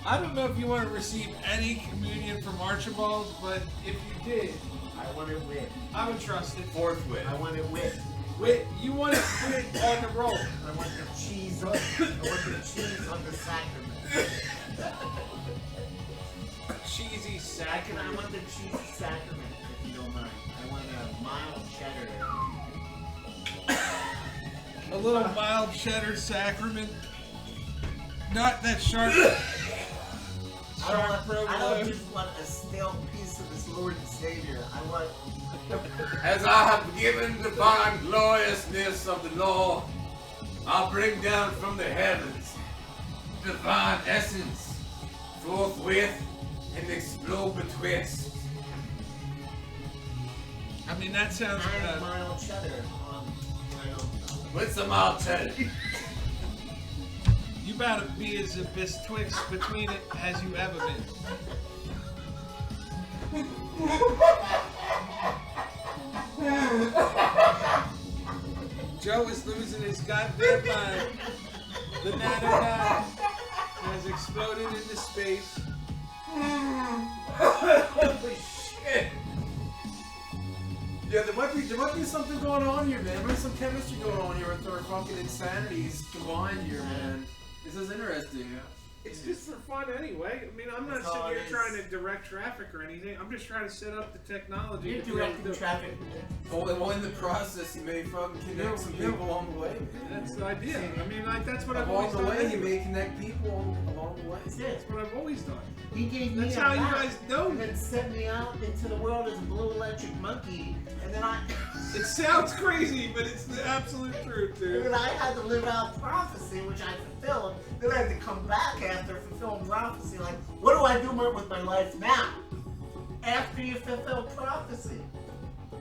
I don't know if you want to receive any communion from Archibald, but if you did, I want it wit. I would trust it. Forthwith. I want it wit. Wait, you want it wit on the roll. I want the cheese on. I want the cheese on the sacrament. Cheesy I sacrament. want the cheese sacrament, if you don't mind. I want a mild cheddar. A little mild cheddar sacrament. Not that sharp. I don't just want a stale piece of this Lord and Savior. I want. As I have given divine gloriousness of the law, I'll bring down from the heavens divine essence, forthwith and explode betwixt. I mean, that sounds 9 mile cheddar on With some mild cheddar. You better be as betwixt between it as you ever been. Joe is losing his goddamn mind. The Nanonaut has exploded into space. Holy shit! Yeah, there might be something going on here, man. There's some chemistry going on here with our fucking insanities combined here, man. This is interesting. It's just for fun anyway. I mean, I'm not sitting here trying to direct traffic or anything. I'm just trying to set up the technology. You're directing traffic. Well, in the process, you may fucking connect some people along the way, man. That's the idea. I mean, like, that's what I've always done. Along the way, you may connect people along the way. That's what I've always done. He gave me That's how you guys know and me. then sent me out into the world as a blue electric monkey, and then I. It sounds crazy, but it's the absolute truth, And dude. then I had to live out prophecy, which I fulfilled. Then I had to come back after fulfilling prophecy. Like, what do I do with my life now? After you fulfill prophecy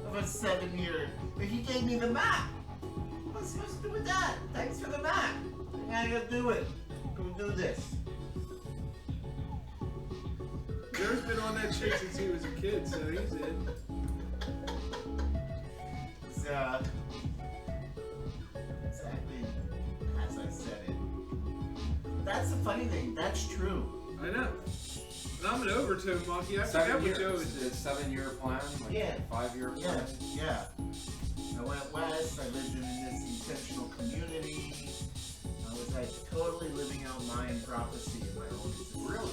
of a 7-year, but he gave me the map. What am I supposed to do with that? Thanks for the map. I gotta do it. Go do this. Joe's been on that shit since he was a kid, so he's in. It's exactly as I said it. That's the funny thing. That's true. I know. And I'm an overtone monkey. I forget what Joe is. It's a 7-year plan, like Yeah. 5-year Yeah, plan. yeah. I went west. I lived in this intentional community. I was like totally living out Mayan prophecy in my own. Really?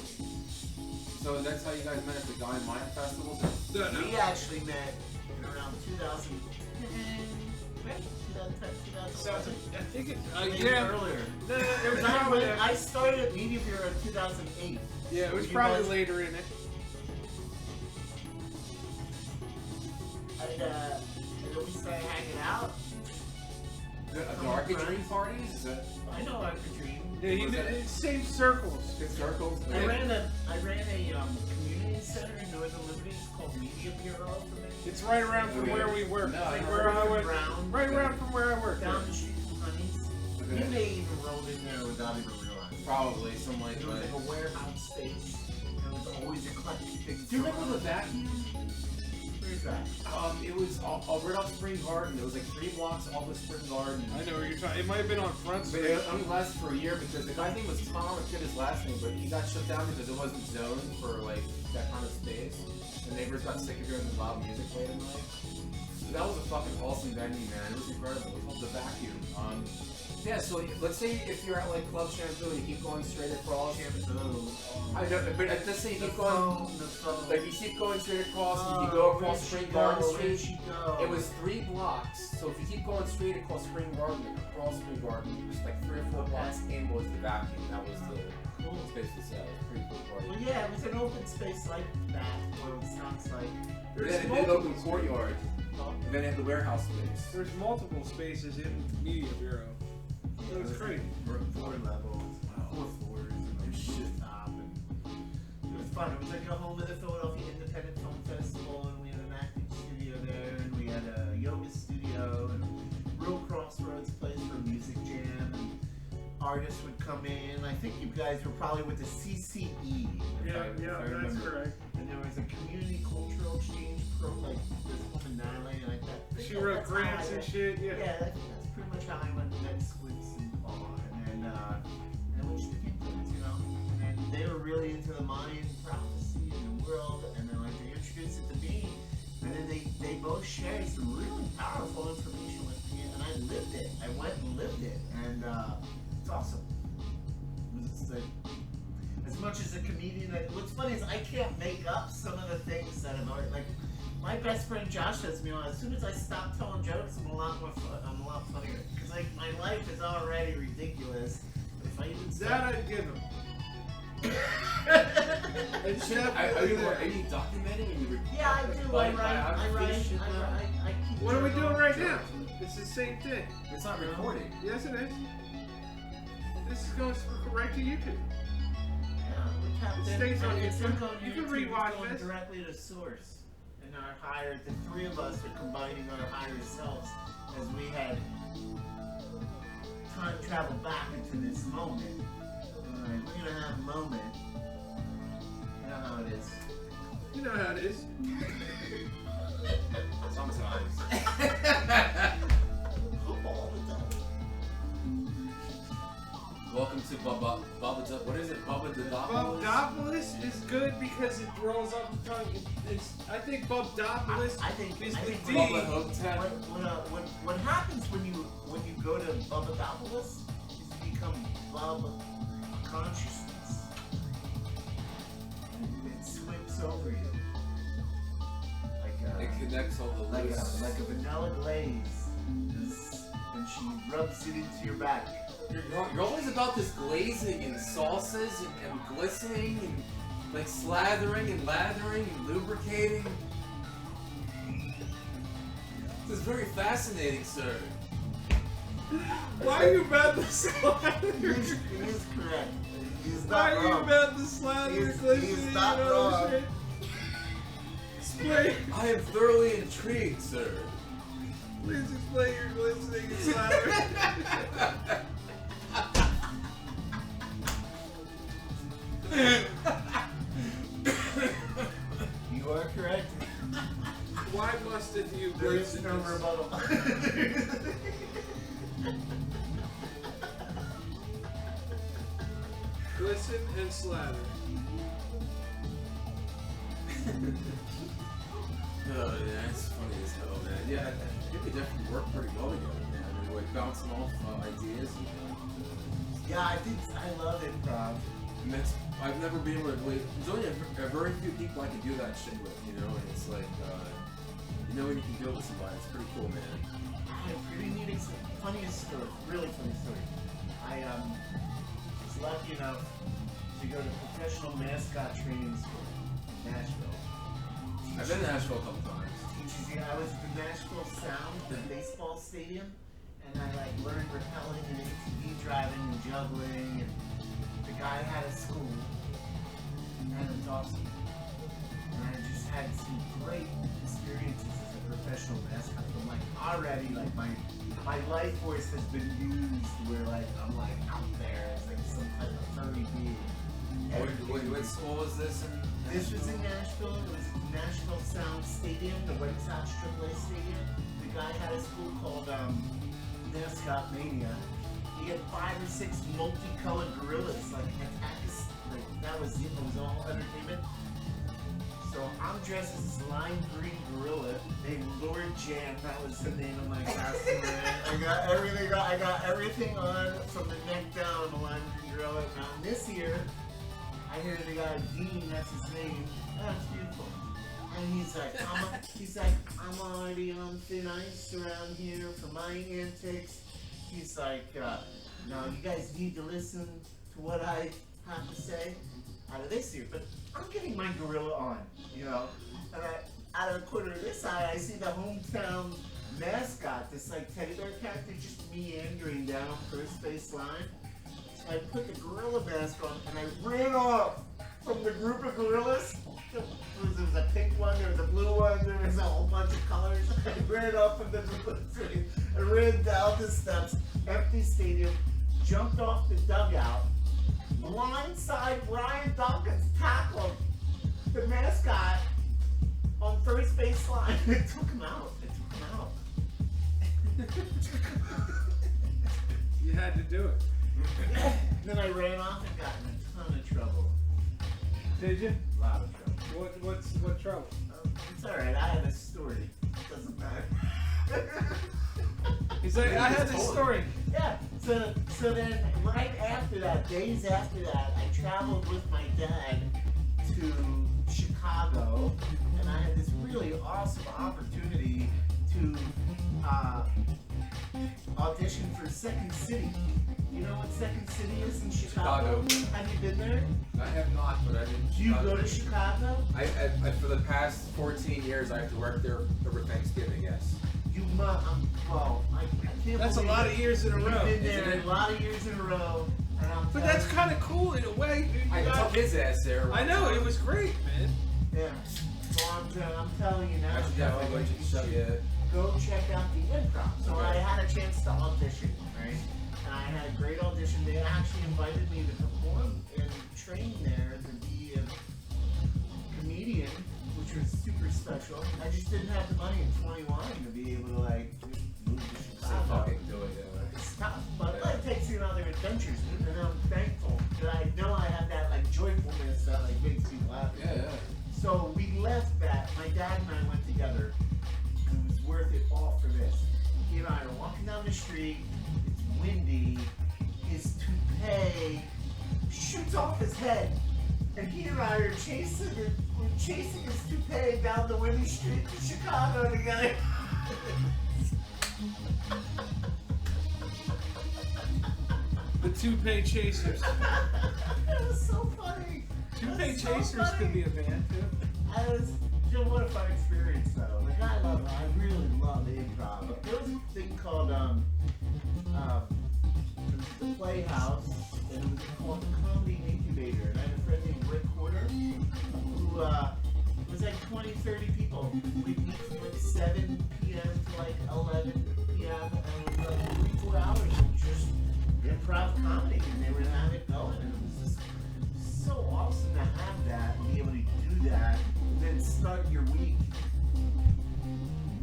So that's how you guys met at the Guy Mayan Festival? No. We actually met in around 2010, 2011. I think it. Maybe Yeah. earlier. No, it was I, probably. I started at Media Bureau in 2008. Yeah, it was You probably guys- later in it. And then we started hanging out. The Dream parties? Is that I know Arcadream. Yeah, he did same circles. good circles? I ran a community center in Northern Liberties called Media Bureau for me. It's right around from where we work. No, Like I know. where I work. Brown. Right around from where I work. Down the street from Honey's. Okay. You may even rolled in there without even realizing. Probably, some like It was that. like a warehouse space. There was always eclectic things. Do you remember the vacuum? Where's that? It was right off Spring Garden. It was like 3 blocks off of Spring Garden. I know where you're talking. It might have been on Front But Street. it only lasted for a year because the guy's name was Tom. I forget his last name, but he got shut down because it wasn't zoned for like that kind of space. The neighbors got sick of hearing the loud music late at night. So that was a fucking awesome venue, man. It was incredible. It was called the Vacuum. Yeah, so let's say if you're at like Club Shampoo and you keep going straight across. I know, but let's say you keep going, like you keep going straight across and you go across Spring Garden Street. It was 3 blocks, so if you keep going straight across Spring Garden, across Spring Garden, just like 3 or 4 blocks in was the Vacuum. That was the space to sell. Pretty cool party. Well, yeah, it was an open space like that. What it sounds like. Then it did open courtyard. And then it had the warehouse space. There's multiple spaces in Media Bureau. It was crazy. 4 levels, 4 floors, and a shit top, and it was fun. It was like a home of the Philadelphia Independent Film Festival, and we had an acting studio there, and we had a yoga studio, and real crossroads place for music jam, and artists would come in. I think you guys were probably with the CCE. if I That's remember. correct. And there was a community cultural exchange program, like this woman Natalie, and She wrote grants and shit. yeah, that's pretty much how I went to med squits and all, and then which became friends, you know. And they were really into the Mayan prophecy and the world, and then like they introduced it to me, and then they both shared some really powerful information with me, and I lived it. I went and lived it, and it's awesome. It's like, as much as a comedian, what's funny is I can't make up some of the things that I've already, like, my best friend Josh says to me, as soon as I stop telling jokes, I'm a lot funnier. Because like my life is already ridiculous. If fighting stuff. That I'd give him. It's Are definitely you there. documenting and you Yeah, I do. I keep What are we track doing of- right now? It's the same thing. It's not recording. Yes, it is. This is going right to YouTube. Yeah, we tapped It in, stays on and it's YouTube. on You can YouTube, rewatch it's going this. directly to source. And our higher, the three of us are combining our higher selves as we had time travel back into this moment. Alright, we're gonna have a moment. You know how it is. You know how it is. Sometimes. All the time. Welcome to Bubba. What is it? Bubba the Dopolis? Bubdopolis is good because it rolls off the tongue. I think Bubdopolis I think is I the think D. Bubba Hotep. what happens when you go to Bubbadopolis is you become Bub consciousness. And it swims over you. It connects all the Like loose. a vanilla glaze. And she rubs it into your back. You're always about this glazing and sauces and glistening and like slathering and lathering and lubricating. This is very fascinating, sir. Why are you about to It slather? is correct. He is Why not are you wrong. about to slather He is glistening not and all wrong. shit? Explain. I am thoroughly intrigued, sir. Please explain your glistening and slathering. You are correct. Why must it you There is glisten no and rebuttal. glisten and slather? Oh, yeah, it's funny as hell, man. Yeah, I think we definitely work pretty well together, man. I mean, like bouncing off ideas and Yeah, I love improv. and that's, I've never been able to, there's only a very few people I can do that shit with, you know, and it's like, you know when you can do it with somebody, it's pretty cool, man. I have pretty neat, funniest story, really funny story. I was lucky enough to go to professional mascot training school in Nashville. I've been to Nashville a couple times. Teaches you, I was at the Nashville Sound, the baseball stadium, and I like learned rappelling and ATV driving and juggling, and the guy had a school, and it's awesome. And I just had some great experiences as a professional mascot. I'm like already like my life force has been used where like I'm like out there as like some type of furry being. What school is this in? This was in Nashville. It was Nashville Sound Stadium, the White Sox AAA Stadium. The guy had a school called Mascot Mania. He had 5 or 6 multicolored gorillas, like attack us. Like that was it. It was all entertainment. So I'm dressed as this lime green gorilla named Lord Jan. That was the name of my costume. I got everything on from the neck down. The lime green gorilla. Now this year, I hear the guy Dean. That's his name. That's beautiful. And he's like, I'm already on thin ice around here for my antics. He's like, no, you guys need to listen to what I have to say out of this here. But I'm getting my gorilla on, you know. And out of the corner of this eye, I see the hometown mascot, this like teddy bear character, just meandering down first base line. So I put the gorilla mask on and I ran off from the group of gorillas. There was a pink one, there was a blue one, there was a whole bunch of colors. I ran off from the tree. I ran down the steps, empty stadium, jumped off the dugout, blindside Brian Dawkins tackled the mascot on first base line. It took him out. You had to do it. Then I ran off and got in a ton of trouble. Did you? A lot of trouble. What trouble? It's alright, I have a story. It doesn't matter. He's like, I had this story. Yeah, so then right after that, days after that, I traveled with my dad to Chicago, and I had this really awesome opportunity to audition for Second City. You know what Second City is in Chicago? Have you been there? I have not, but I've been. Do you go to Chicago? I for the past 14 years, I have to work there over Thanksgiving. Yes. You must. Well, I can't. That's a believe lot of years in a You've row. been there a lot of years in a row. And But that's kind of cool in a way, dude. I took his ass there. I know, it was great, man. Yeah. So I'm telling you now. I should definitely go check it. Go check out the improv. So Okay. I had a chance to audition, right? And I had a great audition. They actually invited me to perform and train there to be a comedian, which was super special. I just didn't have the money at 21 to be able to like just move to So Chicago. fucking do it, yeah. It's tough, but life takes you on other adventures, dude, and I'm thankful that I know I have that like joyfulness that like makes me laugh. Yeah. So we left that. My dad and I went together. It was worth it all for this. He and I are walking down the street. It's windy. His toupee shoots off his head, and he and I are chasing his toupee down the windy street to Chicago together. The Toupee Chasers. It was so funny. Toupee That's so Chasers funny. could be a band, too. You know, what a fun experience though. Like I really love improv. But there was a thing called the Playhouse, and it was called the Comedy Incubator. And I had a friend named Rick Porter, who it was like 20, 30 people. We'd meet from like 7 p.m. to like 11 p.m. and it was like 3-4 hours of just improv comedy, and they would have it going, and it was just so awesome to have that and be able to do that, and then start your week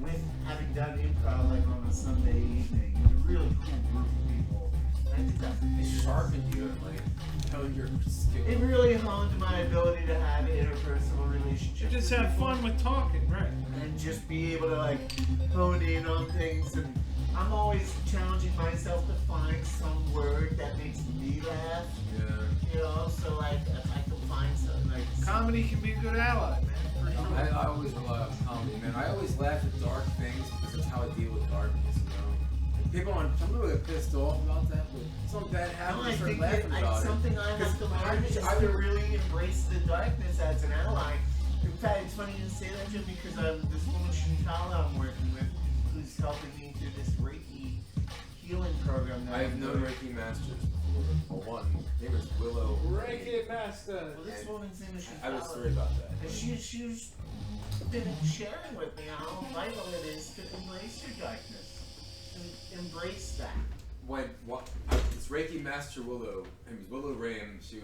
with having done improv like on a Sunday evening. It was a really cool group of people. And I think that's It sharpened you and like honed your skills. it really honed my ability to have interpersonal relationships. You just with have people. fun with talking, right? And just be able to like hone in on things, and I'm always challenging myself to find some word that makes me laugh, Yeah. you know, so like if I can find something like Comedy can be a good ally, man. For sure. I always rely on comedy, man. I always laugh at dark things because that's how I deal with darkness, you know. And people aren't, some people get pissed off about that, but something bad No, happens, I they start think laughing that about it. something I have to learn is to really embrace the darkness as an ally. In fact, it's funny you say that, Jim, because this woman Shintala I'm working with, who's helping me through this Reiki healing program. That I've I'm known doing. Reiki masters before. For one, her name is Willow. Reiki Master. Well, this woman's name is I have a Shintala. story about that. And she's been sharing with me how vital it is to embrace your darkness. And embrace that. This Reiki master Willow, her name is Willow Ram. She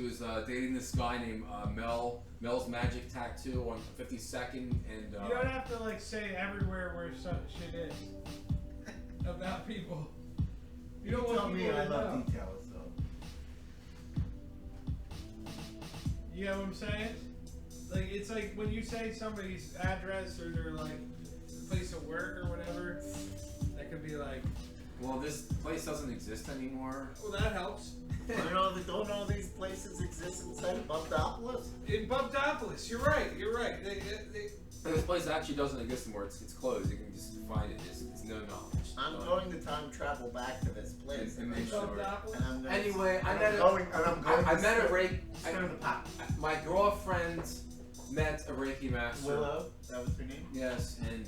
was dating this guy named Mel's Magic Tattoo on 52nd, and You don't have to like say everywhere where some shit is about people. You don't Tell want me people I to love know. details though. You know what I'm saying? Like it's like when you say somebody's address or their like place of work or whatever, that could be like, well, this place doesn't exist anymore. well, that helps. Don't all these places exist inside of Bubdopolis? In Bubdopolis, you're right. This place actually doesn't exist anymore. It's closed. You can just find it. It's no knowledge. I'm going to time travel back to this place. And make sure. Bubdopolis. And I'm gonna, Anyway, I and met I'm a- going, and I'm going I to met a stir- Reiki. stir the pot. My girlfriend met a Reiki master. Willow, that was her name? Yes, and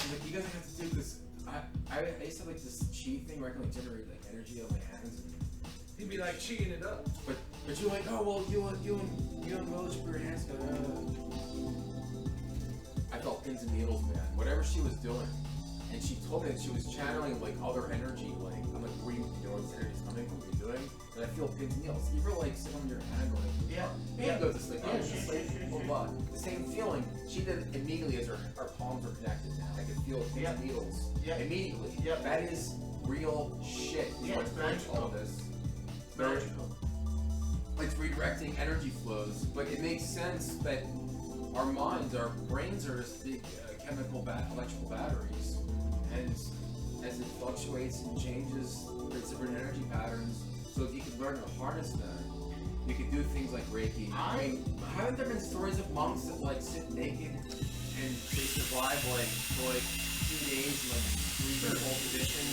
she's like, you guys have to do this. I used to like this chi thing where I can like generate like energy on my hands. He'd be like cheating it up. But you're like, oh well, you and Willow should put your hands together. I felt pins and needles, man. Whatever she was doing, and she told me that she was channeling like other energy. Like I'm like, where you know this energy's coming from? What you're doing? And I feel pins and needles. You ever like sit on your hand or like Yeah. goes to sleep. Yeah, I was just sure, like, sure, sure. blah, blah. The same feeling. She did it immediately as our palms were connected. Now I could feel pins Yeah. and needles Yeah. immediately. Yeah. That is real shit. You Yeah, know, it's like, magical. all of this. Magical. It's redirecting energy flows, but it makes sense that our minds, our brains are just big electrical batteries, and as it fluctuates and changes, there's different energy patterns. So if you can learn to harness that, you can do things like Reiki. I mean, haven't there been stories of monks that like sit naked and they survive like for like 2 days in like 3-year-old condition.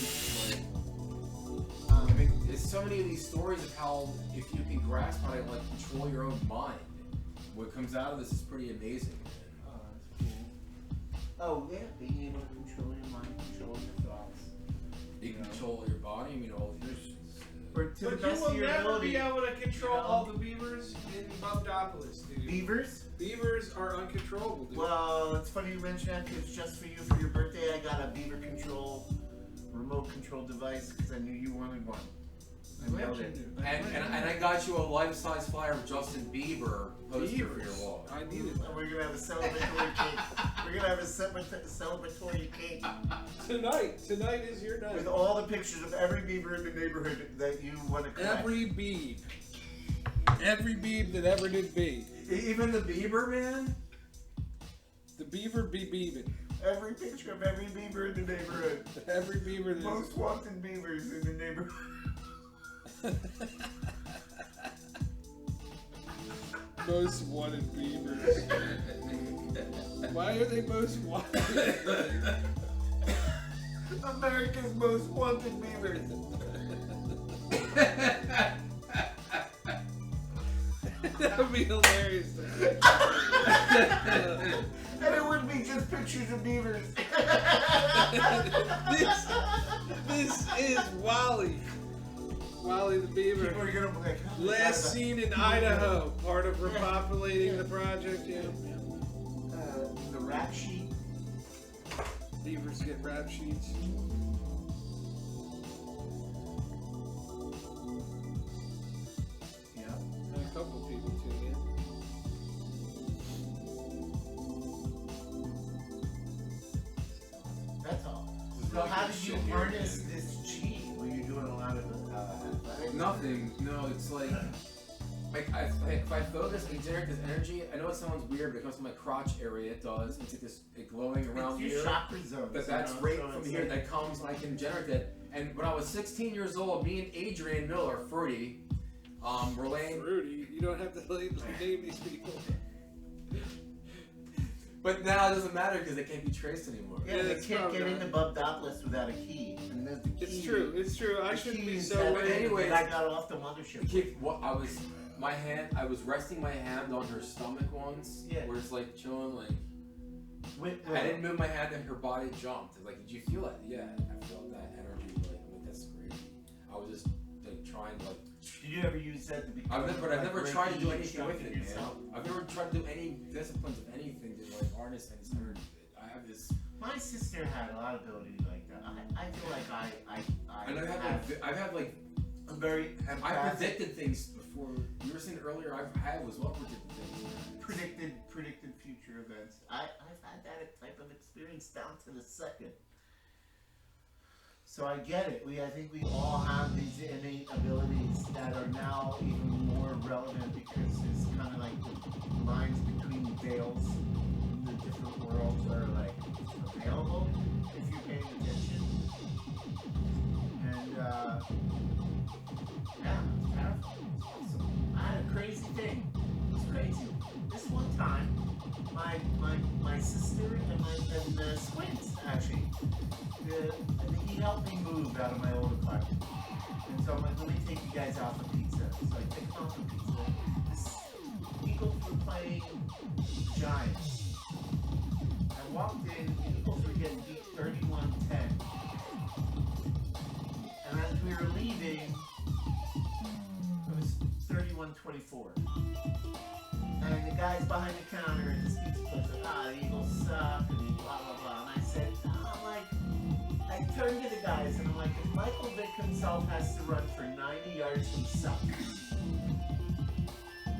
Like, I mean, there's so many of these stories of how if you can grasp how to like control your own mind, what comes out of this is pretty amazing. Oh, that's cool. Oh yeah, being able to control your mind, control your thoughts. You can control your body. I mean, all your But to the But you best will of your never ability. be able to control you know? all the beavers in Bubdopolis, dude. Beavers? Beavers are uncontrollable, dude. Well, it's funny you mention that because just for you for your birthday, I got a beaver control, remote control device because I knew you wanted one. I Glad nailed you it. do. and I got you a life-size flyer of Justin Bieber poster for your wall. I needed And we're gonna have a celebratory cake. We're gonna have a celebratory cake that. Tonight is your night. with all the pictures of every beaver in the neighborhood that you want to collect. Every beeb that ever did be. Even the Bieber man. The beaver be beaving. Every picture of every beaver in the neighborhood. Every beaver that Most wanted beavers in the neighborhood. most wanted beavers. Why are they most wanted? America's most wanted beavers. That would be hilarious. And it wouldn't be just pictures of beavers. This is Wally. Wally the beaver. People are gonna be like, oh, Last seen in Idaho, part of repopulating the project. Yeah. the rap sheet. Beavers get rap sheets. Yeah. And a couple people tune in. That's all. This is So really how good did you shit here, harness man. this chi? Were you doing a lot of athletics? Nothing. No, it's like if I focus and generate this energy, I know it sounds weird, but it comes from my crotch area. It does. It's like this glowing around It's your here. chakra zones. But you that's know, right so from it's here like- that comes and I can generate that. And when I was 16 years old, me and Adrian Miller, Fruity, were laying. Rudy, you don't have to name these people. But now it doesn't matter because they can't be traced anymore. Yeah, Yeah, they that's can't get probably into Bubdopolis without a key. And there's the key. It's true. It's true. I the shouldn't key be is so that But worried. anyway- that I got off the mothership. I was I was resting my hand on her stomach once. Yeah. Where it's like chilling, like With, I didn't move my hand and her body jumped. Like, did you feel it? Yeah, I felt that energy. Like that's crazy. I was just like trying to like. Did you ever use that to be? I've never tried to do Reiki anything with it, yourself? man. I've never tried to do any disciplines of anything to like harness this energy. I have this. My sister had a lot of ability like that. I feel like I know I've had like a very I empathic, predicted things before. You were saying earlier. I was well predicted things. predicted future events. I've had that type of experience down to the second. So I get it. I think we all have these innate abilities that are now even more relevant because it's kind of like the lines between the veils in the different worlds are like available if you're paying attention. And yeah, it's powerful. It's awesome. I had a crazy thing. It was crazy. This one time, my sister and the Squints actually, he helped me move out of my old apartment. And so I'm like, let me take you guys out for pizza. So I take them out for pizza. The Eagles were playing Giants. I walked in, the Eagles were getting beat 31-10. And as we were leaving, it was 31-24. And the guys behind the counter at this pizza place like, the Eagles suck, and blah, blah, blah. And I said, I turned to the guys and I'm like, if Michael Vick himself has to run for 90 yards, he sucks.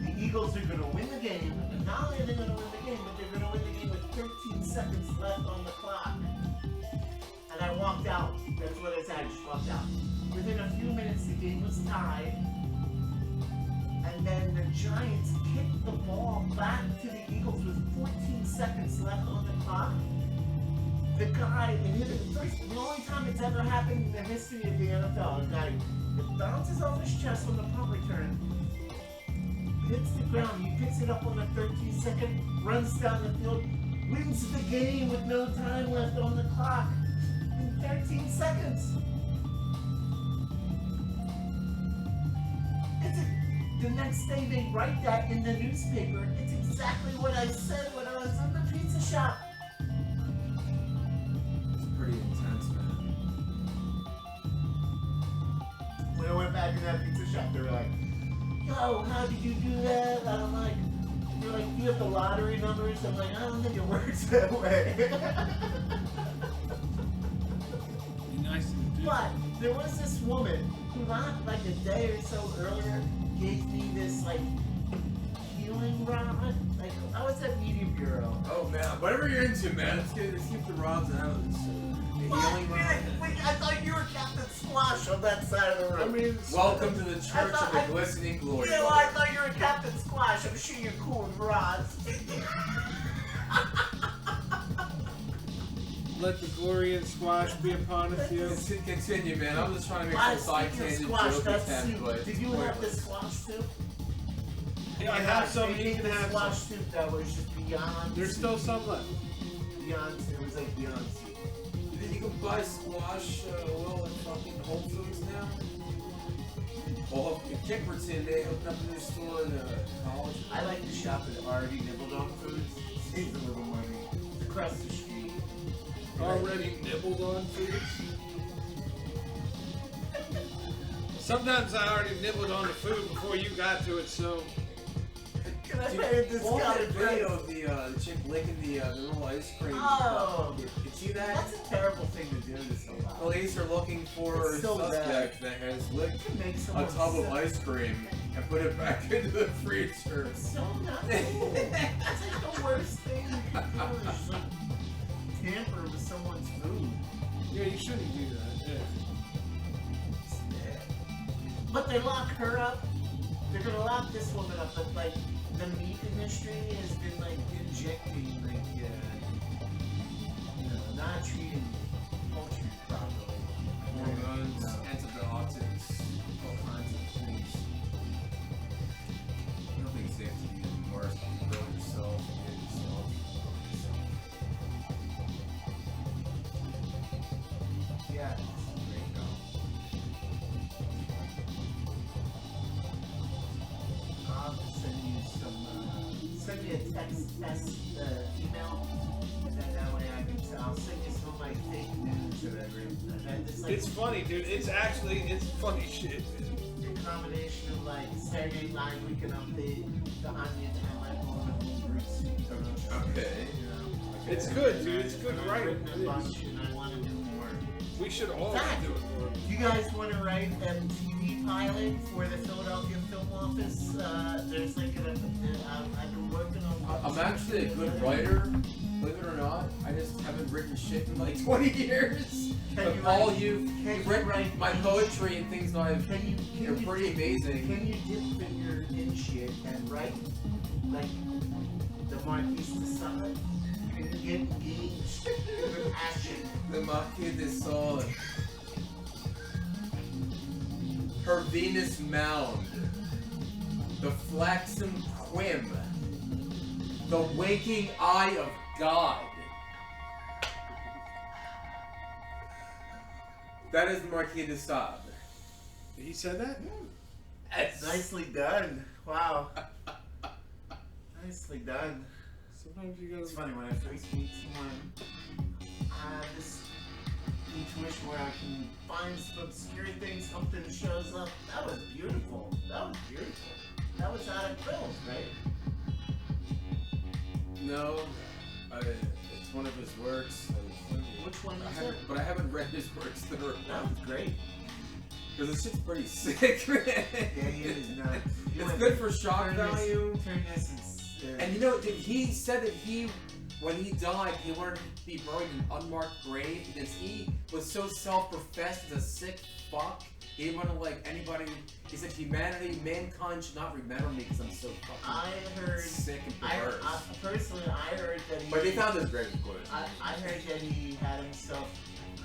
The Eagles are going to win the game, and not only are they going to win the game, but they're going to win the game with 13 seconds left on the clock. And I walked out. That's what I said, I just walked out. Within a few minutes, the game was tied. And then the Giants kicked the ball back to the Eagles with 14 seconds left on the clock. The guy, the only time it's ever happened in the history of the NFL, a guy that bounces off his chest on the punt return, hits the ground, he picks it up on the 13-second, runs down the field. wins the game with no time left on the clock in 13 seconds. The next day they write that in the newspaper. It's exactly what I said when I was in the pizza shop. It's pretty intense, man. When I went back in that pizza shop, they were like, yo, how did you do that? I'm like, they're like, do you have the lottery numbers? I'm like, I don't think it works that way. Be nice to do. But there was this woman who not like a day or so earlier gave me this like healing rod. Like I was at Media Bureau. Oh man, whatever you're into, man. Let's keep the rods out. The healing rod. Wait, I thought you were Captain Squash on that side of the room. I mean, Welcome to the Church of the Glistening Glory. Yeah, well, I thought you were Captain Squash. I'm sure you're cool with rods. let the glory and squash be upon us, you. Continue, man. I'm just trying to make some side tangent joke attempt, but did you have the squash soup? Yeah, I have some. They You made can the have squash some. soup that was just beyond. There's still some left. Beyond. It was like beyond soup. you can buy squash oil at fucking Whole Foods now. Well, in Kickerton, they opened up a new store in college. I like to shop at Already Nibbled on Foods. Saves a little money. It's across the street. Already nibbled on foods. Sometimes I already nibbled on the food before you got to it, so. Can I Dude, pay this what guy? that video of the chick licking the little ice cream? Oh. Did you see that? That's a terrible thing to do to somebody. Police are looking for a It's so suspect that has licked Make a someone tub of sick. ice cream and put it back into the freezer. It's so not cool. That's like the worst thing you can do is just like tamper with someone's food. Yeah, you shouldn't do that. Yeah. But they lock her up. They're gonna lock this woman up, but like the meat industry has been like injecting like not treating poultry properly. Hormones, antibiotics, all kinds of things. Nothing safe to be worse than you build yourself and get yourself. Yeah. There you go. I'll just send you some. Send me a text email, and then that way I can. I'll send you some of my fake news that I read. I've had this like It's funny, dude. It's funny shit. a combination of like Saturday Night Weekend Update, The Onion, and like all the Bruce. Okay. You know. It's good, dude. It's good writing. I've written a bunch, and I want to do more. We should all Fact. do it more. You guys want to write a TV pilot for the Philadelphia Film Office? There's like I've been working on. I'm actually a good writer, believe it or not. I just haven't written shit in like 20 years. Can But you all write- you've write read my poetry and things that I've, Can they're you pretty amazing. Can you dip finger in shit and write like the Marquis de Sade? You can get engaged with passion. The Marquis de Sade. Her Venus mound. The flaxen quim. The waking eye of God. That is the Marquis de Sade. He said that? Yes. Nicely done. Wow. Nicely done. Sometimes you It's gotta. funny when I first meet someone, I have this intuition where I can find some obscure thing, something shows up. That was beautiful. That was beautiful. That was out of films, right? No. It's one of his works. Which one I is haven't, it? but I haven't read his works through. That was great. Because this shit's pretty sick, man. Yeah, he is nuts. It's good for shock value. Turn this And you know, dude, he said that when he died, he wanted to be buried in an unmarked grave because he was so self-professed as a sick fuck. He didn't want to like anybody. He said, mankind should not remember me because I'm so fucking I heard. sick and I perverse. personally, I heard that he. But they found his grave, of course. I heard that he had himself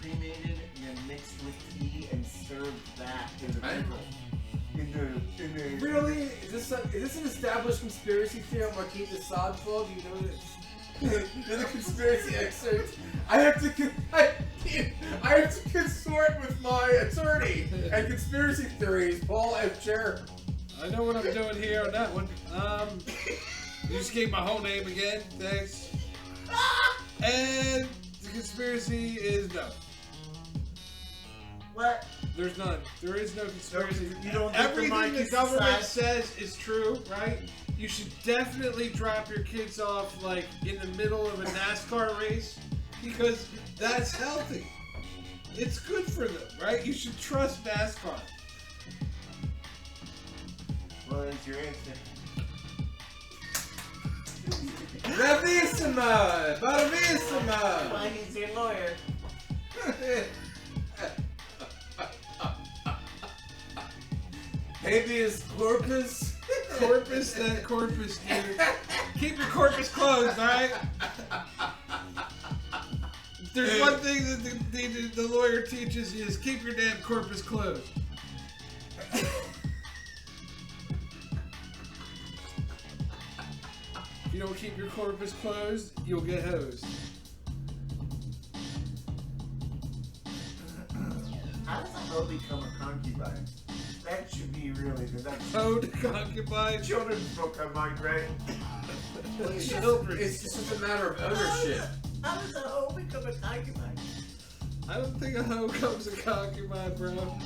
cremated and then mixed with tea and served that to the people. Really? Is this an established conspiracy theory on Marquis de Sade Club? You know this? You're the conspiracy expert. I have to consort with my attorney and conspiracy theories, Paul F. Chair. I know what I'm doing here on that one. You just gave my whole name again. Thanks. And the conspiracy is no. What? There's none. There is no conspiracy. You don't think Everything the the government says is true, right? You should definitely drop your kids off like in the middle of a NASCAR race because that's healthy. It's good for them, right? You should trust NASCAR. Well, that's your answer. Bravissima! Bravissima! Why he's your lawyer? Habeas corpus? Corpus, that corpus, dude. Keep your corpus closed, alright? If there's one thing that the lawyer teaches you is keep your damn corpus closed. If you don't keep your corpus closed, you'll get hosed. How does a hoe become a concubine? That should be really the next Hode, concubine. children's book I might read. Children. It's just a matter of ownership. How does a hoe become a concubine? I don't think a hoe comes a concubine, bro.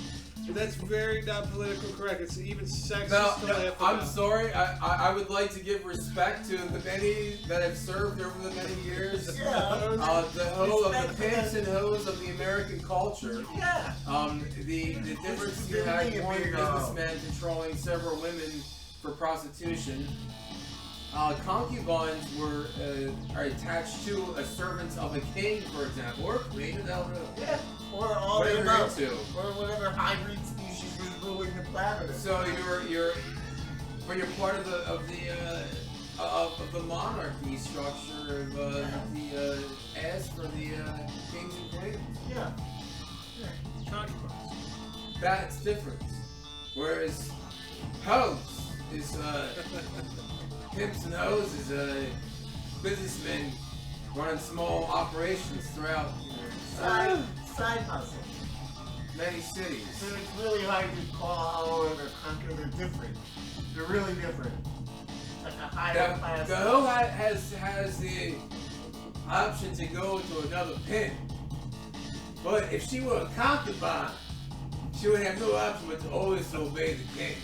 That's very not political correct. It's even sexist to laugh I'm about. sorry. I would like to give respect to the many that have served over the many years. Yeah. The hoe of the pimps and hoes of the American culture. Yeah. The difference you had one businessman controlling several women for prostitution. Concubines are attached to a servant of a king, for example, or a queen. Yeah. Or all Whatever the you're above. into. Or whatever hybrid species was ruling the planet. So you're part of the monarchy structure of the as for the kings and queens. Yeah. Concubines. That's different. Whereas hoes is pimps and hoes is businessmen running small operations throughout Side hustle. many cities. So it's really hard to call hoe or conquer. They're different. They're really different. Like a higher class. The hoe has the option to go to another pimp. But if she were a concubine, she would have no option but to always obey the king.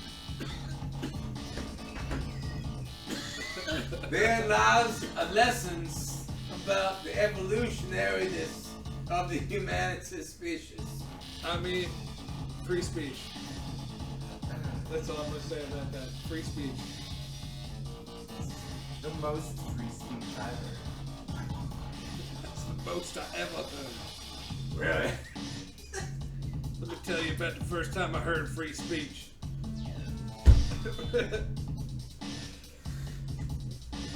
There lies lessons about the evolutionariness of the humanity species. I mean, free speech. That's all I'm going to say about that. Free speech. The most free speech I've heard. That's the most I ever heard. Really? Let me tell you about the first time I heard free speech.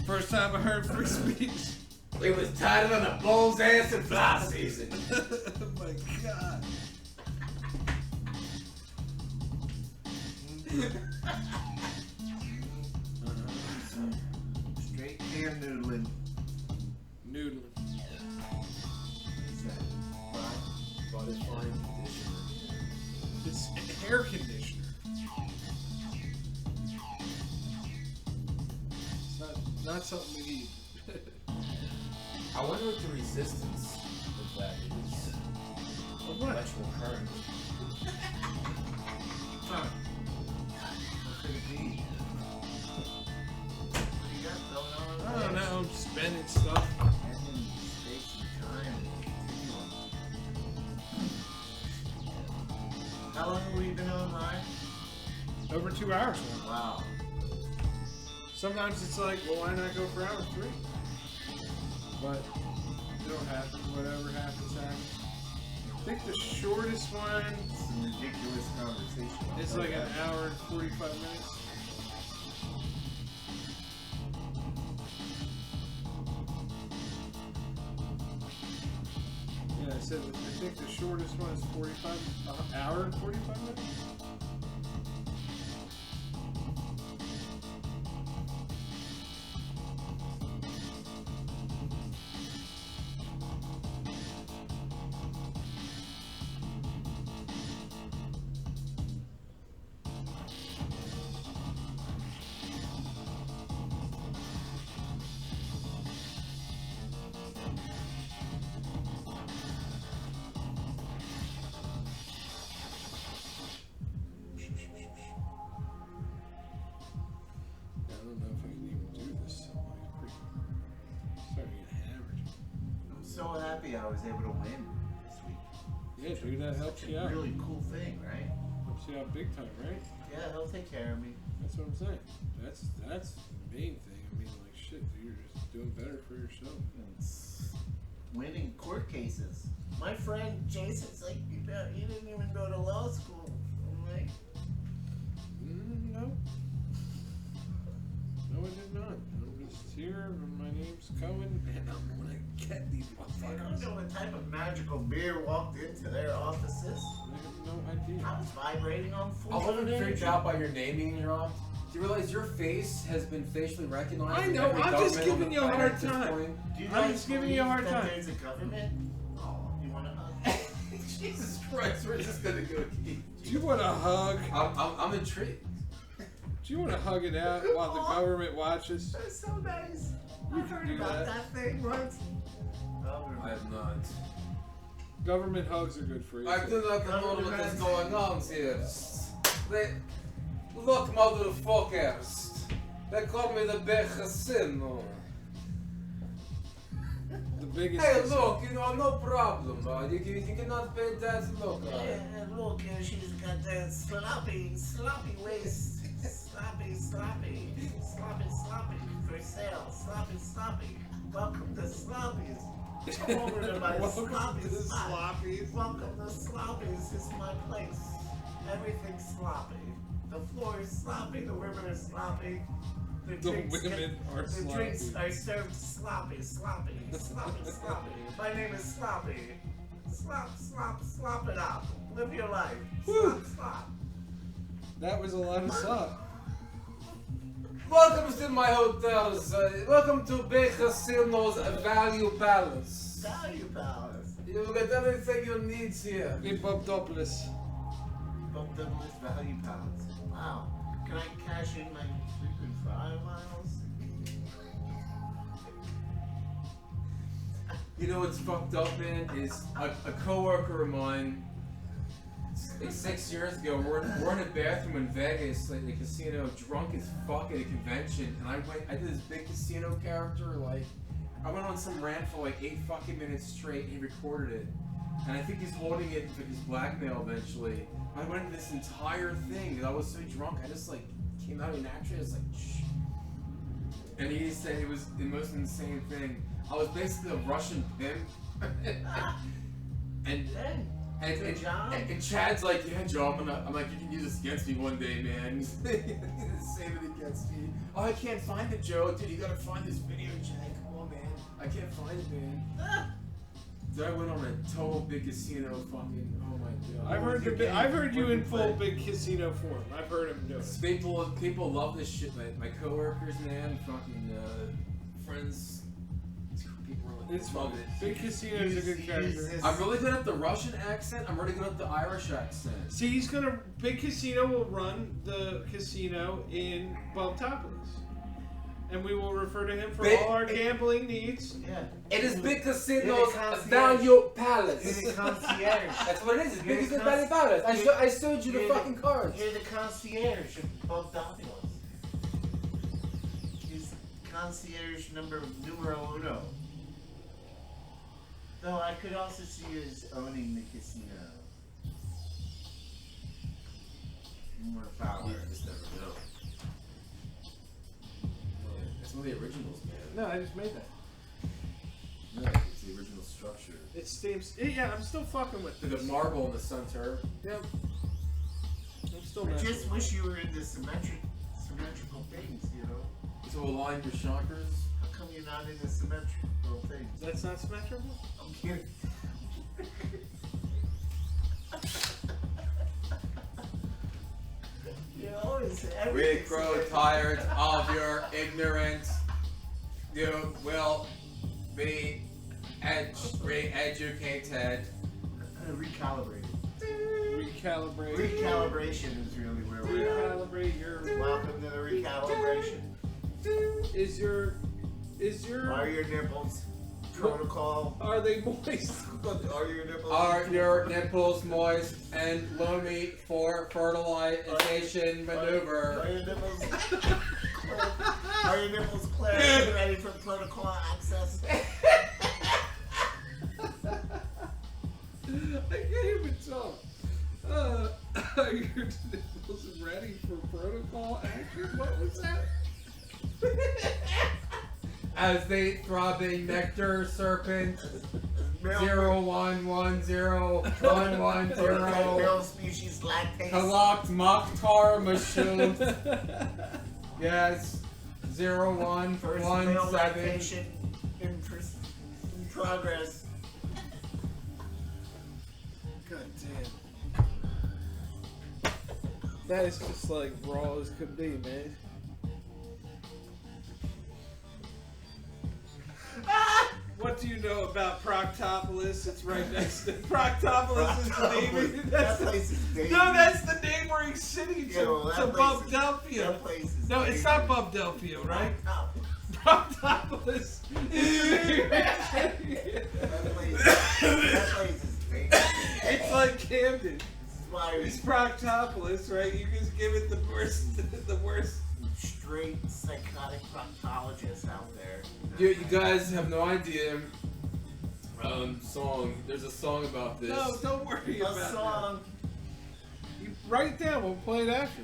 First time I heard free speech. It was titled on a bull's ass in fly season. Oh my god. Straight hand noodling. Noodling. But it's fine conditioner. It's air conditioner. It's not something we need. I wonder what the resistance of that is. Of what? Electrical current. Huh. What could it be? What do you got going on? I don't know. I'm spending stuff. Ending space and time. How long have we been online? Over 2 hours now. Wow. Sometimes it's like, well, why not go for hour 3? But it'll happen. Whatever happens, happens. I think the shortest one Some ridiculous conversation. is like an hour and 45 minutes. Yeah, I said I think the shortest one is 45 hour and 45 minutes. happy I was able to win this week. Yeah, dude, that helps you out. Really cool thing, right? Helps you out big time, right? Yeah, he'll take care of me. That's what I'm saying. That's the main thing. I mean, like, shit, dude, you're just doing better for yourself. It's winning court cases. My friend Jason's like, you didn't even go to law school. I'm like, No. No, I did not. I'm just here, and my name's Cohen, and I'm gonna get these I don't motherfuckers. know what type of magical beer walked into their offices. I have no idea. I was vibrating on I wasn't 400 freaked out by your name being wrong. Do you realize your face has been facially recognized? I in know, every I'm just government on giving the you a planet hard at this time. point? Do you I'm guys just giving you a believe hard that time. There's a government? Oh, you want to hug? Jesus Christ, we're just gonna go keep. Do you want a hug? I'm intrigued. Do you want to hug it out while the government watches? That's so nice. You I can heard do about that. that thing once. I have not. Government hugs are good for you. I do not know what is going on here. Look, motherfuckers. They call me the big casino. The biggest. Hey, look, no problem. You cannot pay that. Look. Look, she's got that sloppy waist. Sloppy for sale. Sloppy. Welcome to Sloppies. Come over to my Welcome sloppy to the spot. Sloppies. Welcome to Sloppies. It's my place. Everything's sloppy. The floor is sloppy. The women are sloppy. The women are the sloppy. drinks are served sloppy. My name is Sloppy. Slop it up. Live your life. Woo. Slop. That was a lot of slop. Welcome to my hotels. Welcome to Big Casino's Value Palace. Value Palace. You get everything you need here. In Bubdopoulos. Both Douglas Value Palace. Wow. Can I cash in my frequent flyer miles? You know what's fucked up, man? Is a coworker of mine. Like 6 years ago, we're in a bathroom in Vegas, like the casino, drunk as fuck at a convention, and I did this big casino character, like, I went on some rant for like 8 fucking minutes straight, and he recorded it. And I think he's holding it for his blackmail eventually. I went into this entire thing, and I was so drunk, I just like, came out of naturally, I was like, shh. And he said it was the most insane thing. I was basically a Russian pimp. And Chad's like, yeah, Joe, I'm like, you can use this against me one day, man. He's save it against me. Oh, I can't find it, Joe. Dude, you gotta find this video, Chad. Come on, man. I can't find it, man. Dude, I went on a total big casino fucking, oh my god. I've heard you in full big casino form. I've heard him do it. People love this shit. My coworkers, man, fucking friends. It's fun. Big Casino is a good character. I'm really good at the Russian accent. I'm really good at the Irish accent. See, Big Casino will run the casino in Bubdopoulos. And we will refer to him for all our gambling needs. Yeah. It is Big Casino's Value Palace. You're the concierge. That's what it is. It's Big Casino's Value Palace. I showed you the fucking cards. You're the concierge of Bubdopoulos. He's concierge numero uno. Though I could also see you as owning the casino. More power. You just never know. It's one of the originals, man. No, I just made that. No, it's the original structure. It seems. Yeah, I'm still fucking with The this. marble in the center. Yep. I'm still I messing just with wish you were into symmetrical things, you know? To align your chakras. How come you're not into symmetrical things? it. That's not symmetrical? I'm kidding. You always We grow tired of your ignorance. You will be re-educated. Recalibrated. Recalibrate. Recalibration is really where we're at. Recalibrate your. Welcome to the recalibration. Is your. Are your nipples protocol? Are they moist? Are your nipples? Are your nipples moist and loamy for fertilization maneuver? Are your nipples clear? Are your nipples clear and ready for protocol access? your nipples ready for protocol action? What was that? As they throbbing nectar serpent Male- 0110110 Male species lactase. Halakt Mokhtar Mashum. Yes. First male 0117. lactation in progress. God damn. That is just like raw as could be, man. What do you know about Proctopolis? It's right next to Proctopolis is the name. That place is dangerous. No, that's the neighboring city to, Yeah, well, that to place is- Bubdelphia. That place is No, it's not Bubdelphia, right? Proctopolis is the neighboring city. That place is dangerous. It's like Camden. This is why It's Proctopolis, right? You just give it the worst. straight psychotic proctologists out there. You guys have no idea. Song. There's a song about this. No, don't worry A about it. song. You write it down. We'll play it after.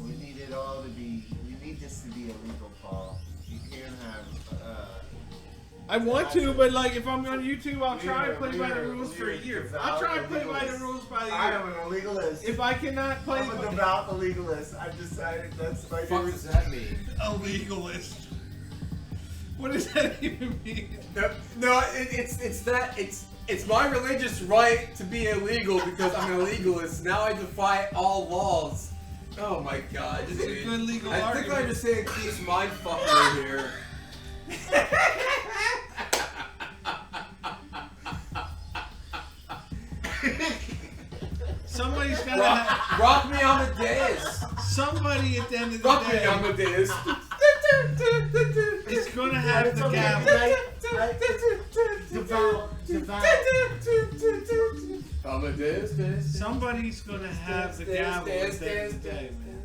We need it all to be. We need this to be illegal, Paul. You can't have. I want to, but like if I'm on YouTube, I'll try and play by the we're- rules for a we're year. devout I'll try and play by the illegalists. rules by the I year. am an illegalist. If I cannot play I'm a by devout illegalist. I've decided that's my What the fuck new. does that mean? a legalist. What does that even mean? No, it's my religious right to be illegal because I'm an illegalist. Now I defy all laws. Oh my god. It's a good legal I think argument. I understand Keith's mindfucker here. Somebody's gotta have, Rock me on the dais. somebody at the end of the Rock me day on the dais. is gonna have the okay, gavel. On the dais. Somebody's gonna have the gavel at the end of the day, man.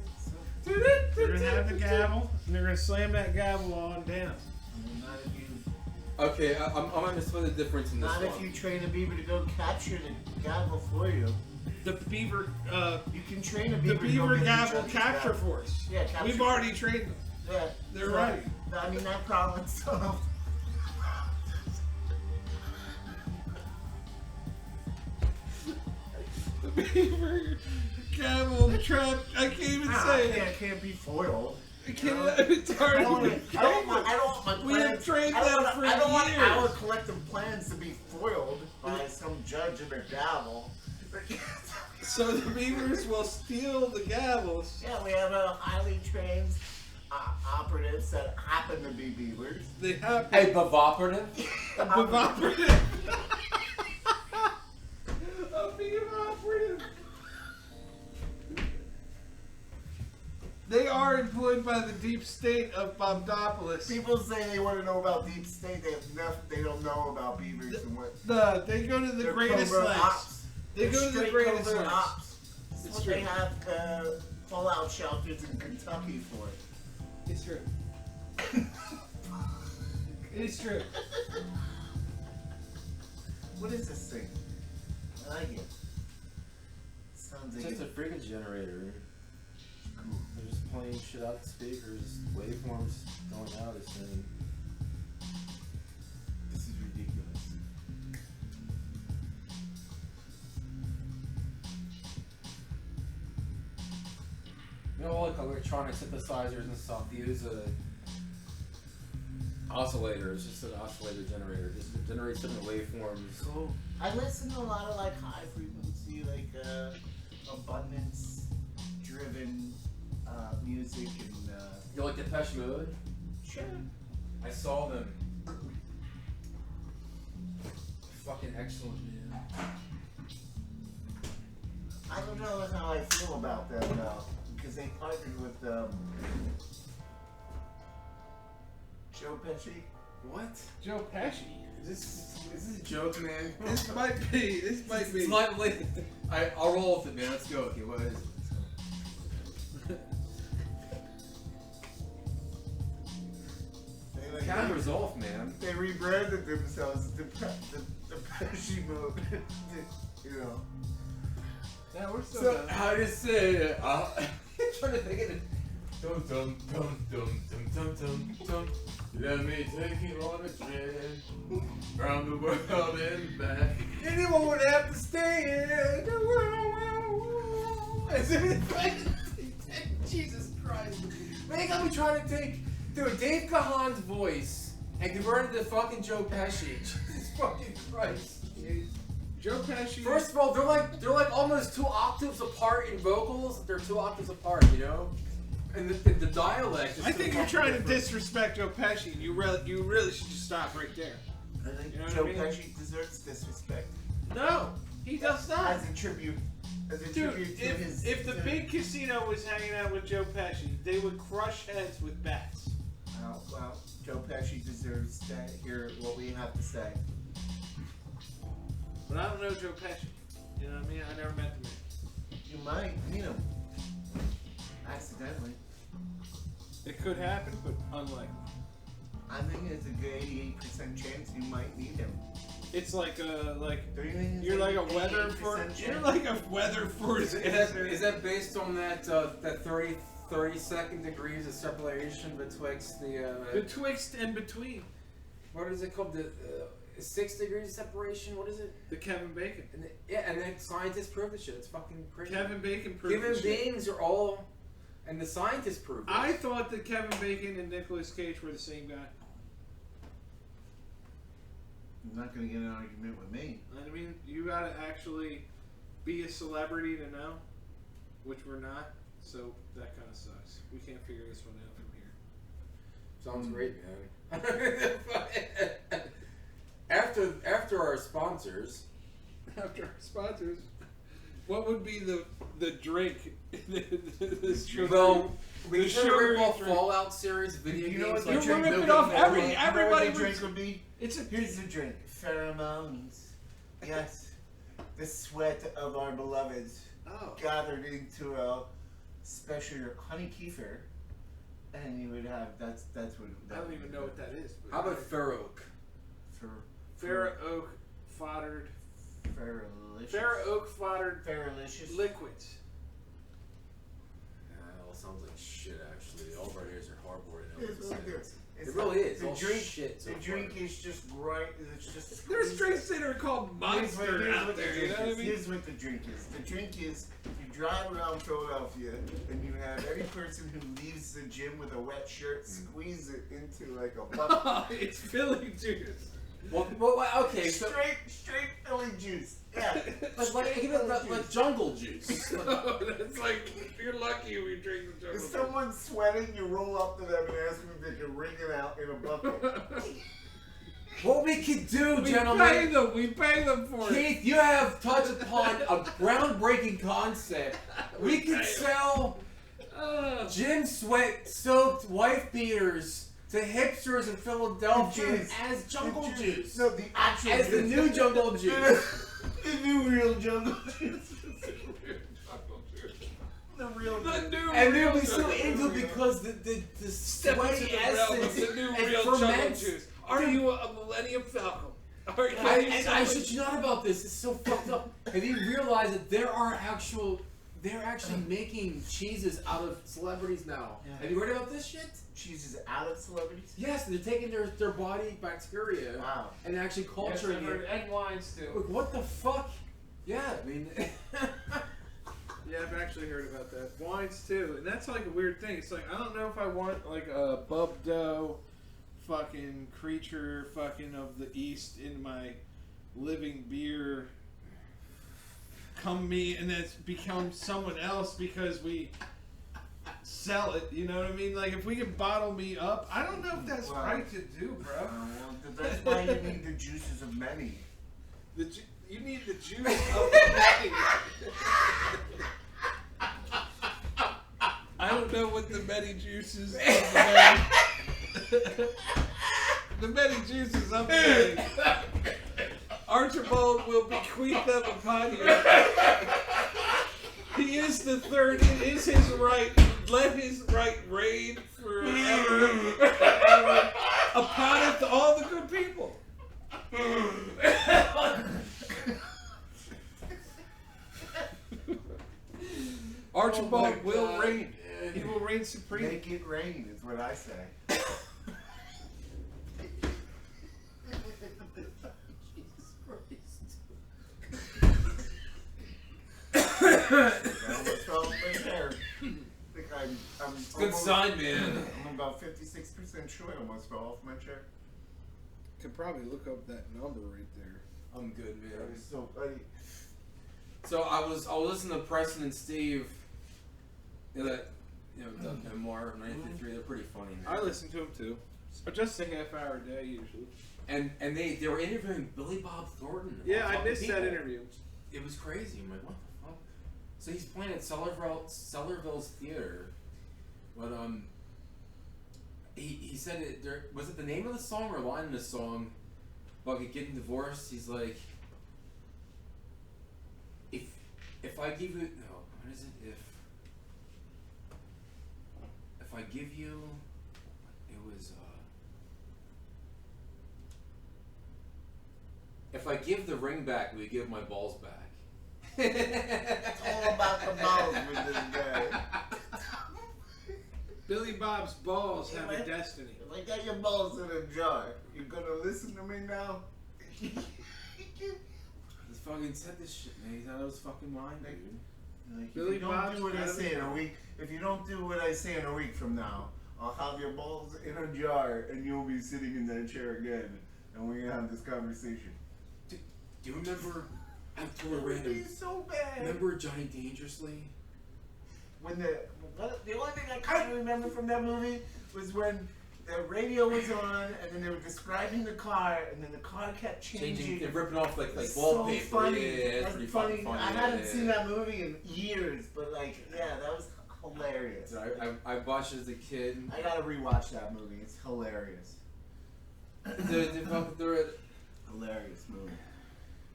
They're gonna have the gavel, and they're gonna slam that gavel on down. Not if you. Okay, I'm gonna split the difference in this Not one. if you train a beaver to go capture the gavel for you. The beaver, You can train a the beaver. to go beaver get the gavel judge's capture gavel. force. Yeah, capture. We've already trained them. Yeah, They're so, ready. I mean, that problem solved. The beaver gavel trap. I can't even say it. It can't be foiled. I can't. It's hard I don't to want, I don't want, I don't want my We have plans. trained I don't them want, for I don't want years. our collective plans to be foiled by some judge and their gavel. So the beavers will steal the gavels. Yeah, we have a highly trained operatives that happen to be beavers. They have Hey, Bavoperative. a beaver operative. A beaver operative. They are employed by the deep state of Bobdopolis. People say they want to know about deep state. They have nothing. They don't know about beavers and what. They go to the They're greatest covert lengths. ops. They They're go to the straight greatest covert lengths. ops. This It's is what true. they have fallout shelters in Kentucky for. It's true. It's true. What is this thing? I like it. Sounds It's like just a freaking generator. cool. They're just playing shit out the speakers, waveforms going out. It's saying, this is ridiculous. You know, like electronic synthesizers and stuff, they use a oscillator. It's just an oscillator generator. Just it generates different waveforms. Cool. I listen to a lot of like high frequency, like abundance driven music and You like Depeche Mode? sure. I saw them. Fucking excellent, man. I don't know how I feel about them though, because they partnered with Joe Pesci. What? Joe Pesci. Is this a joke, man? This might be. This might be. It's not like I'll roll with it, man. Let's go. Okay, what is it? They, like, Camera's off, man. they rebranded themselves the Pesci mode. You know. Yeah, we're still So done. I just said, trying to think of it. Dum dum dum dum dum dum dum dum. Let me take you on a trip around the world and back. And you won't have to stay in the world. Jesus Christ. Man, they got me trying to take, dude, Dave Kahan's voice and convert it to fucking Joe Pesci. Jesus fucking Christ. Joe Pesci. First of all, they're like almost 2 octaves apart in vocals. They're 2 octaves apart, you know? And the dialect is I think so you're trying to different. disrespect Joe Pesci, and you really should just stop right there. I think You know what Joe I mean? Pesci deserves disrespect. No, he does not. As a tribute. Dude, to his. if the big casino was hanging out with Joe Pesci, they would crush heads with bats. Well, Joe Pesci deserves to hear what we have to say. But I don't know Joe Pesci. You know what I mean? I never met the man. You might meet him. Accidentally. It could happen, but unlikely. I think it's a good 88% chance you might meet him. It's like a Do you think it's you're like a 88% weather for chance? you're like a weather for Is that based on that 30 degrees of separation betwixt the betwixt and between what is it called, the 6 degrees of separation? What is it? the Kevin Bacon. And and then scientists prove the shit. It's fucking crazy. Kevin Bacon proved Human this shit. beings are all, and the scientists prove this. I thought that Kevin Bacon and Nicolas Cage were the same guy. You're not going to get an argument with me. I mean, you gotta actually be a celebrity to know, which we're not. So that kind of sucks. We can't figure this one out from here. Sounds great, man. After our sponsors. After our sponsors, what would be the drink? This Well, we the can sugary rip off drink. Fallout series video You know games. what You're the like drink ripping will off be? every- You know everybody what the drink would- would be? It's a Here's the drink. Pheromones. Yes. The sweat of our beloveds oh. gathered into a special honey kefir. And you would have, that's what. I don't even know what that is. But How about Fair Oak? Fair oak foddered Feralicious. Fair oak foddered Feralicious. liquids. Well, sounds like shit, actually. All of our ears are hardboard. It's really good. It really is. The All drink, shit. the drink is just right. It's just. There's drinks that are called Monster out there. You know what I mean? Here's what the drink is. The drink is you drive around Philadelphia and you have every person who leaves the gym with a wet shirt squeeze it into like a bucket. It's Philly juice. Well, okay, so straight Philly juice. Yeah. like give it like jungle juice. That's like you're lucky we drink the If jungle. someone's sweating, you roll up to them and ask them if they can wring it out in a bucket. What we could do, We gentlemen. pay them. We pay them for it. Keith, you have touched upon a groundbreaking concept. We could sell gin sweat-soaked wife beaters to hipsters in Philadelphia Juice. as jungle juice. No, the actual As the juice. new jungle juice. The new real jungle juice. The real The new And real they'll be so jungle into it juice. because the Step into sweaty the realm of essence the new and real jungle ferments. juice. Are you a Millennium Falcon? Are you I should you know about this. It's so fucked up. Have you realized that they're actually making cheeses out of celebrities now? Yeah. Have you heard about this shit? cheese is out of celebrities? Yes, they're taking their body bacteria Wow. and actually culturing it. and wines too. Like, what the fuck? Yeah, I mean, Yeah, I've actually heard about that. Wines too, and that's like a weird thing. It's like I don't know if I want like a Bubdo fucking creature fucking of the East in my living beer. Come me and then become someone else because we sell it. You know what I mean? Like if we can bottle me up, I don't know if that's Wow. right to do, bro. Well, that's why you need the juices of many. You need the juice of the many. I don't know what the many juices of the many. The many juices of the many. Archibald will bequeath them upon you. He is the third. It is his right. Let his right reign forever. Upon all the good people. reign supreme. Make it rain is what I say. Jesus Christ. I almost fell off my chair. I think I'm Good almost, sign, man. I'm about 56% sure I almost fell off my chair. Could probably look up that number right there. I'm good, man. That was so funny. So I was listening to Preston and Steve. That Doug Memoir, 93. They're pretty funny, man. I listen to them too, but just a half hour a day usually. And they were interviewing Billy Bob Thornton. Yeah, I fucking missed people. that interview. It was crazy. I'm like, what the fuck? So he's playing at Cellarville's Theater, but he said it. Was it the name of the song or a line in the song about getting divorced? He's like, if I give you what is it? If I give you, it was if I give the ring back, will you give my balls back? It's all about the balls with this guy. Billy Bob's balls Yeah, have man. a destiny. If I got your balls in a jar, you gonna listen to me now? He fucking said this shit, man. He's out of his fucking mind, dude. Like, Billy if you don't Bob's do what I out of say his in a mind. week, if you don't do what I say in a week from now, I'll have your balls in a jar and you'll be sitting in that chair again, and we're gonna have this conversation. Do you remember? I'm It totally would be random. so bad. Remember Johnny Dangerously? When the only thing I kind of remember from that movie was when the radio was on, and then they were describing the car, and then the car kept changing. They're ripping off like It's wallpaper. So funny. Yeah, it's That's pretty funny. fucking funny. I yeah, haven't yeah, seen yeah. that movie in years, but like, yeah, that was hilarious. So I watched it as a kid. I gotta rewatch that movie. It's hilarious. Hilarious movie.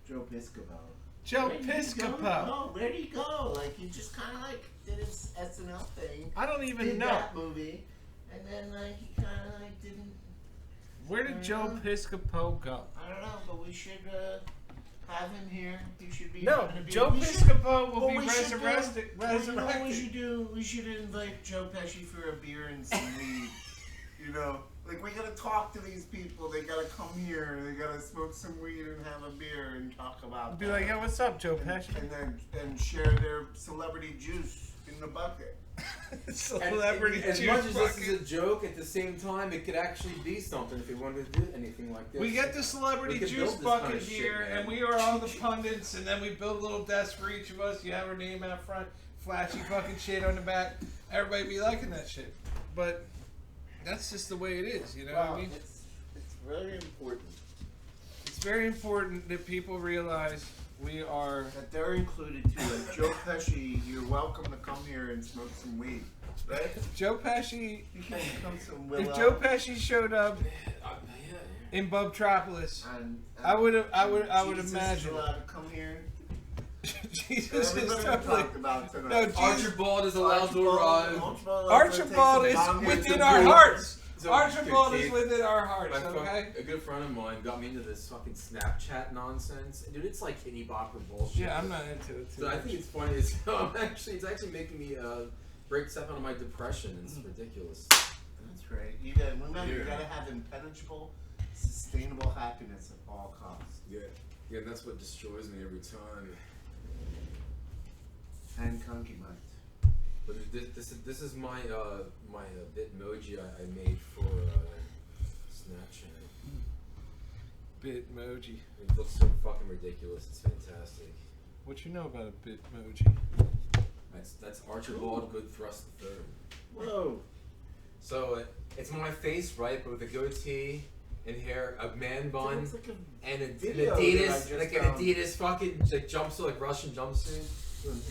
Joe Piscopo. Joe Where did he Piscopo. go? Where'd he go? Like, he just kind of like did his SNL thing. I don't even Did know. that movie, and then like he kind of like didn't. Where did Joe Piscopo go? I don't know, but we should have him here. He should be. No, gonna be- Joe we should- Piscopo will well, be we should do- resurrected. well, you know what we should do? We should invite Joe Pesci for a beer and some weed. You know, like we gotta talk to these people. They gotta come here. They gotta smoke some weed and have a beer and talk about. Be that. like, yo, what's up, Joe and, Pesci? and share their celebrity juice in the bucket. Celebrity as juice much as this bucket. is a joke, at the same time, it could actually be something if we wanted to do anything like this. We get the celebrity We could juice build this kind bucket of shit, here, man. and we are all the pundits, and then we build a little desk for each of us. You have our name out front, flashy fucking shit on the back. Everybody be liking that shit. But that's just the way it is, you know what I mean? It's very important It's very important that people realize we are... that they're included too. Like Joe Pesci, you're welcome to come here and smoke some weed, right? Joe Pesci... You can come some Willow. If Joe Pesci showed up Yeah. in Bubtropolis, and I would Jesus imagine. is allowed to come here. Jesus is Everybody definitely... talked about tonight. No, Jesus, Archibald is allowed to arrive. Archibald is within our hearts. So, Archibald dude, is within our hearts, My okay? a good friend of mine got me into this fucking Snapchat nonsense, and dude, it's like kitty bopper bullshit. Yeah, I'm not into it too. So I think it's funny. It's actually making me break stuff out of my depression. It's ridiculous. That's right. You gotta remember. You Yeah. gotta have impenetrable, sustainable happiness at all costs. Yeah, and that's what destroys me every time. And concubines. But this is my my Bitmoji I made for Snapchat. Bitmoji. It looks so fucking ridiculous. It's fantastic. What you know about a Bitmoji? That's Archibald Good Thrust III. Whoa. So it's my face, right, but with a goatee and hair, a man bun, Looks like a and an video that I Adidas, just like an found. Adidas fucking like jumpsuit, like Russian jumpsuit,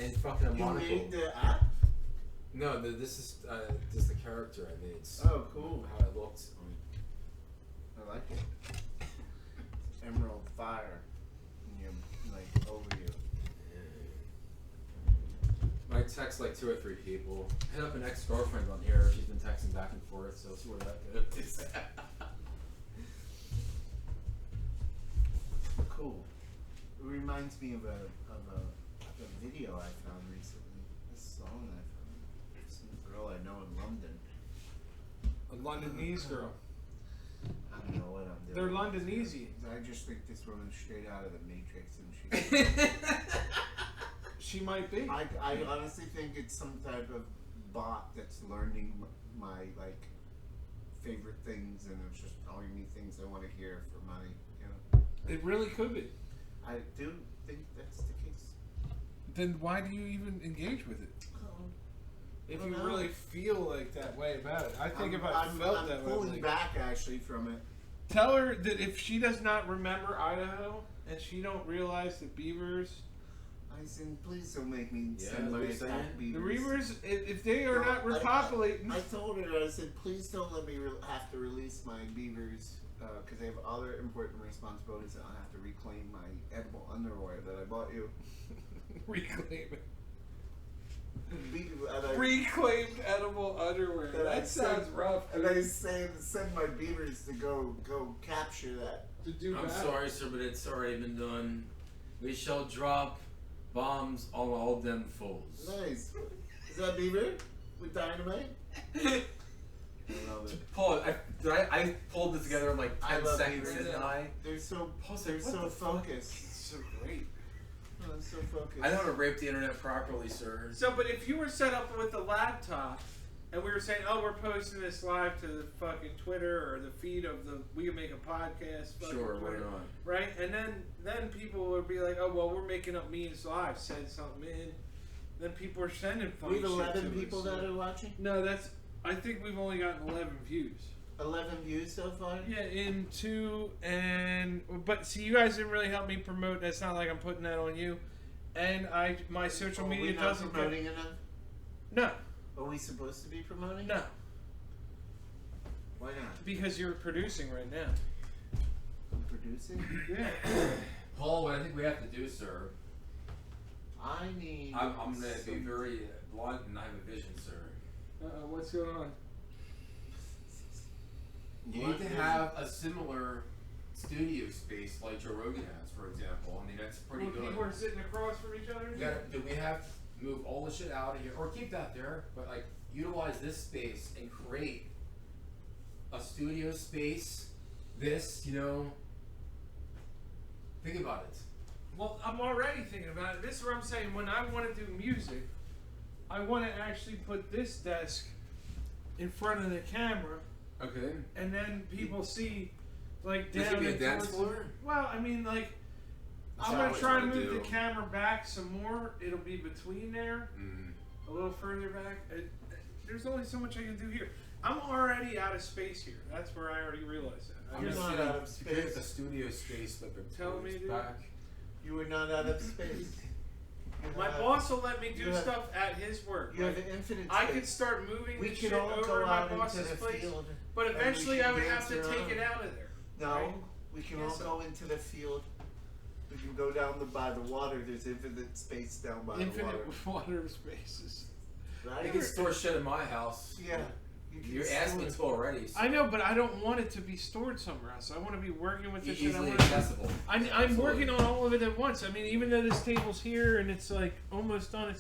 and fucking a You monocle. made the app? No, this is the character I made. It's Oh, cool. How I looked. I like it. Emerald fire in your, like, over you. I text like 2 or 3 people. Hit up an ex-girlfriend on here. She's been texting back and forth, so see where that goes. Cool. It reminds me of a video I found recently. This song I found. Some girl I know in London. A Londonese girl. I don't know what I'm doing. They're Londonese. I just think this woman's straight out of the Matrix, and She might be. I honestly think it's some type of bot that's learning my like favorite things, and it's just telling me things I want to hear for money. You know. It really could be. I do think that's the case. Then why do you even engage with it? If you really feel like that way about it. I think if I felt that way. I'm pulling back actually from it. Tell her that if she does not remember Idaho and she don't realize the beavers, I said, please don't make me send my attack beavers. the beavers, if they are not repopulating. I told her, I said, please don't let me have to release my beavers because I have other important responsibilities, and I'll have to reclaim my edible underwear that I bought you. Reclaim it. And Reclaimed edible underwear. That sounds rough. And I send my beavers to go capture that. To do I'm that. sorry, sir, but it's already been done. We shall drop bombs on all them fools. Nice. Is that beaver with dynamite? I love it. Paul, I pulled this together in like 10 seconds, beavers. didn't I? They're so Paul's they're like, what so the fuck? focused. It's so great. Oh, I'm so focused. I know how to rape the internet properly, sir. So, but if you were set up with a laptop and we were saying, oh, we're posting this live to the fucking Twitter or the feed of the, we can make a podcast. Sure, why Twitter, not? right? And then people would be like, oh, well, we're making up memes live. Send something in. Then people are sending funny We have shit 11 to people us. that are watching? No, I think we've only gotten 11 views. 11 views so far? Yeah, but see, you guys didn't really help me promote. That's not like I'm putting that on you. And my social media not doesn't promoting enough? No, Are we supposed to be promoting? no, Why not? because you're producing right now. I'm producing? Yeah. Paul, what I think we have to do, sir, I need. I'm going to be very blunt, and I have a vision, sir. What's going on? You need to have a similar studio space like Joe Rogan has, for example. I mean, that's pretty Well, good. people are sitting across from each other. Do we have to move all the shit out of here, or keep that there, but like utilize this space and create a studio space? This, think about it. Well, I'm already thinking about it. This is what I'm saying. When I want to do music, I want to actually put this desk in front of the camera, Okay. and then people see, like, This down could be a and dance towards floor? Well, I mean, like, That's I'm what I gonna was try trying and to move the do. camera back some more. It'll be between there, Mm. a little further back. There's only so much I can do here. I'm already out of space here. That's where I already realized that. You're not out of Create a space. studio space, like a Tell me, dude. back. You are not out of space. My boss will let me do you have- stuff at his work. You have Like, infinite space. I could start moving We the can shit all over go to my out into boss's the place, field. but and we eventually can I would have dance to take it around. out of there. No, right? we can Yes, all sir. go into the field. We can go down by the water. There's infinite space down by Infinite the water. water spaces. Right? You can store shit in my house. Yeah. You can You're asking me store to already. So I know, but I don't want it to be stored somewhere else. I want to be working with this shit. I easily wanna- accessible. I'm Absolutely. working on all of it at once. I mean, even though this table's here and it's like almost done,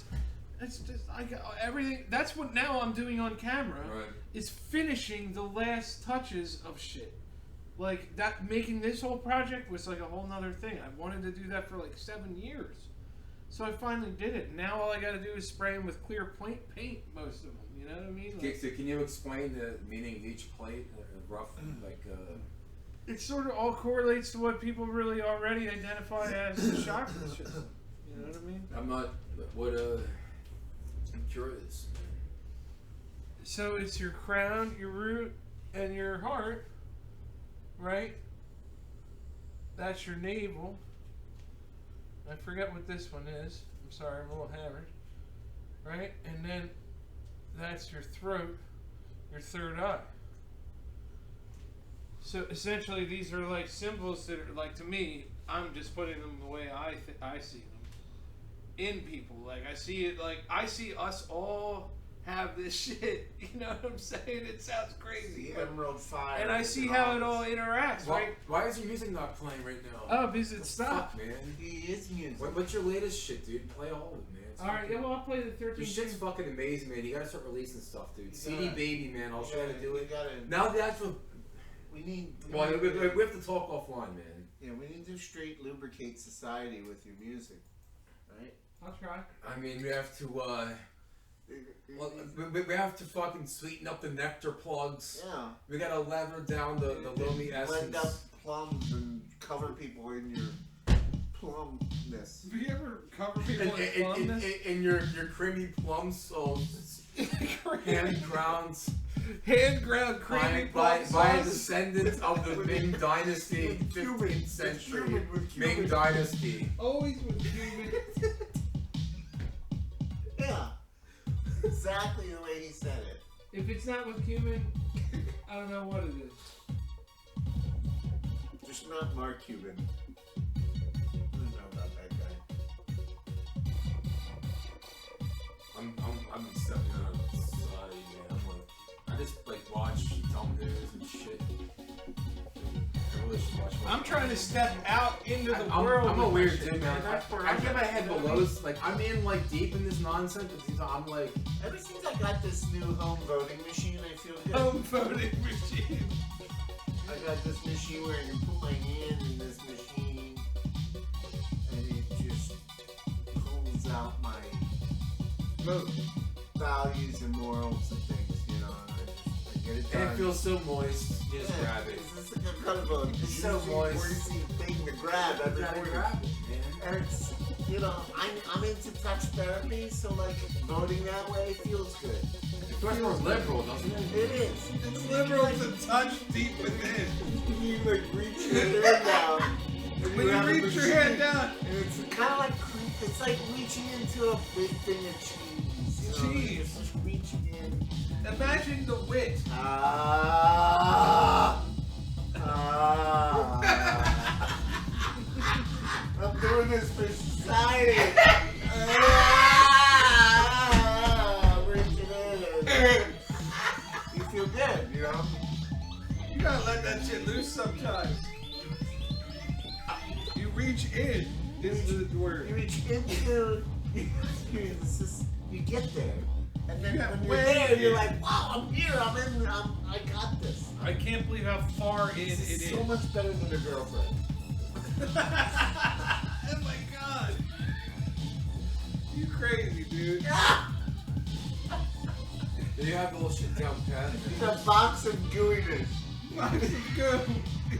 it's just like everything. That's what now I'm doing on camera. Right. Is finishing the last touches of shit. Like that, making this whole project was like a whole nother thing. I wanted to do that for like 7 years, so I finally did it. Now all I got to do is spray them with clear paint most of them. You know what I mean? Okay, Like, so can you explain the meaning of each plate? Rough, like. it sort of all correlates to what people really already identify as the chakra system. You know what I mean? I'm not. What I'm curious. So it's your crown, your root, and your heart, right? That's your navel. I forget what this one is. I'm sorry, I'm a little hammered. Right? And then that's your throat, your third eye. So essentially these are like symbols that are like, to me, I'm just putting them the way I see them in people. Like I see it, like I see us all have this shit. You know what I'm saying? It sounds crazy. the emerald fire. And I see how it all interacts, right? Why is your music not playing right now? Oh, because it stopped. Fuck, man. He is music. What's your latest shit, dude? Play all of it, man. Alright, yeah, well, I'll play the 13. This shit's fucking amazing, man. You gotta start releasing stuff, dude. CD Baby, man. I'll try to do it. Now the actual. We need. Well, we have to talk offline, man. Yeah, we need to straight lubricate society with your music, right? I'll try. I mean, we have to. Well, we have to fucking sweeten up the nectar plugs. Yeah. We gotta lever down the Lomi essence. Blend up plums and cover people in your plumness. Have you ever covered people in plumness? In your creamy plum sauce. Hand ground creamy by plum a sauce. descendant of the Ming Dynasty, 15th century Ming Dynasty. Always with human. Yeah. Exactly the way he said it. If it's not with cumin, I don't know what it is. Just not Mark Cuban. I don't know about that guy. I'm stepping out of society, man. I just like watch dumb news and shit. I really should watch. I'm trying to step out into the world. I'm a weird dude, man. I get my head below. Like I'm in like deep in this nonsense, but I'm like. Ever since I got this new home voting machine, I feel good. Home voting machine. I got this machine where I can put my hand in this machine, and it just pulls out my values and morals and things, you know. And I get it done. And it feels so moist. You just grab it. This is kind of a It's so moist. greasy thing to grab. You gotta grab it, man. And it's, you know, I'm into touch therapy, so like voting that way feels good. It feels more liberal, doesn't it? It is. It's liberal to touch deep within. You like reach your hand down. When you reach your hand down, and it's kind of like it's like reaching into a big thing of cheese. You know? Cheese. Just reaching in. imagine the wit. I'm doing this for society. Reaching in. You feel good, you know? You gotta let that shit loose sometimes. You reach in is the word. You reach into you get there. And then Yeah, when you're way there, in. you're like, wow, I'm here, I got this. I can't believe how far in it is. So much better than a girlfriend. Oh my god. You crazy, dude. You have a little shit down pat. It's a box of gooiness. Box of goo.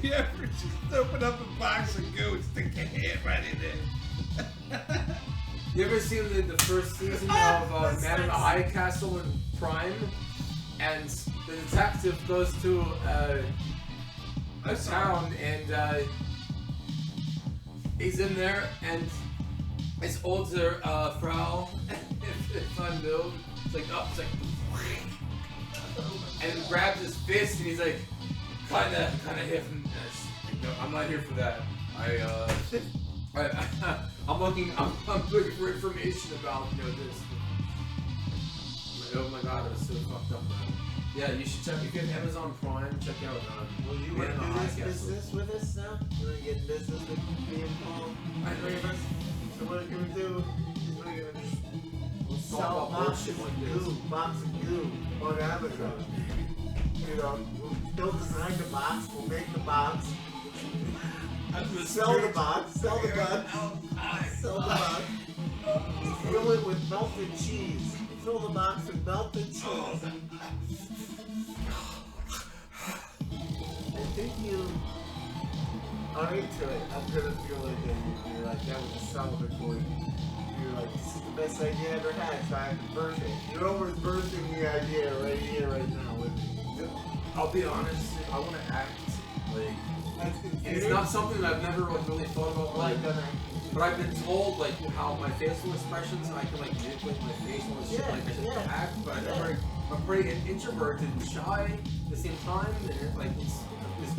You ever just open up a box of goo and stick your hand right in there? You ever seen the first season of Man in the High Castle in Prime? And the detective goes to a town and he's in there and his older frau, if I know, it's like up, it's like, and he grabs his fist and he's like, kinda hit him. No, I'm not here for that. I'm looking for information about this. Oh my god, it was so fucked up, man. Yeah, you should check. If you have Amazon Prime, check out. Well, you want to do this business with us now? You want to get in business with me and Paul? I agree with us. So what we're gonna do is we're gonna just sell boxes of goo on Amazon. You know, we'll design the box, we'll make the box. Sell the box, sell the box, fill it with melted cheese. Fill the box with melted cheese. I think you are into it. I'm gonna feel like you're like, that was a celebratory. You're like, this is the best idea I ever had, so I have to birth it. You're almost birthing the idea right here, right now with me. I'll be honest, I want to act like. It's not something that I've never really thought about, like, but I've been told like how my facial expressions, I can like manipulate my face and all this shit, like I should act, but I'm pretty introverted and shy at the same time, and like it's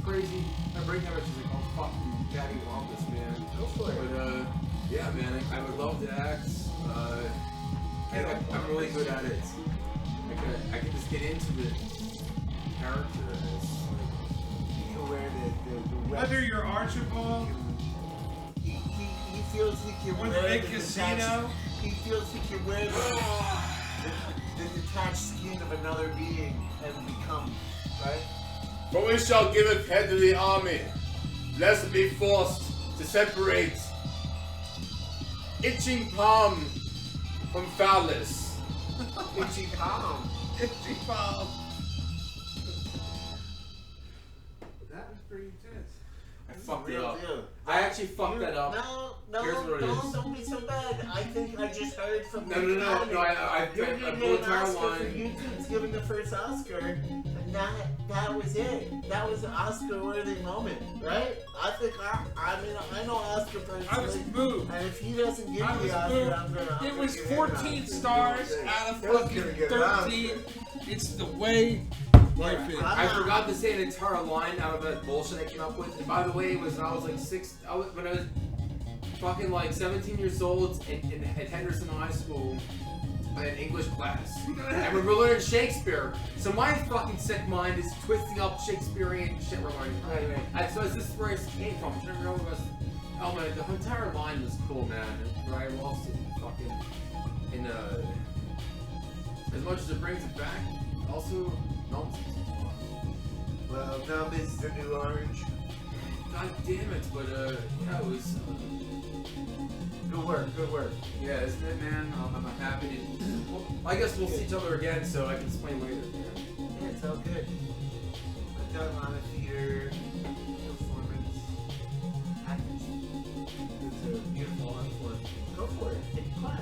crazy. My brain chemistry is like, oh fuck you, daddy long this, man. Go for it. But yeah, man, I would love to act. I'm really good at it. I can just get into the character. And it's like, Where the Whether you're Archibald, he feels he can or the wear big the casino, he feels he can wear the detached skin of another being and become, right? For we shall give head to the army, lest be forced to separate itching palm from phallus. Itchy palm. Itchy palm. That was pretty intense. I fucked it Real up. deal. I actually fucked that up. No, Here's what it is. don't be so bad. I think I just heard from No, the Academy. I You're blew gonna the get an entire Oscar for line. YouTube's giving the first Oscar, and that was it. That was an Oscar-worthy moment, right? I think I know Oscar personally. I was moved. And if he doesn't give I me was the Oscar, moved. I'm gonna. It was give him 14 an stars Oscar. out of He was fucking gonna get an Oscar. 13. It's the way life is. I forgot to say an entire line out of that bullshit I came up with. And by the way, it was when I was like when I was fucking like 17 years old at Henderson High School. I had English class. And we're learning Shakespeare. So my fucking sick mind is twisting up Shakespearean shit we're learning. Right. So this is where it came from. I don't remember what oh man, the entire line was cool, man. Right? I lost it fucking in as much as it brings it back, also nonsense. Well, numb is the new orange. God damn it, but yeah, it was Good work, good work. yeah, isn't it, man? I'm happy to. Well, I guess we'll see each other again, so I can explain later. Yeah, it's all good. I've done a lot of theater, performance, acting. It's a beautiful art form. Go for it. Take a class.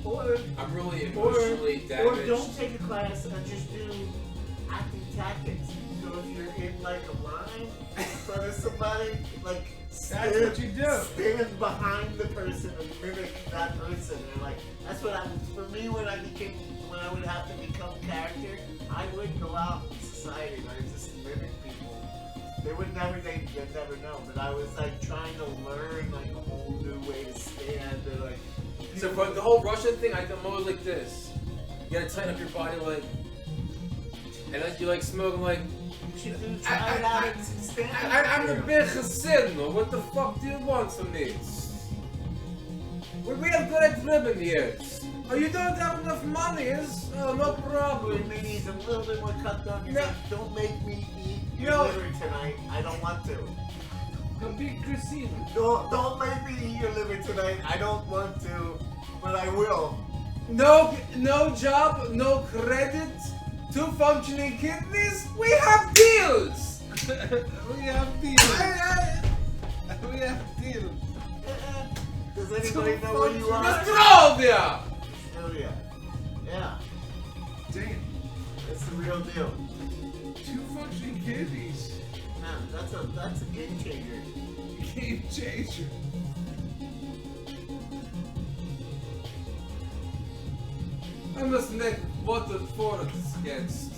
Or I'm really emotionally damaged. Or don't take a class and just do acting tactics. So if you're in like a line in front of somebody, like That's what you do. stand behind the person and mimic that person. And like that's what I for me when I would have to become character, I would go out in society and I just mimic people. They'd never know. But I was like trying to learn like a whole new way to stand and like. So for the whole Russian thing, I'm always like this. You gotta tighten up your body, like, and then you like smoking, like. Try it out and stand up. I'm a big gesin. What the fuck do you want from me? We have good living here. Oh, you don't have enough money, is? Oh, no problem. Maybe he's a little bit more cut down. He's No. like, don't make me eat You your know- liver tonight. I don't want to. The big casino. Don't make me eat your liver tonight. I don't want to, but I will. No job, no credit, 2 functioning kidneys. We have deals. We have deals. We have deals. Does anybody know where you are? Nostrovia. Australia. Yeah, Damn. it's the real deal. 2 functioning kidneys. Man, that's a game changer. Game changer. I must make water for this guest.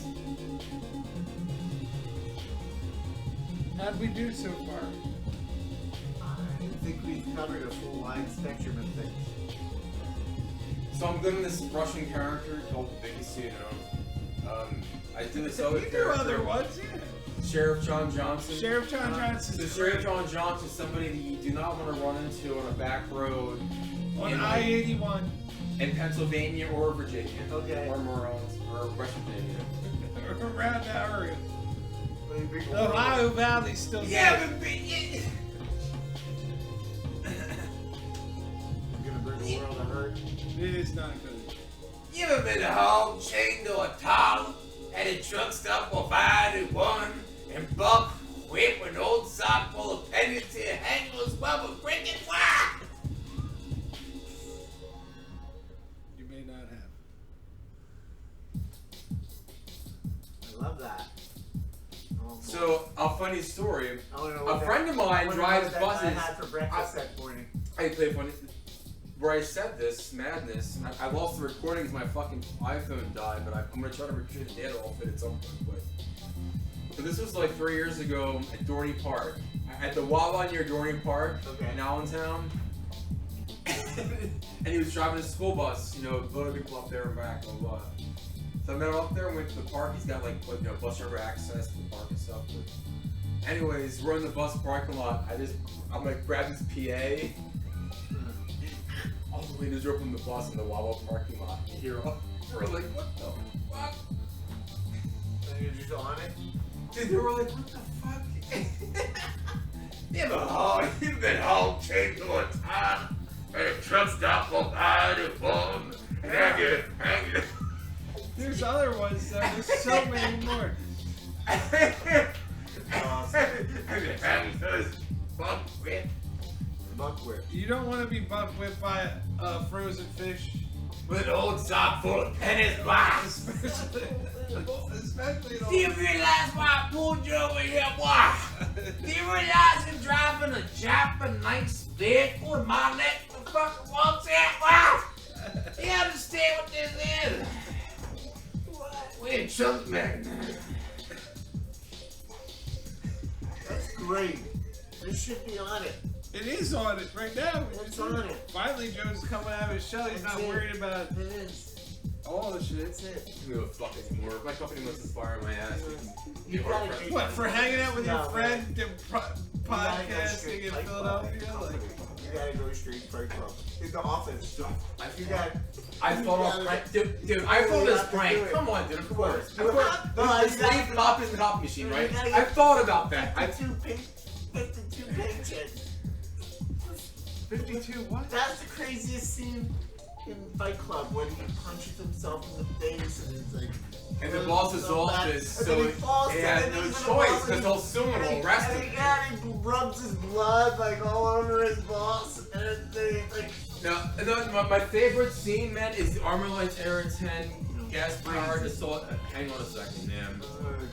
How'd we do so far? I think we've covered a full wide spectrum of things. So I'm doing this Russian character called the Big Casino. I do this other You do character. other ones, yeah. Sheriff John Johnson. Sheriff John Johnson. So Sheriff John Johnson is somebody that you do not want to run into on a back road On in, I-81. in Pennsylvania or Virginia. Okay. Or Maryland or West Virginia. Around that area. Really big The Ohio Valley's still Yeah, there. but You're gonna bring the world to hurt. It is not good. you ever been home, chained to a towel, at a truck stop for 5-1, and buck whip an old sock full of pennies to your handless bubble cricket? Wah! You may not have. I love that. Oh, boy. So, a funny story. I wanna know A what friend of mine drives I buses. had for breakfast that morning. I play funny. Where I said this madness, I lost the recordings. My fucking iPhone died, but I'm gonna try to retrieve the data off it at some point. But this was like 3 years ago at Dorney Park, at the Wawa near Dorney Park in Allentown. And he was driving his school bus, loaded people up there and back, blah blah. So I met him up there and went to the park. He's got bus driver access to the park and stuff. But anyways, we're in the bus parking lot. I'm like grab his PA. all the windows are open the bus in the Wawa parking lot. You hear all, we're like, what the fuck? And you're just on it. Dude, they were like, what the fuck? You've been home, changed all the time, and the truck stop up behind the phone, and I get hanging. There's other ones though. There's so many more. Buckwheat. You don't want to be bumped with by a frozen fish. With an old sock full of pennies box. Especially Do you realize why I pulled you over here, boy? Do you realize you're driving a Japanese vehicle with my neck the fucking walks at? Wow! Do you understand what this is? We're in chunk man. That's great. This should be on it. It is on it right now. It's on it. Finally, Joe's coming out of his shell. He's That's not it. worried about It is. all the shit. That's it. Give a fuck anymore. If my company wants to fire my ass, You give our gotta press. get- What, for hanging out with your No, friend man. and You gotta go podcasting straight in Fight Club. Philadelphia? Like, You gotta go straight Fight Club. In the office. You got. I thought of prank, dude. I thought this prank. Come on, dude. Of course. Do it. No, you This gotta- leaf pop is the copy machine, right? You gotta I get thought about that. 52 paychecks. 52 what? That's the craziest scene in Fight Club when he punches himself in the face and it's like. And the boss's so bad. office, And so then he falls he down had and no he's in the choice boss because they'll sue him and and arrest and him. he rubs his blood like all over his boss and everything. Like, No, my favorite scene, man, is the Armor Lights Era 10 gas powered assault. Hang on a second, man.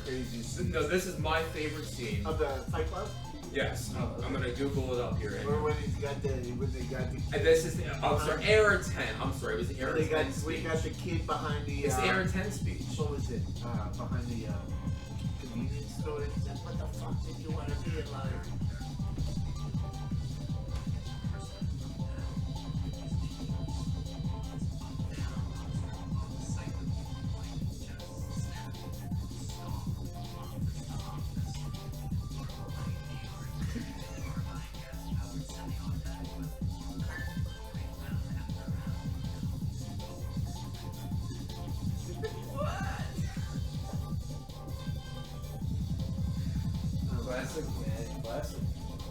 crazy scene. No, this is my favorite scene. Of the Fight Club? Yes, I'm gonna Google it up here. Or when he's got the, when they got the. And this is the, I'm sorry, Era 10. I'm sorry, it was the Era They 10 got, we speech. got the kid behind the. It's the Era 10 speech. What was it? Behind the convenience store. He said, "What the fuck did you want to be in life?" Classic, man, classic.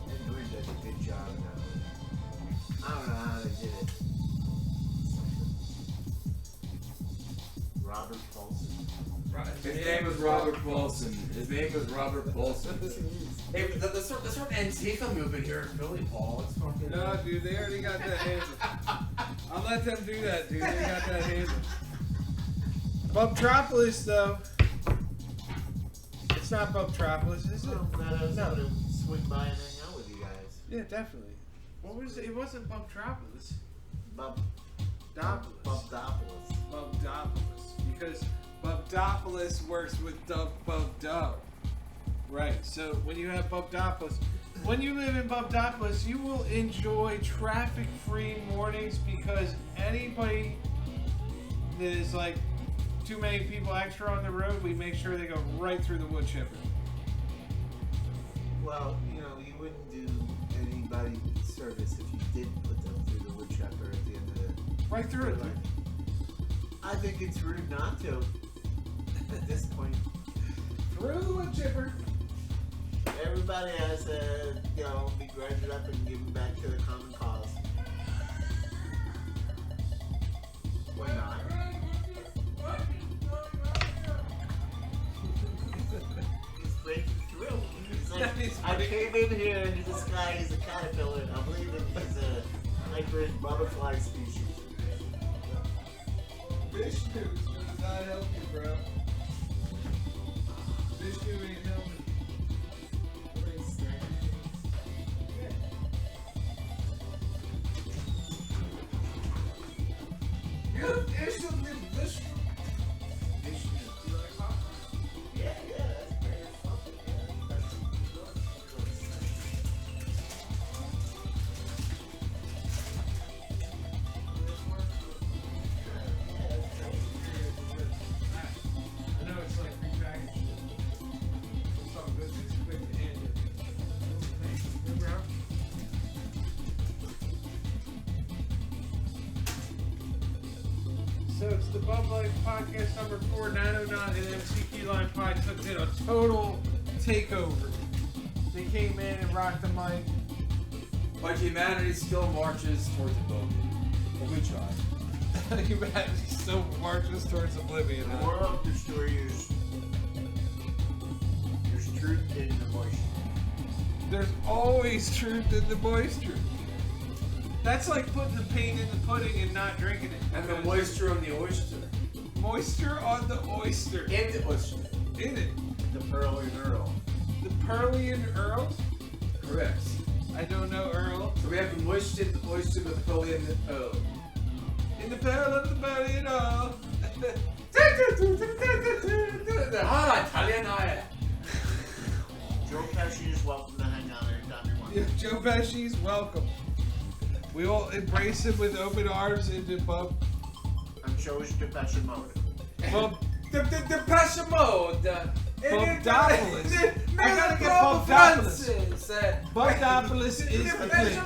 They really did a good job. I don't know how they did it. Robert Paulson. His name was Robert Paulson. His name was Robert Paulson. Hey, the sort of Antifa movement here in Philly, Paul. It's fucking. No, dude, they already got that handled. I'll let them do that, dude. They got that handled. Bubtropolis, though. It's not Bubtropolis, is it? I'm glad I was No. able to swing by and hang out with you guys. Yeah, definitely. What was it? It wasn't Bubtropolis. Bubdopolis. Bubdopolis. Because Bubdopolis works with Bubdo. Right. So when you have Bubdopolis, when you live in Bubdopolis, you will enjoy traffic-free mornings because anybody that is like too many people extra on the road, we make sure they go right through the wood chipper. Well, you know, you wouldn't do anybody service if you did put them through the wood chopper at the end of the. Right through it. Like, I think it's rude not to. At this point, Through the wood chipper. everybody has to, you know, be grinded up and given back to the common cause. Why not? He's breaking through. He's like, He's I breaking- came in here and this guy is a caterpillar. I believe that he's a hybrid butterfly species. Fish news does not help you, bro. Fish news ain't helping. Good fish will be fish. Fish news. You like pop? Yeah, that's very something. episodes, the BUBLIFE podcast number 4, Nanonaut and MC KeyLime Pie did a total takeover. They came in and rocked the mic. But humanity still marches towards oblivion. But we try. Humanity still marches towards oblivion. The moral of the story is there's truth in the moisture. There's always truth in the moisture. That's like putting the paint in the pudding and not drinking it. And the moisture on the oyster. Moisture on the oyster. In the oyster. In it. The Pearly Earl. The Pearlian Earl? Correct. I don't know Earl. So we have the moisture in the oyster with the pearl in the pearl. In the pearl of the Pearlian Earl. Ah, Italian eye. Joe Pesci is welcome to hang out anytime you want. Yeah, Joe Pesci's welcome. We will embrace him with open arms into Bub. I'm Joe's Pesci mode. Bub. The pressure mode. Bubdopolis. I gotta get Bubdopolis. Bubdopolis is the place.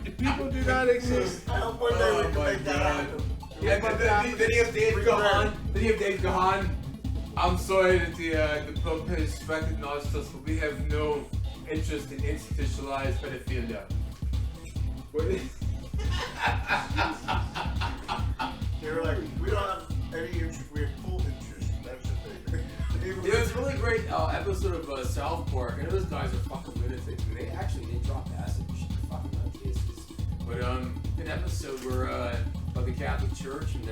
If people do not exist. I hope one day we can make that happen. Yeah, then you have Dave Gahan. I'm sorry that the Pope has recognized us, but we have no interest in institutionalized pedophilia. They were like, we don't have any interest, we have full interest. That's the thing. It was a really great episode of South Park, and those guys are fucking lunatics. They drop acid and shit, fucking nutcases. But an episode where about the Catholic Church, and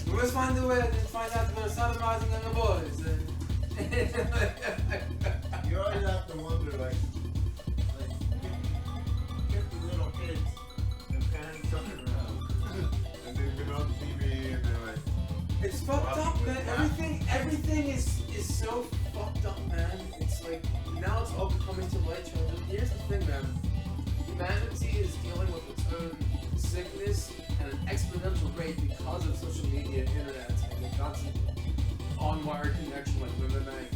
we must find a way to find out they're sodomizing young boys. You always have to wonder, like 50 little kids, their parents coming around, and they've been on TV, and they're like, It's fucked up, man. Everything is so fucked up, man. It's like now it's all coming to light. Here's the thing, man. Humanity is dealing with its own sickness at an exponential rate because of social media, internet, and the constant on-wire connection like women make.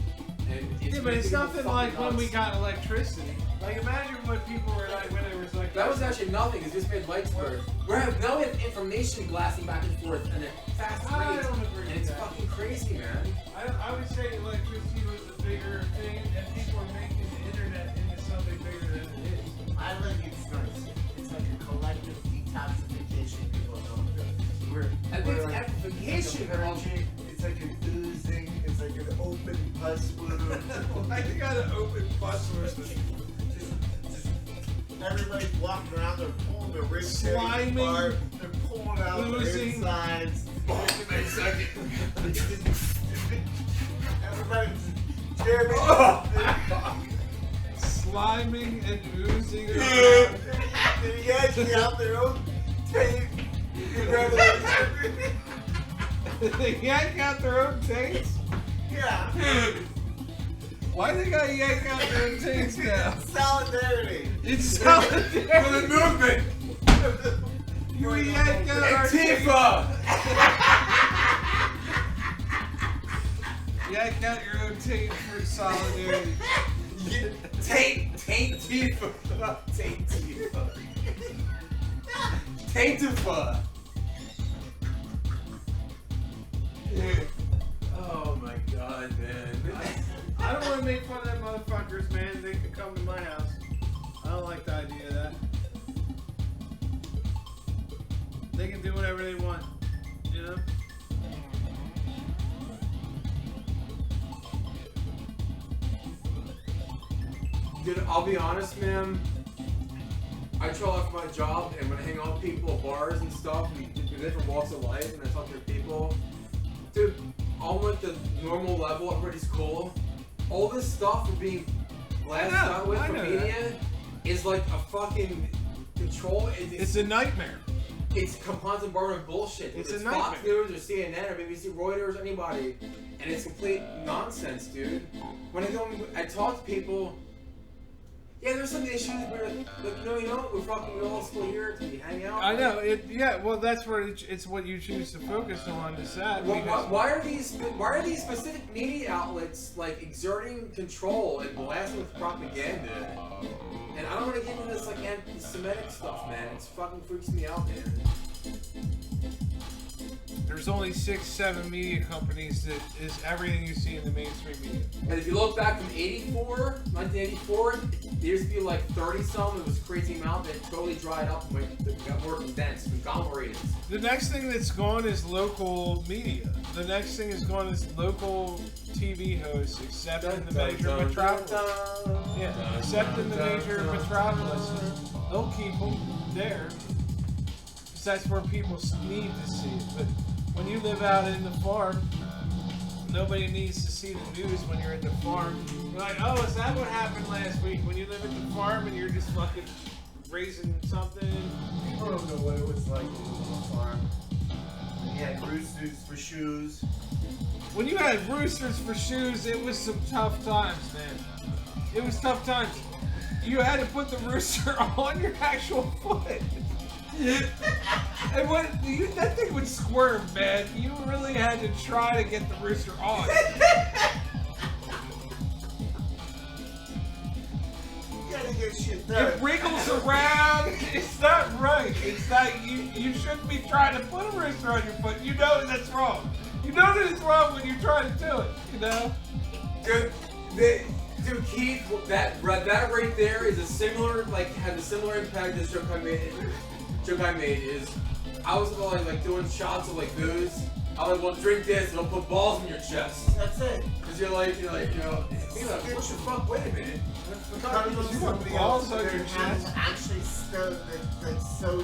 And it's Yeah, but it's nothing like when we nuts. got electricity. Like imagine what people were like when it was like. That was actually nothing. It just made lights blur. Now we have information blasting back and forth at a fast I rate, don't agree and with it's that. fucking crazy, man. I would say electricity was the bigger thing, and people are making the internet into something bigger than it is. I think it's nice. It's like a collective detoxification people don't do. I think it's like, amplification, it's like man. it's like an oozing, it's like an open pus wound. I got an open bus Everybody's walking around, they're pulling their ribs Sliming, apart, they're pulling out their oozing. insides. Everybody's jamming. sliming and oozing. They're yanking out their own tape. They yank out their own tapes? Yeah. Why they gotta yank out their own tapes now? Solidarity. It's solidarity. For the movement! You yank out our tapes. Antifa! Yank out your own tape for solidarity. Taintifa! Taintifa! Oh my god, man. I don't want to make fun of them motherfuckers, man. They can come to my house. I don't like the idea of that. They can do whatever they want, you know? Dude, I'll be honest, man. I travel out for my job, and when I hang out with people at bars and stuff, and different walks of life, and I talk to people, dude, I'm at the normal level. Everybody's cool. All this stuff we're being blasted out with from media is like a fucking control. It's a nightmare. It's composite barter bullshit. It's It's a Fox nightmare. News or CNN or BBC Reuters or anybody, and it's complete nonsense, dude. When I talk to people, Yeah, there's some issues where, like, you know what? We're all still here to hang out. I know. Well, that's where it's what you choose to focus on. Is that? Why are these specific media outlets like exerting control and blasting with propaganda? And I don't want to get into this like anti-Semitic stuff, man. It fucking freaks me out, man. There's only 6, 7 media companies that is everything you see in the mainstream media. And if you look back from 1984, there used to be like 30-some. It was a crazy amount that totally dried up and got more condensed, conglomerated. The next thing that's gone is local media. The next thing is gone is local TV hosts, except in the major metropolis. Yeah, except in the major metropolises. They'll keep them there. Because that's where people need to see it. But when you live out in the farm, nobody needs to see the news when you're at the farm. You're like, oh, is that what happened last week? When you live at the farm and you're just fucking raising something. People don't know what it was like living on a farm. You had roosters for shoes. When you had roosters for shoes, it was some tough times, man. It was tough times. You had to put the rooster on your actual foot. And that thing would squirm, man. You really had to try to get the rooster on. You gotta get shit done. It wriggles around. It's not right. It's not. You shouldn't be trying to put a rooster on your foot. You know that's wrong. You know that it's wrong when you try to do it. You know. Dude, Keith, that right there is a similar, like, had a similar impact as joke I made is, I was like doing shots of like booze. I was like, well, drink this, it'll put balls in your chest. That's it. Cause you're like, what the fuck? Wait a minute. You want balls on your chest? Actually sewed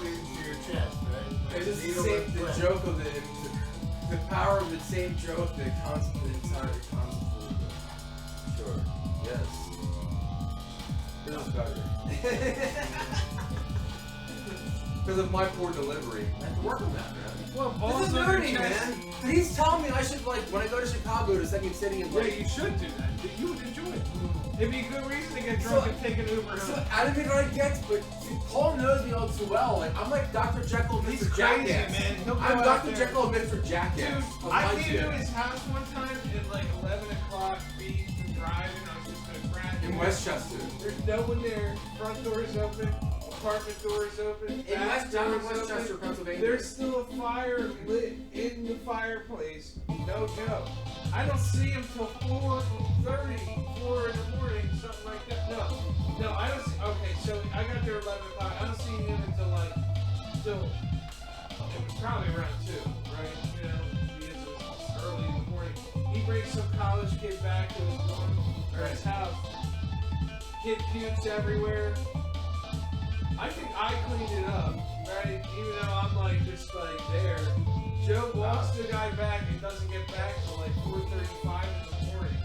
into your chest, right? It's just the joke of the power of the same joke that constantly entire concept. Sure. Yes. This is better. Because of my poor delivery. I have to work on that, man. Well, This balls is on your nerdy, chest. man. He's telling me I should, like, when I go to Chicago to Second City and Yeah, like. you should do that. You would enjoy it. It'd be a good reason to get drunk and take an Uber So, home. I don't mean what I get, but Paul knows me all too well. Like, I'm like Dr. Jekyll and He's Mr. crazy, Jackass. man. He'll go I'm out Dr. there. Jekyll and Mr. Jackass. Dude, I came to his house one time at like 11 o'clock, beat and driving. I was just gonna grab him. In Westchester. There's no one there. Front door's open. Apartment door's open. In Westchester, Pennsylvania. There's still a fire lit in the fireplace. No joke. I don't see him till 4:30, 4 in the morning, something like that. No, I don't see. Okay, so I got there 11 o'clock. I don't see him until it was probably around 2, right? You know, because it was early in the morning. He brings some college kid back to his dorm or his house. Kid pukes everywhere. I think I cleaned it up, right? Even though I'm like just like there. Joe walks the guy back and doesn't get back till like 4:35 in the morning.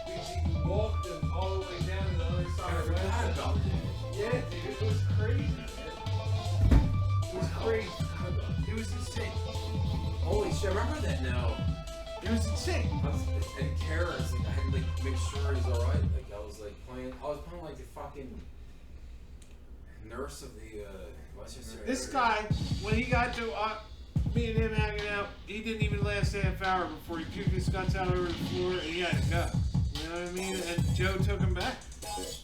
Because he walked him all the way down to the other side of the house. Yeah, dude, it was crazy, man. It was crazy. It was insane. Holy shit, I remember that now. It was insane. And Kara's, like, I had to like make sure he's alright. Like, I was playing like the fucking nurse of the Westchester area. This guy, when he got to me and him hanging out, he didn't even last a half hour before he puked his guts out over the floor and he had to go. You know what I mean? And Joe took him back.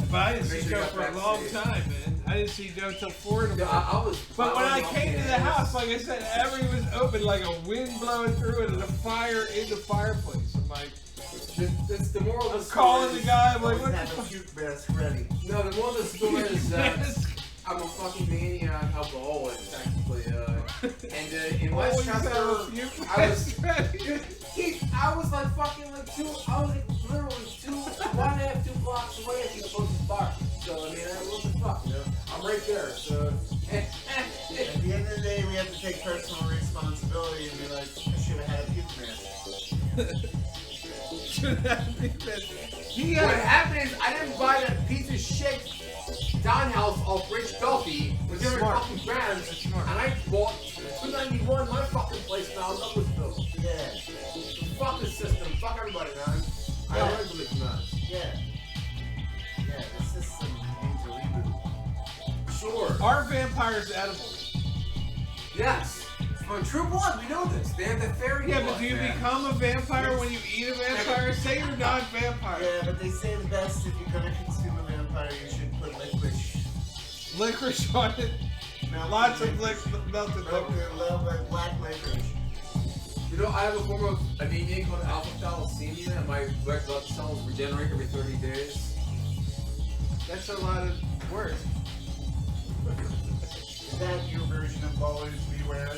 But I didn't see Joe for a long time, man. I didn't see Joe till 4 in the morning. I was. But when I came to the house, like I said, everything was open, like a wind blowing through it and a fire in the fireplace. I'm like, It's the moral of the story. calling the guy, I'm like, Always what the have a fuck? puke mask ready. No, the moral of the story is that I'm a fucking maniac alcoholic, technically. And in Always Westchester, have a few I was. friends ready. Keith, I was like fucking like I was like literally 1.5, 2 blocks away from the closest bar. So I mean, what the fuck, you know? I'm right there. So. At the end of the day, we have to take personal responsibility and be like, I should have had a puke mask. What happened is I didn't buy that piece of shit Don House off Rich Duffy with different Smart. fucking brands, Smart. and I bought 291 my fucking place now in Douglasville. Yeah. Fuck the system, fuck everybody, man. I Yeah. really believe in that. Yeah. Yeah, the system sure. Are vampires edible? Yes. From True Blood, we know this. They have the fairy Yeah, blood, but do you man. become a vampire when you eat a vampire? Say you're not a vampire. Yeah, but they say the best if you're gonna consume a vampire, you should put licorice. Licorice on it. Lots of melted A liquor. little bit black licorice. You know, I have a form of anemia called alpha thalassemia, and my red blood cells regenerate every 30 days. That's a lot of work. Is that your version of ballers beware?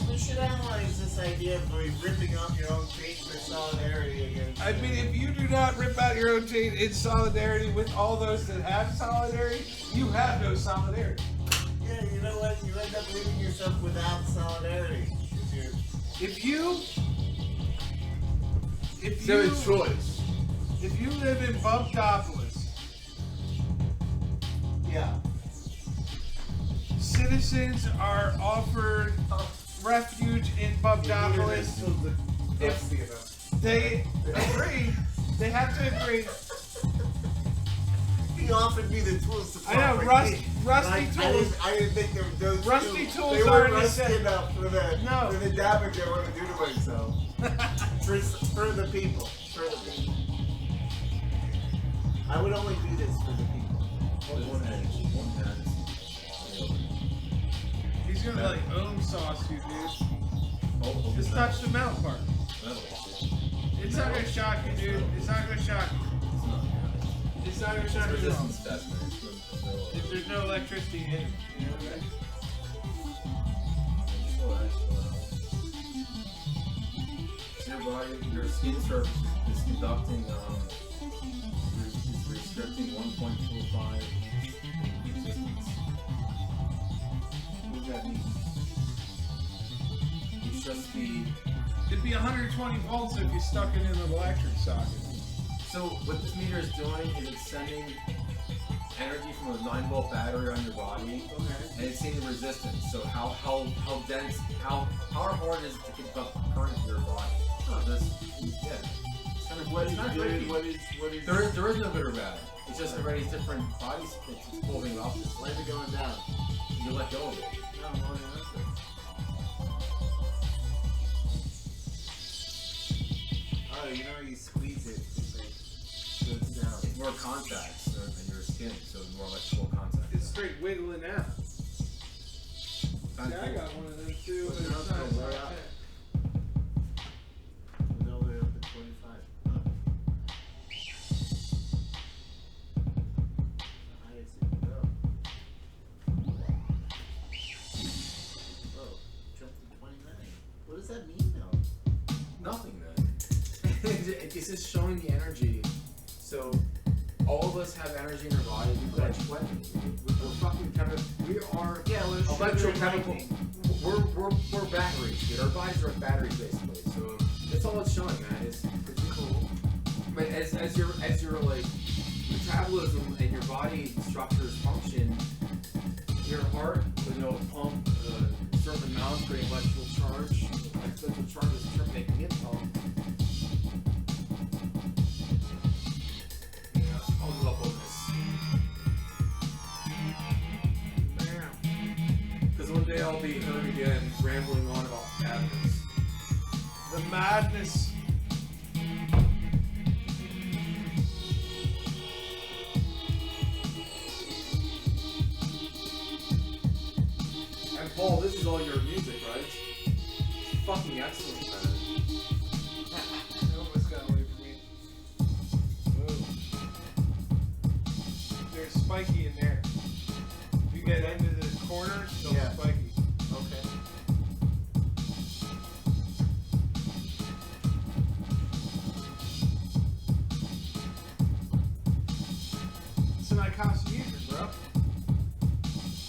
We should analyze this idea of ripping off your own taint for solidarity against. I mean, if you do not rip out your own taint in solidarity with all those that have solidarity, you have no solidarity. Yeah, you know what? You end up leaving yourself without solidarity. If you So it's choice. if you live in Bubdopolis, Yeah. citizens are offered refuge in Bubdopolis. If they agree, they have to agree. He offered me the tools to I know, properly. rusty tools. I didn't think there were those Rusty two. tools They are weren't in the rusty set. enough for the damage I want to do to myself. for the people. For the people. I would only do this for the people. One hand. He's gonna like own sauce you, dude. Oh, Just touch the metal part. metal. It's not gonna shock you, dude. It's not gonna shock you. It's not gonna shock you at all. Resistance test, man. If there's no electricity in it, you know, right? Your body, your skin surface is conducting, is restricting 1.25 resistance. What does that mean? It's just the. It'd be 120 volts if you stuck it in an electric socket. So what this meter is doing is it's sending energy from a 9-volt battery on your body, and it's seeing the resistance. So how dense, how hard is it to conduct current to your body? Oh, yeah. It's kind of What is it's not good? tricky. What is? There is no good or bad. It's just everybody's different body splits. It's pulling off this. Why is it going down? You let go of it. No, well, that's it. Oh, you know, you squeeze it, it's like goes down. It's more contacts in your skin, so more electrical contact. It's straight wiggling out. Kinda Yeah, I cool. got one of them too. But But now it's it's not gonna wear like out. that. We're all the way up to 25. Huh. Highest it can go. Whoa, jumped to 29. What does that mean, though? Nothing, man. This is showing the energy. So all of us have energy in our body. We're fucking chemical. We are electrochemical. We're batteries, dude. Our bodies are batteries basically. So that's all it's showing, man. It's cool. But as your like metabolism and your body structures function, your heart will pump a certain amount, create electrical charge. Electrical charge is making it pump. I'll go up on this. Because one day I'll be heard again rambling on about madness. The madness. And Paul, this is all your music, right? It's fucking excellent, man. It almost got away from me. Whoa. There's spiky in there. If you get into the corners, they'll Yeah. be spiky. Okay. It's an icosahedron, bro.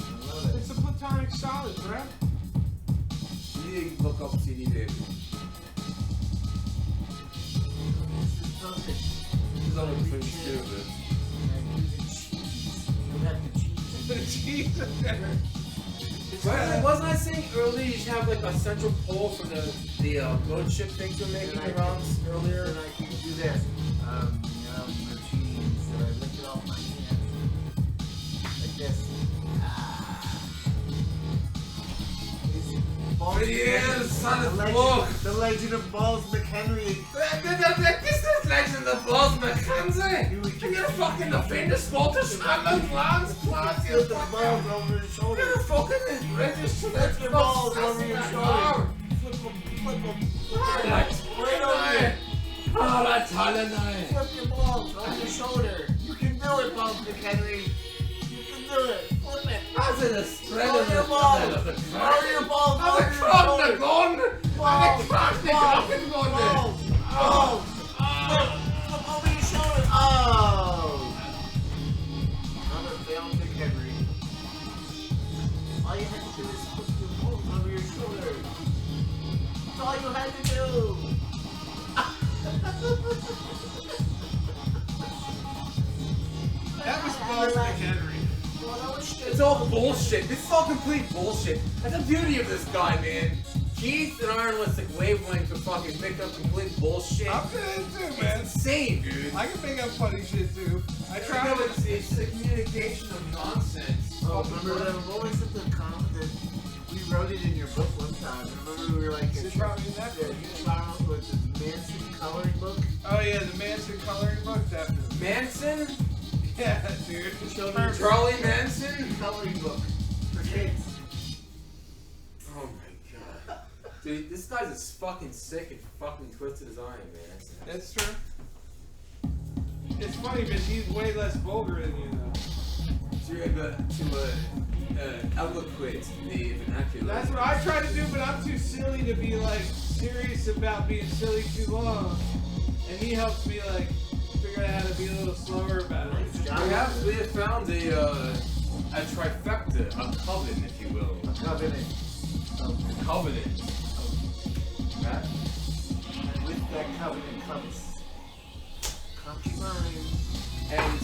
I love it. It's a platonic solid, bro. You need to look up CD Baby. This is perfect. This is all between stupid. You have the cheese. The cheese. Wasn't I saying earlier you should have like a central pole for the road ship things you're making around earlier? And I can do this. Routines that I lick it off my hands. Like this. The Legend of Balls McHenry. This is Legend of Balls McKenzie! You're fucking the famous Walter Scotland Plans, Put the balls over his shoulder. You're fucking registered. Flip your balls over your shoulder. Flip them. Right over there. Alright, Tyler. Flip your balls over your shoulder. You can do it, Balls McHenry. You can do it. Flip it. How's it a spread Throw of your balls. Throw your balls over your shoulder. Balls. Flip over your shoulder. Oh. I'm a failed McHenry. All you had to do is flip your balls over your shoulder. That's all you had to do. That was Balls McHenry. It's all bullshit. This is all complete bullshit. That's the beauty of this guy, man. Keith and I are on like wavelength to fucking pick up complete bullshit. I'm good too, man. It's insane, dude. I can pick up funny shit too. I It's try to. it's the communication of nonsense. Oh, remember that? What was it? The comment that we wrote it in your book one time. Remember we were like, It's probably in that book. was the Manson coloring book. Oh yeah, the Manson coloring book, definitely. Manson? Yeah, dude. Charlie Manson? Coloring book for kids. Oh my god. Dude, this guy's just fucking sick and fucking twisted his eye, man. That's true. It's funny because he's way less vulgar than you, though. So you're able to eloquate the vernacular. That's what I try to do, but I'm too silly to be like serious about being silly too long. And he helps me like figure out how to be a little slower about it. Perhaps we have found a trifecta, a coven, if you will. A covenant. A covenant. That? And with that covenant comes concubine. And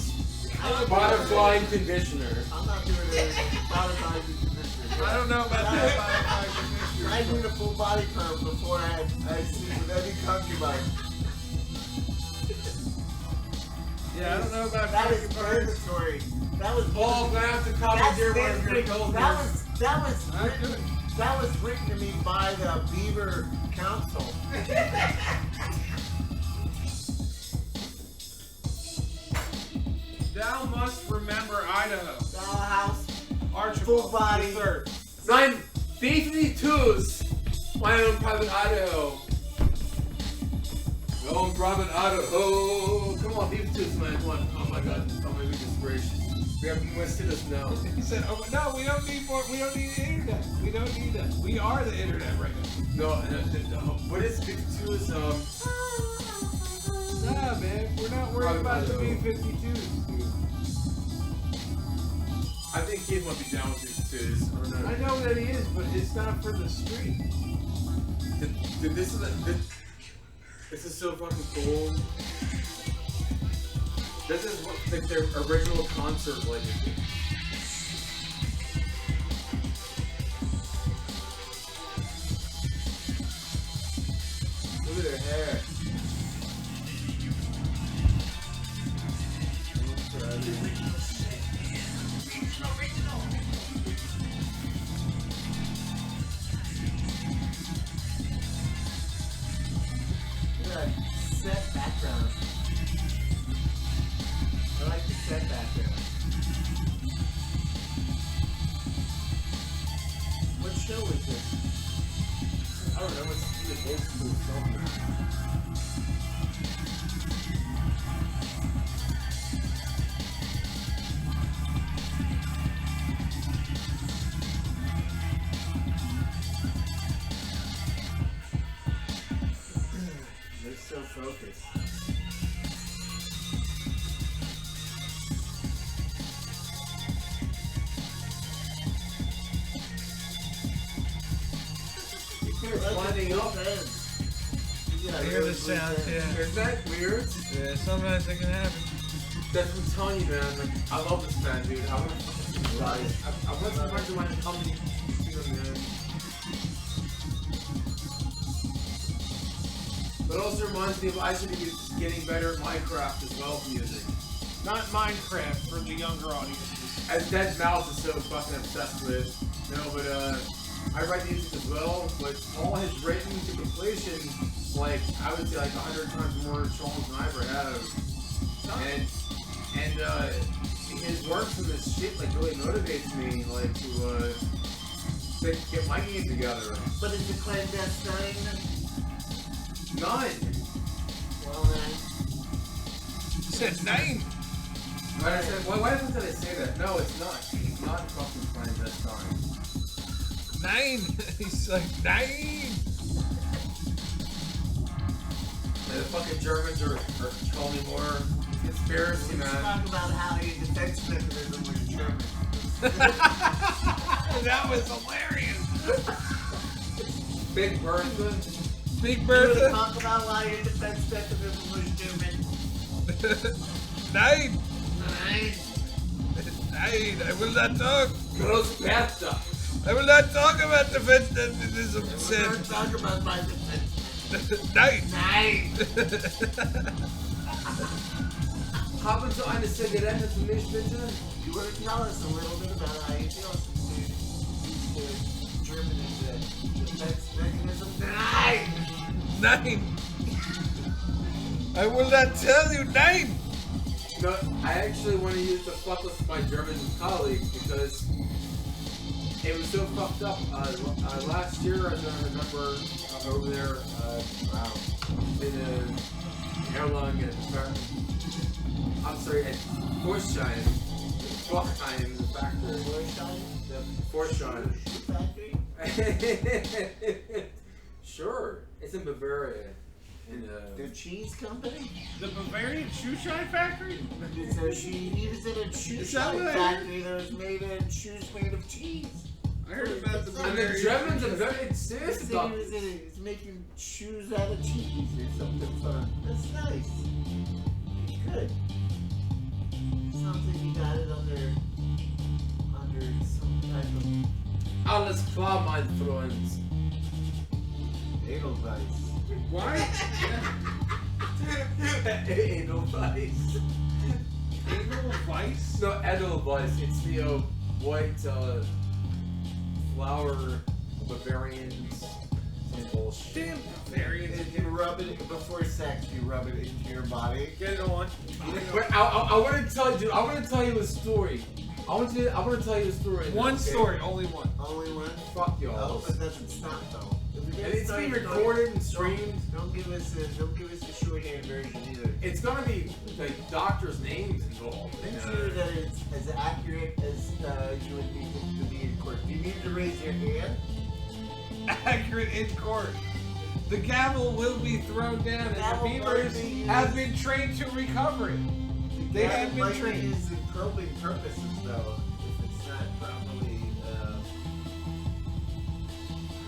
butterfly conditioner. I'm not doing it. Butterfly conditioner. I don't know about that. I did a full body perm before I had sex with any concubine. Yeah, I don't know about That is concubines. purgatory. That was Paul, gonna have to commandeer one of your pilgrims. that was written to me by the Beaver Council. Thou must remember Idaho. House. Archibald Full body. III. 952's my own private Idaho. My own private Idaho. Come on, B52's man. Come on. Oh my god. Oh my goodness gracious. We have more to this now. He said, "Oh no, we don't need more. We don't need the internet. We don't need that. We are the internet right now." No. What is B52's Nah, man, we're not worried about the B-52s, dude. I think Keith might be down with B52's. I don't know. I know that he is, but it's not for the street. Dude, this is so fucking cool. This is what, like their original concert legacy. Look at her hair. Look at that set background. I like the set background. What show is this? I don't know. It's an old school song. They're so focused. Lining up. Yeah, I hear the sound, yeah. Isn't that weird? Yeah, sometimes it can happen. That's what I'm telling you, man. Like, I love this man, dude. I want to I want some friends of mine to come to see them, man. But it also reminds me of I should be getting better at Minecraft as well for music. Not Minecraft for the younger audiences. As Dead Mouse is so fucking obsessed with. No, but I write music as well, but Paul has written to completion like I would say like 100 times more songs than I ever have. And his work for this shit like really motivates me like to get my game together. But it's a clandestine. None. Well then. You said 9. Why did I say that? No, it's not. It's not fucking clandestine. 9. He's like 9. The fucking Germans are calling me more conspiracy, Let's man. talk about how your defense mechanism was German. That was hilarious. Big Bertha. Big You want to Bertha. talk about why your defense mechanism was German? 9. 9. 9. I will not talk. Gross Bertha. I will not talk about defense mechanism. We're going to talk about my defense. 9. 9. Haben Sie eine Zigarette für mich, bitte? You want to tell us a little bit about how you feel since German is a defense mechanism? 9. I will not tell you 9. No, I actually want to use the fuck with my German colleague because it was so fucked up. Last year, as I remember, over there, in Erlangen, I'm sorry, at Forschein, Forschein, the factory. Forschein. Factory? Sure, it's in Bavaria. The cheese company? The Bavarian shoe shine factory? So he was in a shoe Is that shine what I factory that was made of shoes made of cheese. I heard about the And the Bavarian. Germans are very serious He about was this. he's making shoes out of cheese or something fun. That's nice. Good. Sounds like you got it under some type of Alles klar, mein Freund. Edelweiss. Why? Edelweiss. Edelweiss? No, Edelweiss. It's the white flower Bavarians and bullshit. Damn Bavarians. If you rub it before sex, you rub it into your body. Get it on. Wait, I want to tell you, dude. I want to tell you a story. I want to tell you a story. One okay? story, only one. Only one. Fuck I y'all. hope it doesn't stop though. If we get And it's started, being recorded and don't- streamed. Don't give us a shorthand version either. It's gonna be like doctors' names involved. Make sure that it's as accurate as you would need it to be in court. You need to raise your hand. Accurate in court. The gavel will be thrown down, and the Gavel beavers might be used- have been trained to recover it. They That have been might be trained. used in probing purposes though, if it's not properly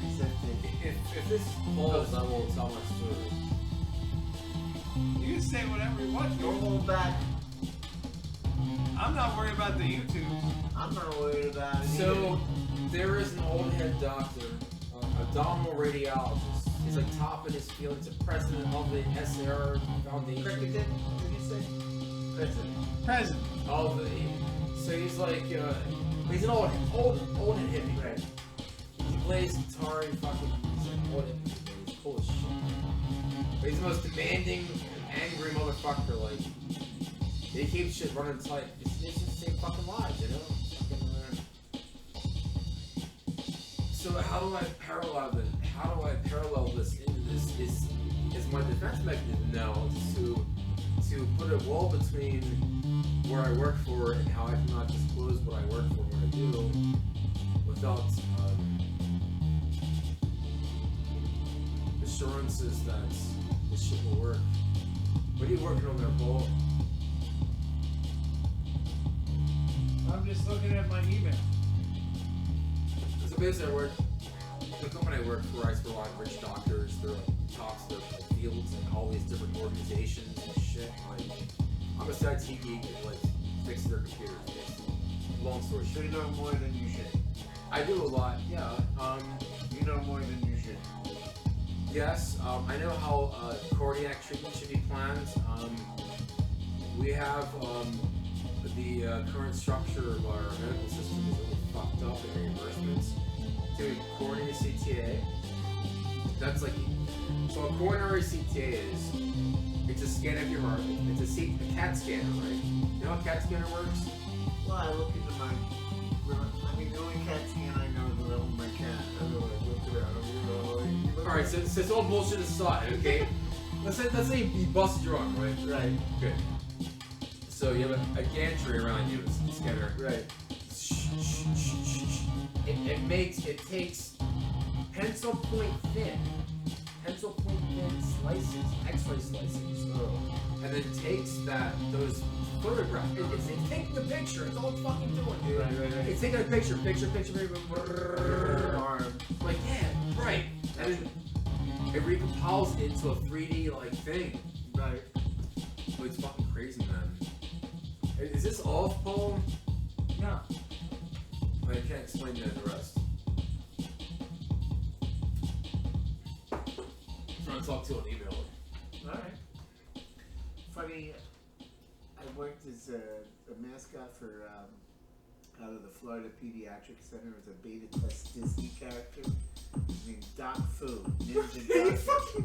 presented. If this falls, I will tell my story. You can say whatever you want. Don't hold back. I'm not worried about the YouTube. I'm not worried about it. So there is an old head doctor, abdominal radiologist. He's like top in his field. He's a president of the SR Foundation. Cricket, did you say? President. Present. All the, so he's like, he's an old hippie, right? He plays guitar and fucking, he's like old hippie. He's cool as shit. But he's the most demanding, angry motherfucker. Like, he keeps shit running tight. It's just the same fucking lives, you know? So how do I parallel this? How do I parallel this into this? Is my defense mechanism now to put a wall between where I work for and how I cannot disclose what I work for and what I do without assurances that this shit will work. What are you working on there, Paul? I'm just looking at my email. So basically, the company I work for, I support a lot of rich doctors. They're like tops of their fields and all these different organizations and shit. Like, I'm a IT geek that like fixes their computers. Basically. long story So short. you know more than you should. I do a lot, yeah. You know more than you should. Yes, I know how cardiac treatment should be planned. We have the current structure of our medical system is a little fucked up in reimbursements. Dude, coronary CTA. That's like, so a coronary CTA is, it's a scan of your heart. It's a CAT scanner, right? You know how a CAT scanner works? Well, I look into my. I mean, the only cat scan I know is the one my cat. I don't know, I looked it out. Alright, so it's all bullshit aside, okay? let's say you busted your arm, right? Right. Good. So you have a gantry around you, a scanner. Right. It takes pencil point thin slices, X-ray slices, and then takes those photographs. It's taking a picture. It's all it's fucking doing, dude. Right. It's taking a picture. Like, yeah, right. And then it recompiles into a 3D like thing. Right. But it's fucking crazy, man. Is this off, Paul? No. I can't explain the rest. I'm trying to talk to an email. Alright. Funny, I worked as a mascot for out of the Florida Pediatric Center as a beta test Disney character named Doc Fu, Ninja Doctor.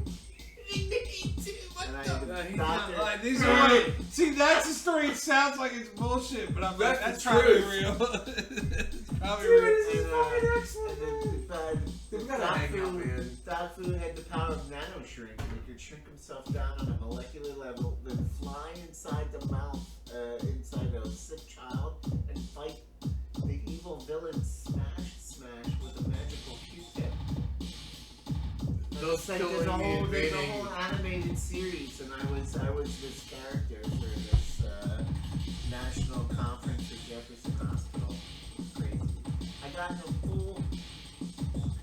And I had a He's doctor. not lying. These are like, see, that's the story. It sounds like it's bullshit, but I'm like, That's that's the probably truth. real. It's probably Dude, real. this is fucking excellent, And We gotta hang out, man. Doc Fu had the power of nano shrink, and he could shrink himself down on a molecular level, then fly inside the mouth, inside a sick child, and fight the evil villain Smash with a magical Q-tip. Those There's killing a me whole, there's a invading. whole animated series, and I was this character for this national conference at Jefferson Hospital. It was crazy. I got in a full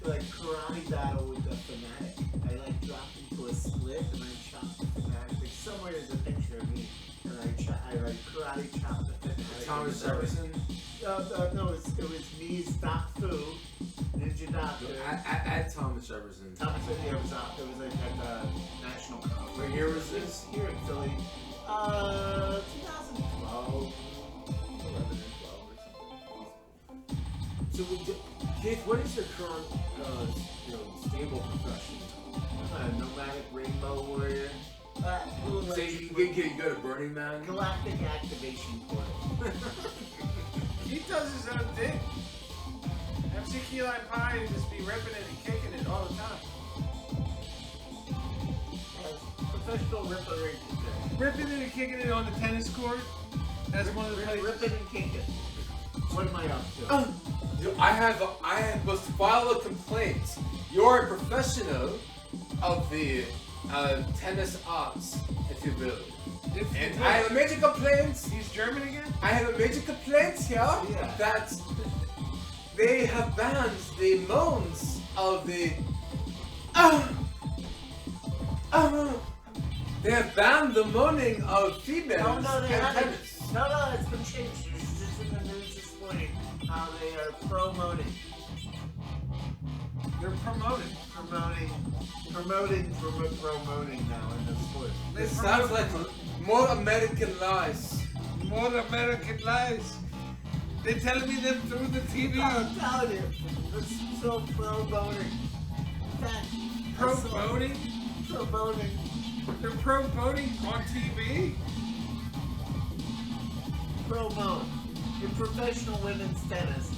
karate battle with the fanatic. I dropped into a split and I chopped the fanatic. Like, somewhere there's a picture of me, and I karate chopped the fanatic. Thomas Jefferson? No, it was me, Doc Fu, Ninja Doctor. At Thomas Jefferson. Thomas, yeah, it was at the national conference. What year was this? Here in Philly. 2012. 11 or 12 or something. So, Keith, what is your current, stable profession? I'm a nomadic rainbow warrior. So you go to Burning Man? Galactic activation portal. He does his own thing. MC KeyLime Pie would just be ripping it and kicking it all the time. Professional ripper today. Ripping it and kicking it on the tennis court. That's one of the places. Ripping and kicking. What am I up to? I must file a complaint. You're a professional of the tennis arts, if you will. And I have a major complaint. He's German again? I have a major complaint here that they have banned the moans of the. They have banned the moaning of females. No, they and haven't. tennis. No, it's been changed. It's just in the news this morning how they are promoting They're promoting. Promoting now in the sport. It sounds like more American lies. More American lies. They're telling me them through the TV. I'm telling you, it's so pro-boning. Pro-boning? Pro-boning. They're pro-boning on TV? Pro-bone. In professional women's tennis,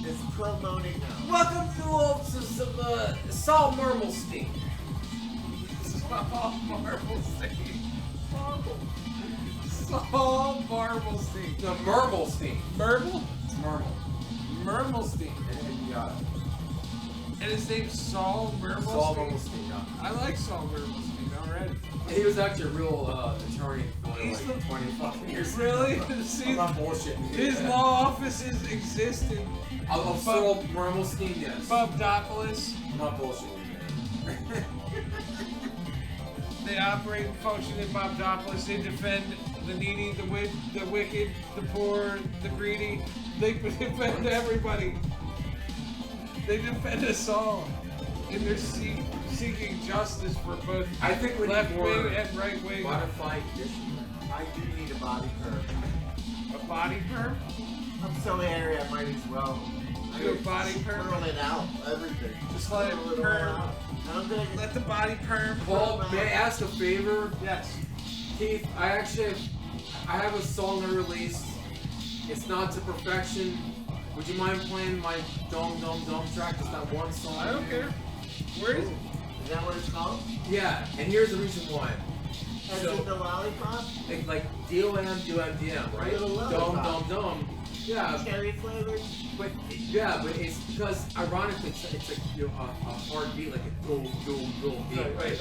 it's pro-boning now. Welcome you all to some Saul Mermelstein. Saul Marblestein. Saul Marblestein. No, Mermelstein. Merble? It's Mermel. Mermelstein. And you got it. And his name's Saul Mermelstein? Saul Mermelstein, yeah. I like Saul Mermelstein already. He was actually a real attorney for He's like the- 20 fucking years. Really? See, I'm not bullshitting. his law offices exist in Of Saul Mermelstein, yes. Bubdopolis. I'm not bullshitting, man. They operate and function in Bobdopolis. They defend the needy, the wicked, the poor, the greedy. They defend everybody. They defend us all. And they're seeking justice for both I think we left need more wing and right wing. modified condition. I do need a body perm. A body perm? I'm so hairy, I might as well. Do a body perm? Curl it out, everything. Just let it Curl perm. out. And I'm gonna Let the body perm. Paul, may I ask a favor? Yes. Keith, I have a song I released. It's not to perfection. Would you mind playing my Dome Dome Dome track? It's that one song. I don't care. Where is it? Is that what it's called? Yeah, and here's the reason why. As So- in the lollipop? Like DOM, DOM, right? Little Dome, lollipop. Dome. Yeah, Cherry flavored? but it's because ironically it's like a hard beat, like a boom, boom, boom beat, right?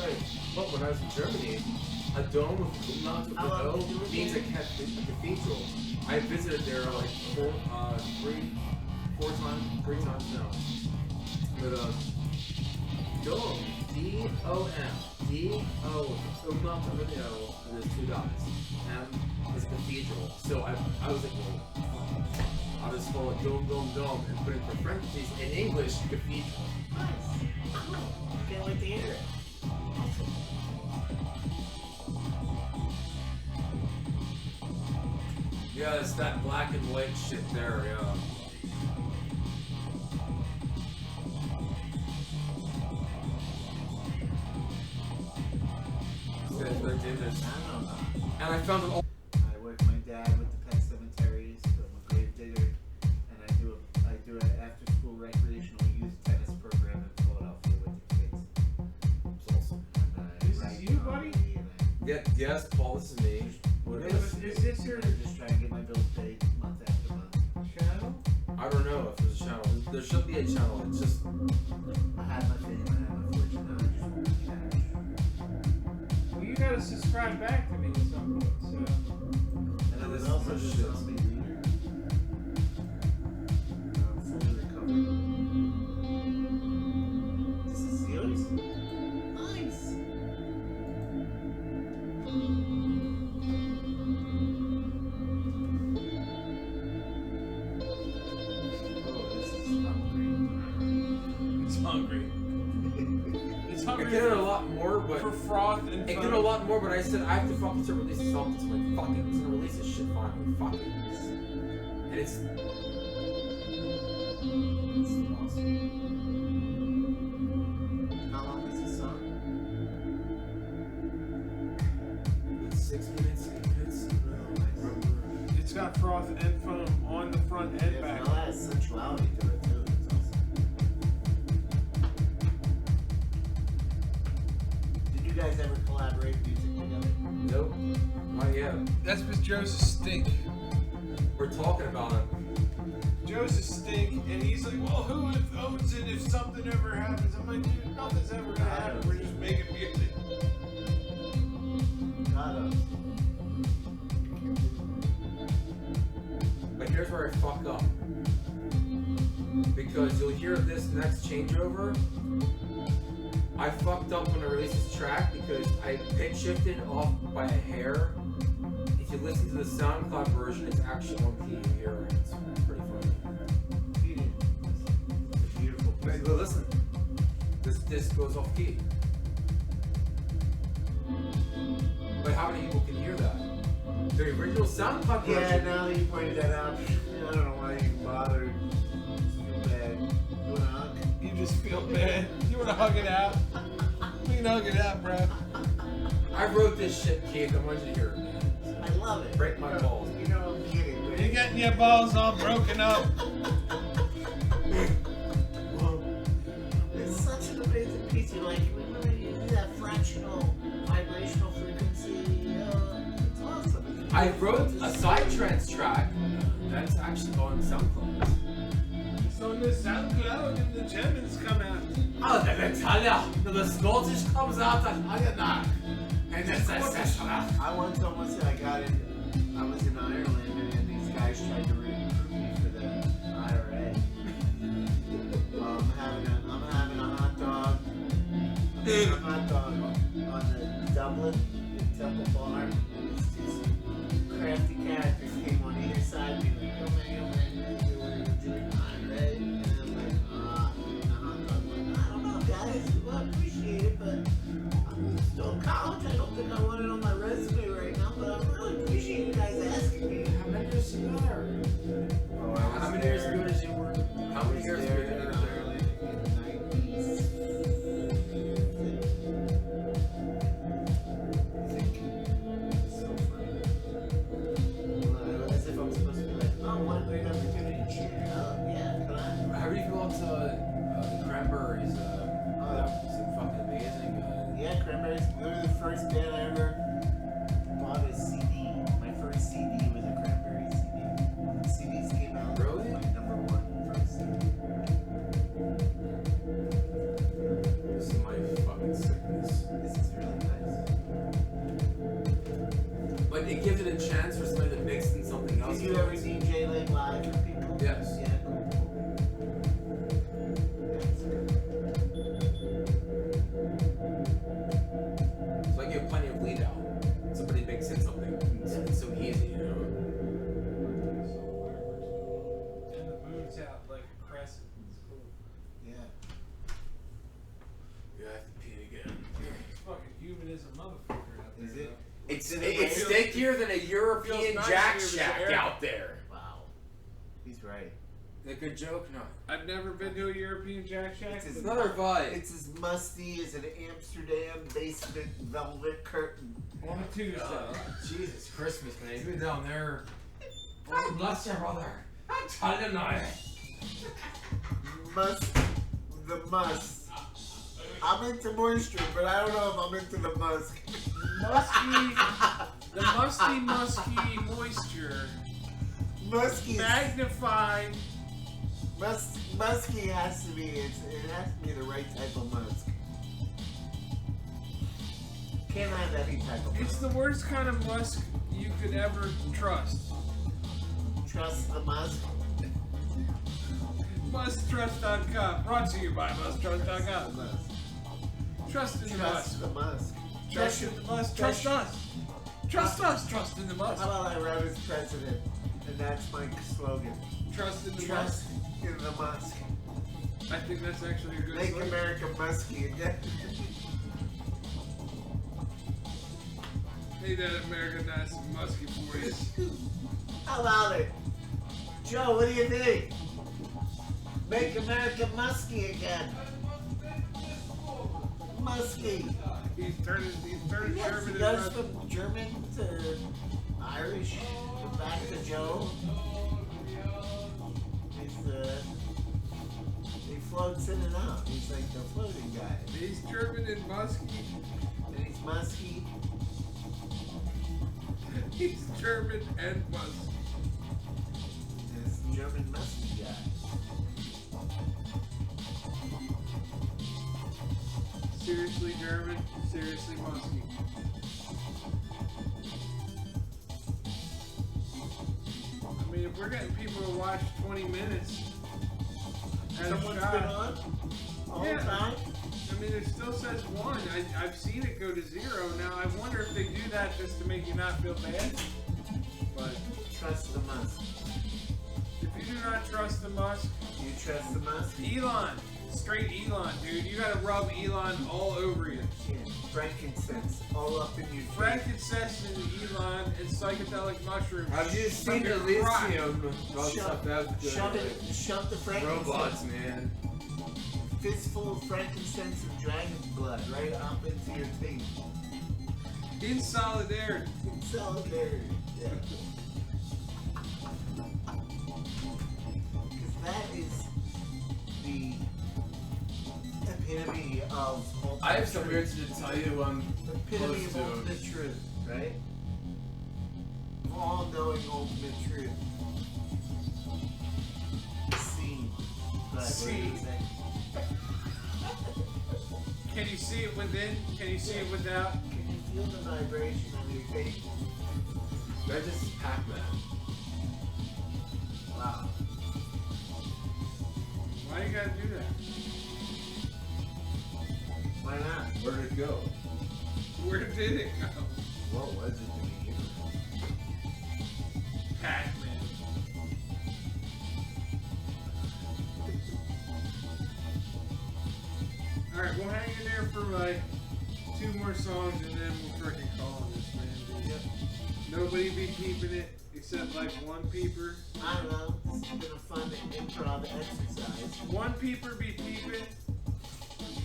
But when I was in Germany, a dome with not with How long the did you dome means a cathedral. I visited there like three times now. But dome, D-O-M, D-O, not the video, there's two dots. M is cathedral. So I was like, well, I'll just call it dome, dome, dome, and put it for parentheses in English, cathedral. Nice. Can't wait to hear it. Yeah, it's that black and white shit there, yeah. And I found them all. I work with my dad with the pet cemeteries, so I'm a grave digger, and I do an after school recreational youth tennis program in Philadelphia with the kids. It's awesome. And I This is write you, comedy, buddy? and Yes, Paul, this is me. What Is is this your I just try and get my bills paid month after month. channel? I don't know if there's a channel. There should be a channel. It's just I had my fame, I had my fortune, now I just want cash. Well, you gotta subscribe back to me at some point, so. And I was also just shit. a zombie leader. I'm fully recovered. This is yours? Nice! Oh, this is hungry. It's hungry. It's it hungry did a lot more, but for froth and it fun. did a lot more. But I said I have to fucking start releasing something. So I'm like, fuck it, I'm just gonna release this shit finally. Fuck it. And it's Awesome. How long is this song? 6 minutes, 8 minutes. It's got froth and foam on the front and Yeah, back. well, that has sensuality to it too. It's awesome. Did you guys ever collaborate music together? Nope, not yet. That's because Joe's a stink. We're talking about it. Joe's a stink, and he's like, well, who owns it if something ever happens? I'm like, dude, nothing's ever gonna happen. We're just making music. Got us. But here's where I fuck up. Because you'll hear this next changeover. I fucked up when I released this track because I pitch shifted off by a hair. If you listen to the SoundCloud version, it's actually on key here. It's pretty funny. It's a beautiful piece. But listen, this disc goes off key. But how many people can hear that? The original SoundCloud Yeah, version. now that you pointed that out, I don't know why you bothered. It's too bad. You wanna hug? You just feel bad. You wanna hug it out? We can hug it out, bro. I wrote this shit, Keith. I want you to hear it, man. I love it. Break my balls. You know I'm kidding, man. You're getting your balls all broken up. It's such an amazing piece. You like, remember you do that fractional vibrational frequency. It's awesome. I wrote a Psytrance track that's actually on SoundCloud. It's on the SoundCloud and the Germans come out. Oh, the Italia, the Scottish comes out and I get that. And that's I once almost I was in Ireland and these guys tried to recruit me for the IRA. I'm having a hot dog. On the Dublin, in Temple Bar. These crafty characters came on either side, being like, yo man, what are you doing tonight, right? And I'm like, I don't know, guys. Well, I appreciate it, but I'm still in college. I don't think I want it on my resume right now, but I really appreciate you guys asking me. How many years you are? Oh, How many years ago did you work? How many years ago did you work? How do you feel about the Cranberries? It's fucking amazing. Yeah, Cranberries. We were the first band I ever bought a CD. My first CD was a Cranberries CD. CDs came out. Really? My #1 first CD. This is my fucking sickness. This is really nice. But it gives it a chance for somebody to mix in something else. Did you ever DJ like live for people? Yes. Yeah, cool. So I give plenty of lead out. Somebody makes in something. It's so easy, you know. And the moon's out like a crescent. It's cool. Yeah. You have to pee again. It's fucking humid as a motherfucker out there. Is it? It's stinkier than a European Feels nice Jack here with the Shack air. out there. Wow. He's right. A good joke? No. I've never been to a European Jack Shack. It's It's as, another vibe. it's as musty as an Amsterdam basement velvet curtain. On a Tuesday. Jesus Christmas, man. He's been down there. Oh, bless your brother. I'm telling you. Must. The must. I'm into moisture, but I don't know if I'm into the musk. The musky moisture. Musky. Magnified. Musky has to be. It has to be the right type of musk. Can't have any type of It's musk. the worst kind of musk you could ever trust. Trust the musk. Musttrust.com. Brought to you by Musttrust.com. Trust in the Trust musk. the musk. Trust in the musk. Trust us. Trust us. Trust in the How musk. about I run as president, and that's my slogan. Trust in the Trust musk. in the musk. I think that's actually a good Make slogan. America musky again. Made that America nice and musky for you. How about it? Joe, what do you think? Make America musky again. Musky. He's turning Yes, German he and goes Russian. from German to Irish, back to Joe. He floats in and out. He's like the floating guy. He's German and musky. And he's musky. He's German and musky. This German musky guy. Seriously German, seriously musky. I mean, if we're getting people to watch 20 minutes at a Someone's shot, been on all Yeah. the time. I mean, it still says 1. I've seen it go to 0. Now, I wonder if they do that just to make you not feel bad. But Trust the musk. if you do not trust the Musk, You trust the musk? Elon, straight Elon, dude. You gotta rub Elon all over you. Yeah. Frankincense all up in your face. Frankincense and Elon and psychedelic mushrooms. Have you seen the Fucking rock. lithium? Shove the frankincense. Robots, man. Fistful of frankincense and dragon blood right up into your teeth. In solidarity. In solidarity. Yeah. Because that is the epitome of ultimate I have some truth. weird shit to tell you. Epitome of close to- ultimate truth, right? All knowing ultimate truth. Seen. But what did you say? Can you see it within? Can you see it without? Can you feel the vibration of your face? They're just Pac-Man. Wow. Why you gotta do that? Why not? Where did it go? Where did it go? What was it to begin with? Pac-Man. Alright, we'll hang in there for like 2 more songs and then we'll freaking call this, man. Dude. Nobody be peeping it except like one peeper. I don't know. This has been a fun improv exercise. One peeper be peeping.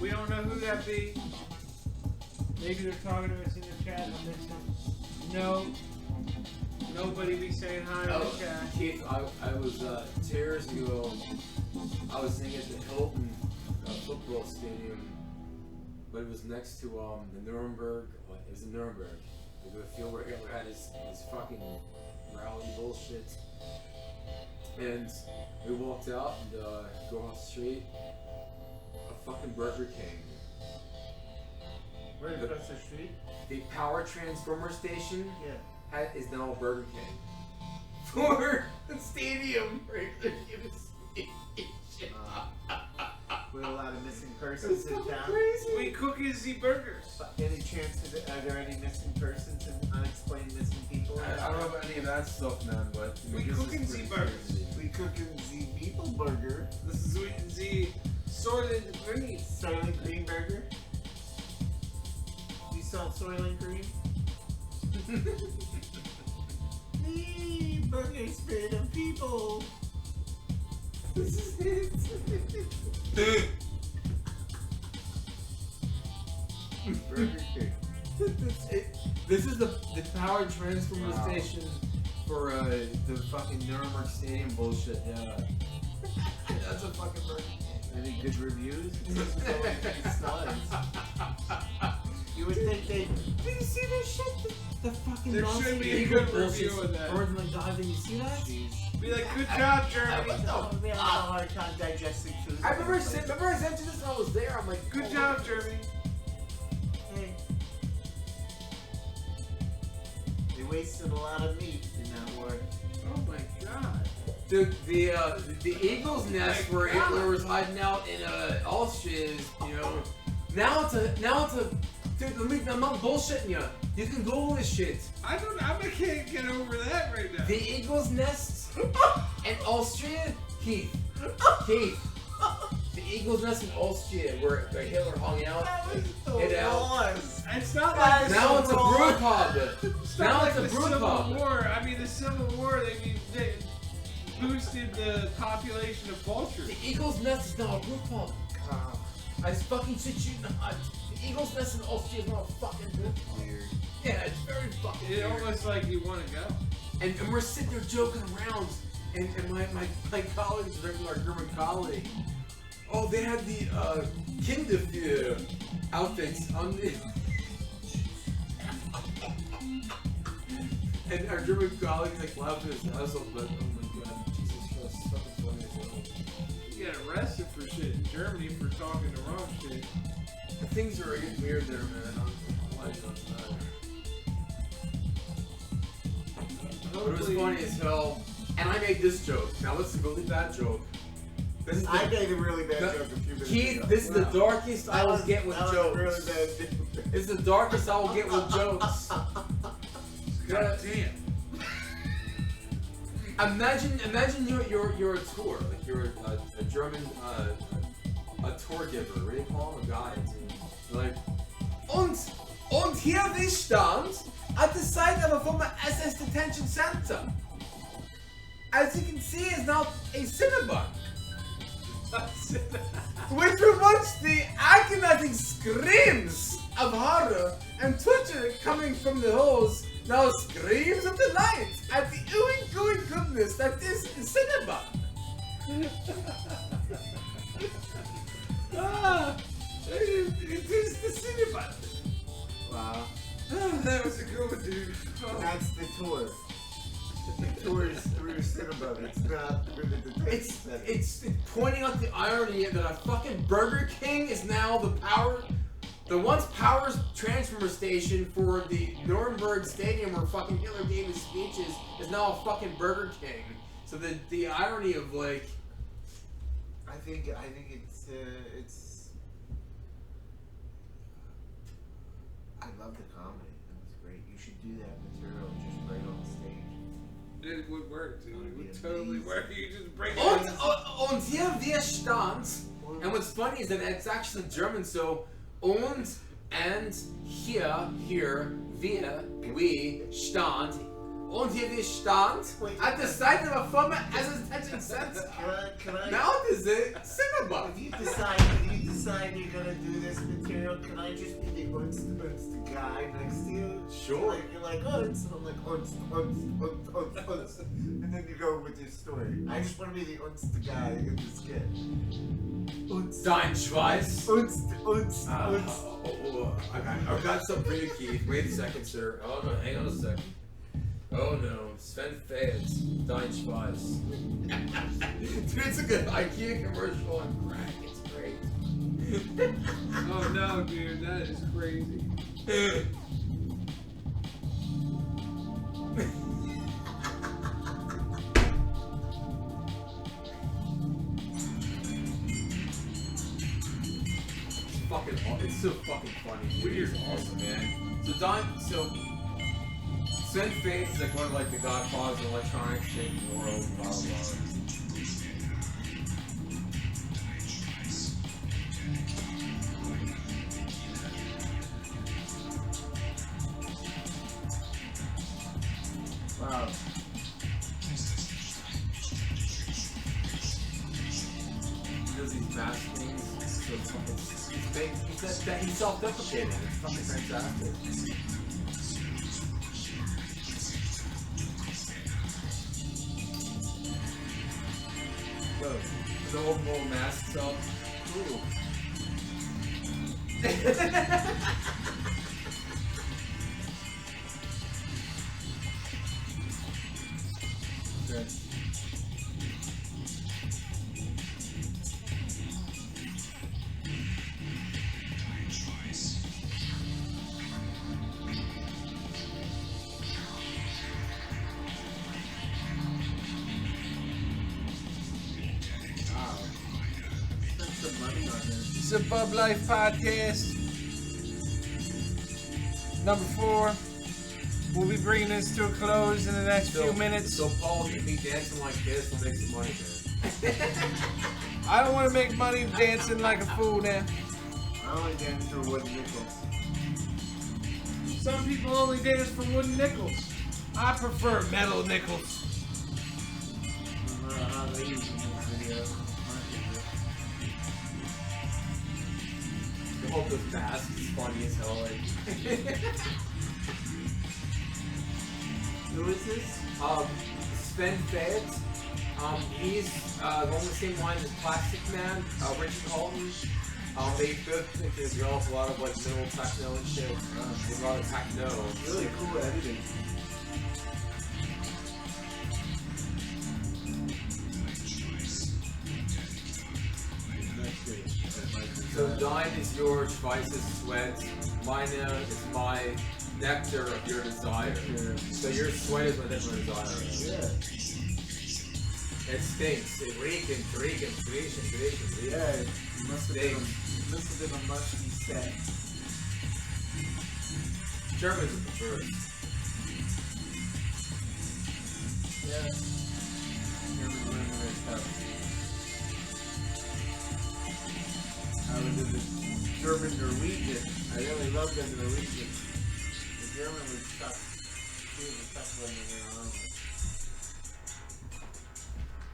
We don't know who that be. Maybe they're talking to us in the chat. I'm missing. No. Nobody be saying hi in the chat. Keith, I was 2 years ago. I was singing at the Hilton football stadium, but it was next to the Nuremberg. It was in Nuremberg. The field where Hitler had his fucking rally bullshit. And we walked out and go off the street. A fucking Burger King. Right across the street? The power transformer station Yeah. is now a Burger King. For the stadium where Hitler gave his speech. With a lot of missing persons in town. We cookies the burgers. Any chance, are there any missing persons and unexplained missing people? I don't know about any of that stuff, man, but We this cooking is the pretty burgers. crazy. We cooking the people burger, This is the Soylent Green. Soylent Green burger. You saw Soylent Green? The burger spirit of people. This is it. Burger King. This is the power transformer station for the fucking Nuremberg Stadium bullshit. Yeah, that's a fucking Burger King. Any good reviews? You would think they. Did you see this shit? The fucking There Nazi should be a eagle good bullshit. review of that. Birds like God, did you see that? Jeez. Be like, good job, Germany. We have a hard time digesting food. Remember I sent you this when I was there. I'm like, Good job, Germany. Hey. They wasted a lot of meat in that war. Oh my god. The eagle's nest where Hitler was hiding out in Austria is, you know, now it's a dude, I'm not bullshitting you. You can Google this shit. I can't get over that right now. The eagle's nest in Austria, Keith. The eagle's nest in Austria where Hitler hung out. It's not like Now it's a brew pub. It's Now not it's a like the brew Civil pub. War. I mean, the Civil War, they boosted the population of vultures. The eagle's nest is now a brew pub. I fucking shit you not. The eagle's nest in Austria is not a fucking brew pub. Weird. Yeah, it's very fucking It's weird. almost like you want to go. And we're sitting there joking around, and my colleagues, our German colleague, oh, they had the Kinderfear outfits on the. And our German colleague like laughing his ass off, but oh my god, Jesus Christ, it's fucking funny as hell. You get arrested for shit in Germany for talking the wrong shit. The things are getting weird there, man. I'm like on that. But it was funny as hell. And I made this joke. Now it's a really bad joke. This is I made a really bad joke a few minutes Keith, ago. this is the darkest I will get with that jokes. was a really bad joke. This is the darkest I will get with jokes. God damn. Imagine you're a tour, like you're a German a tour giver. What do you call him? A guide. You're like, und here we stand at the site of a former SS detention center. As you can see, is now a Cinnabon. Which will watch the agonizing screams of horror and torture coming from the holes, now screams of delight at the ooey gooey goodness that is Cinnabon. It is the Cinnabon. Wow. That was a good one, dude. Oh. That's the tour. The tour is through Cinnabon. It's not through the detention center. It's pointing out the irony that a fucking Burger King is now the once power transformer station for the Nuremberg Stadium where fucking Hitler gave his speeches is now a fucking Burger King. So the irony of like, I think it's I love the comedy. That was great. You should do that material just right on the stage. It would work, dude. It Would would be totally amazing. work. You just bring it Und, in. und hier wir stand. And what's funny is that it's actually German, so und and here we stand. Und hier wir stand. At the side of a former as a touching sense. Can I? Now this is cinema. If you decide you're gonna do this material, can I just be the unst guy next to you? Sure. Like, you're like unst, and I'm like unst, and then you go with your story. I just want to be the unst guy in the skit. Unst. Dein Schweiß. Unst. I've got something for you, Keith. Wait a second, sir. Oh no, hang on a second. Oh no, Sven Fans, Dein Schweiß. Dude, it's a good IKEA commercial on crack. It's great. Oh no, dude, that is crazy. It's so fucking funny. Weird, awesome, man. So Sven Faith is like one of like the godfathers of electronic shit in the world. Blah blah. Wow. He does these mask things. So he's self-deprecating. It's fucking fantastic. Whoa. The old little mask self. Ooh. Good. It's a BUBLIFE podcast. Number 4. We'll be bringing this to a close in the next few minutes. So Paul, you be dancing like this will make some money, man. I don't want to make money dancing like a fool now. I only dance for wooden nickels. Some people only dance for wooden nickels. I prefer metal nickels. I don't know how they use in this video. The whole the mask is funny as hell. Like. Who is this? Sven Fed. He's on the same line as Plastic Man, Richard Holton. They both develop a lot of like minimal techno and shit. A lot of techno. Really cool editing. So Dine is yours, Vice is sweat. Mine is my nectar of your desire. So your sweat is my nectar of desire. Yeah. It stinks. It reeking. Yeah, it must have been a musty set. Germans are the first. Yeah. Never learned the right stuff. I was in the German Norwegian. I really loved the Norwegian. The German was tough. He was a tough one to get along with.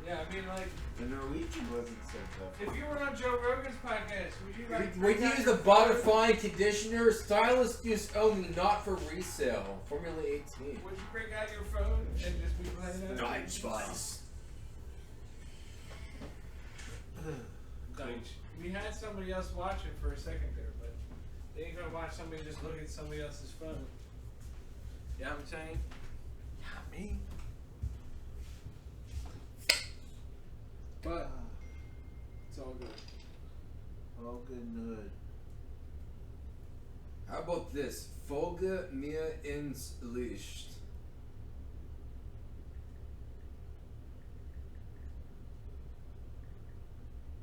Yeah, I mean, like, The Norwegian wasn't so tough. if you were on Joe Rogan's podcast, would you like We use the bodifying conditioner. Stylist use only, not for resale. Formula 18. Would you break out your phone and just be playing that? Spice. Deutsch. We had somebody else watching for a second there, but they ain't gonna watch somebody just look at somebody else's phone. You know what I'm saying? Not me. But it's all good. All good and good. How about this? Folge mir ins Licht.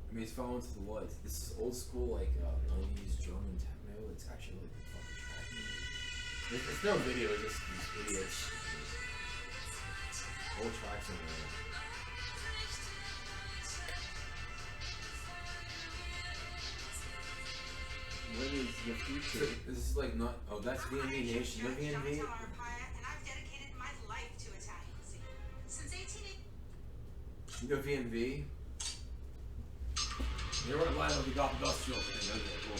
I mean, it's falling to the light. This is old school, like 90s German techno. It's actually like the fucking track. It's no video, it's just these idiots. Old tracks in there. What is the future? This is like not. Oh, that's VNV Nation. No VNV. You know VNV? They were alive when we got industrial. Okay, cool.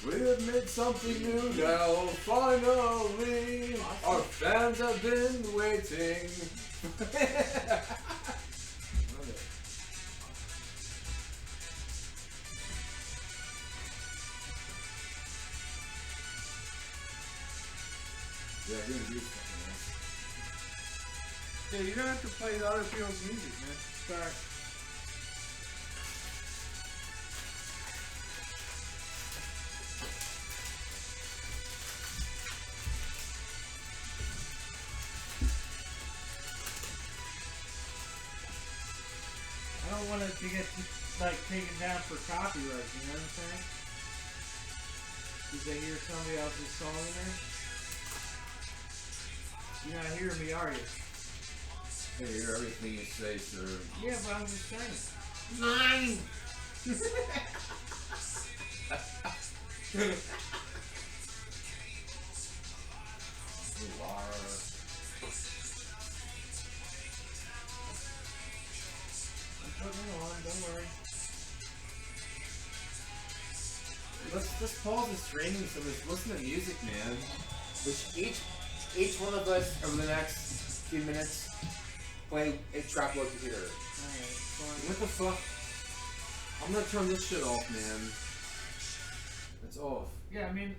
We've made something new now, finally! Our fans have been waiting. Yeah, I didn't do something else. Yeah, you don't have to play other people's music, man. Sorry. I don't want it to get like taken down for copyright. You know what I'm saying? Did they hear somebody else's song in there? You're not hearing me, are you? I hear everything you say, sir. Yeah, but I'm just saying. 9! You are. I'm putting it on, don't worry. Let's pause the streaming so let's listen to music, man. Which each one of us over the next few minutes play a track load computer. Alright, fine. What the fuck? I'm gonna turn this shit off, man. It's off. Yeah, I mean,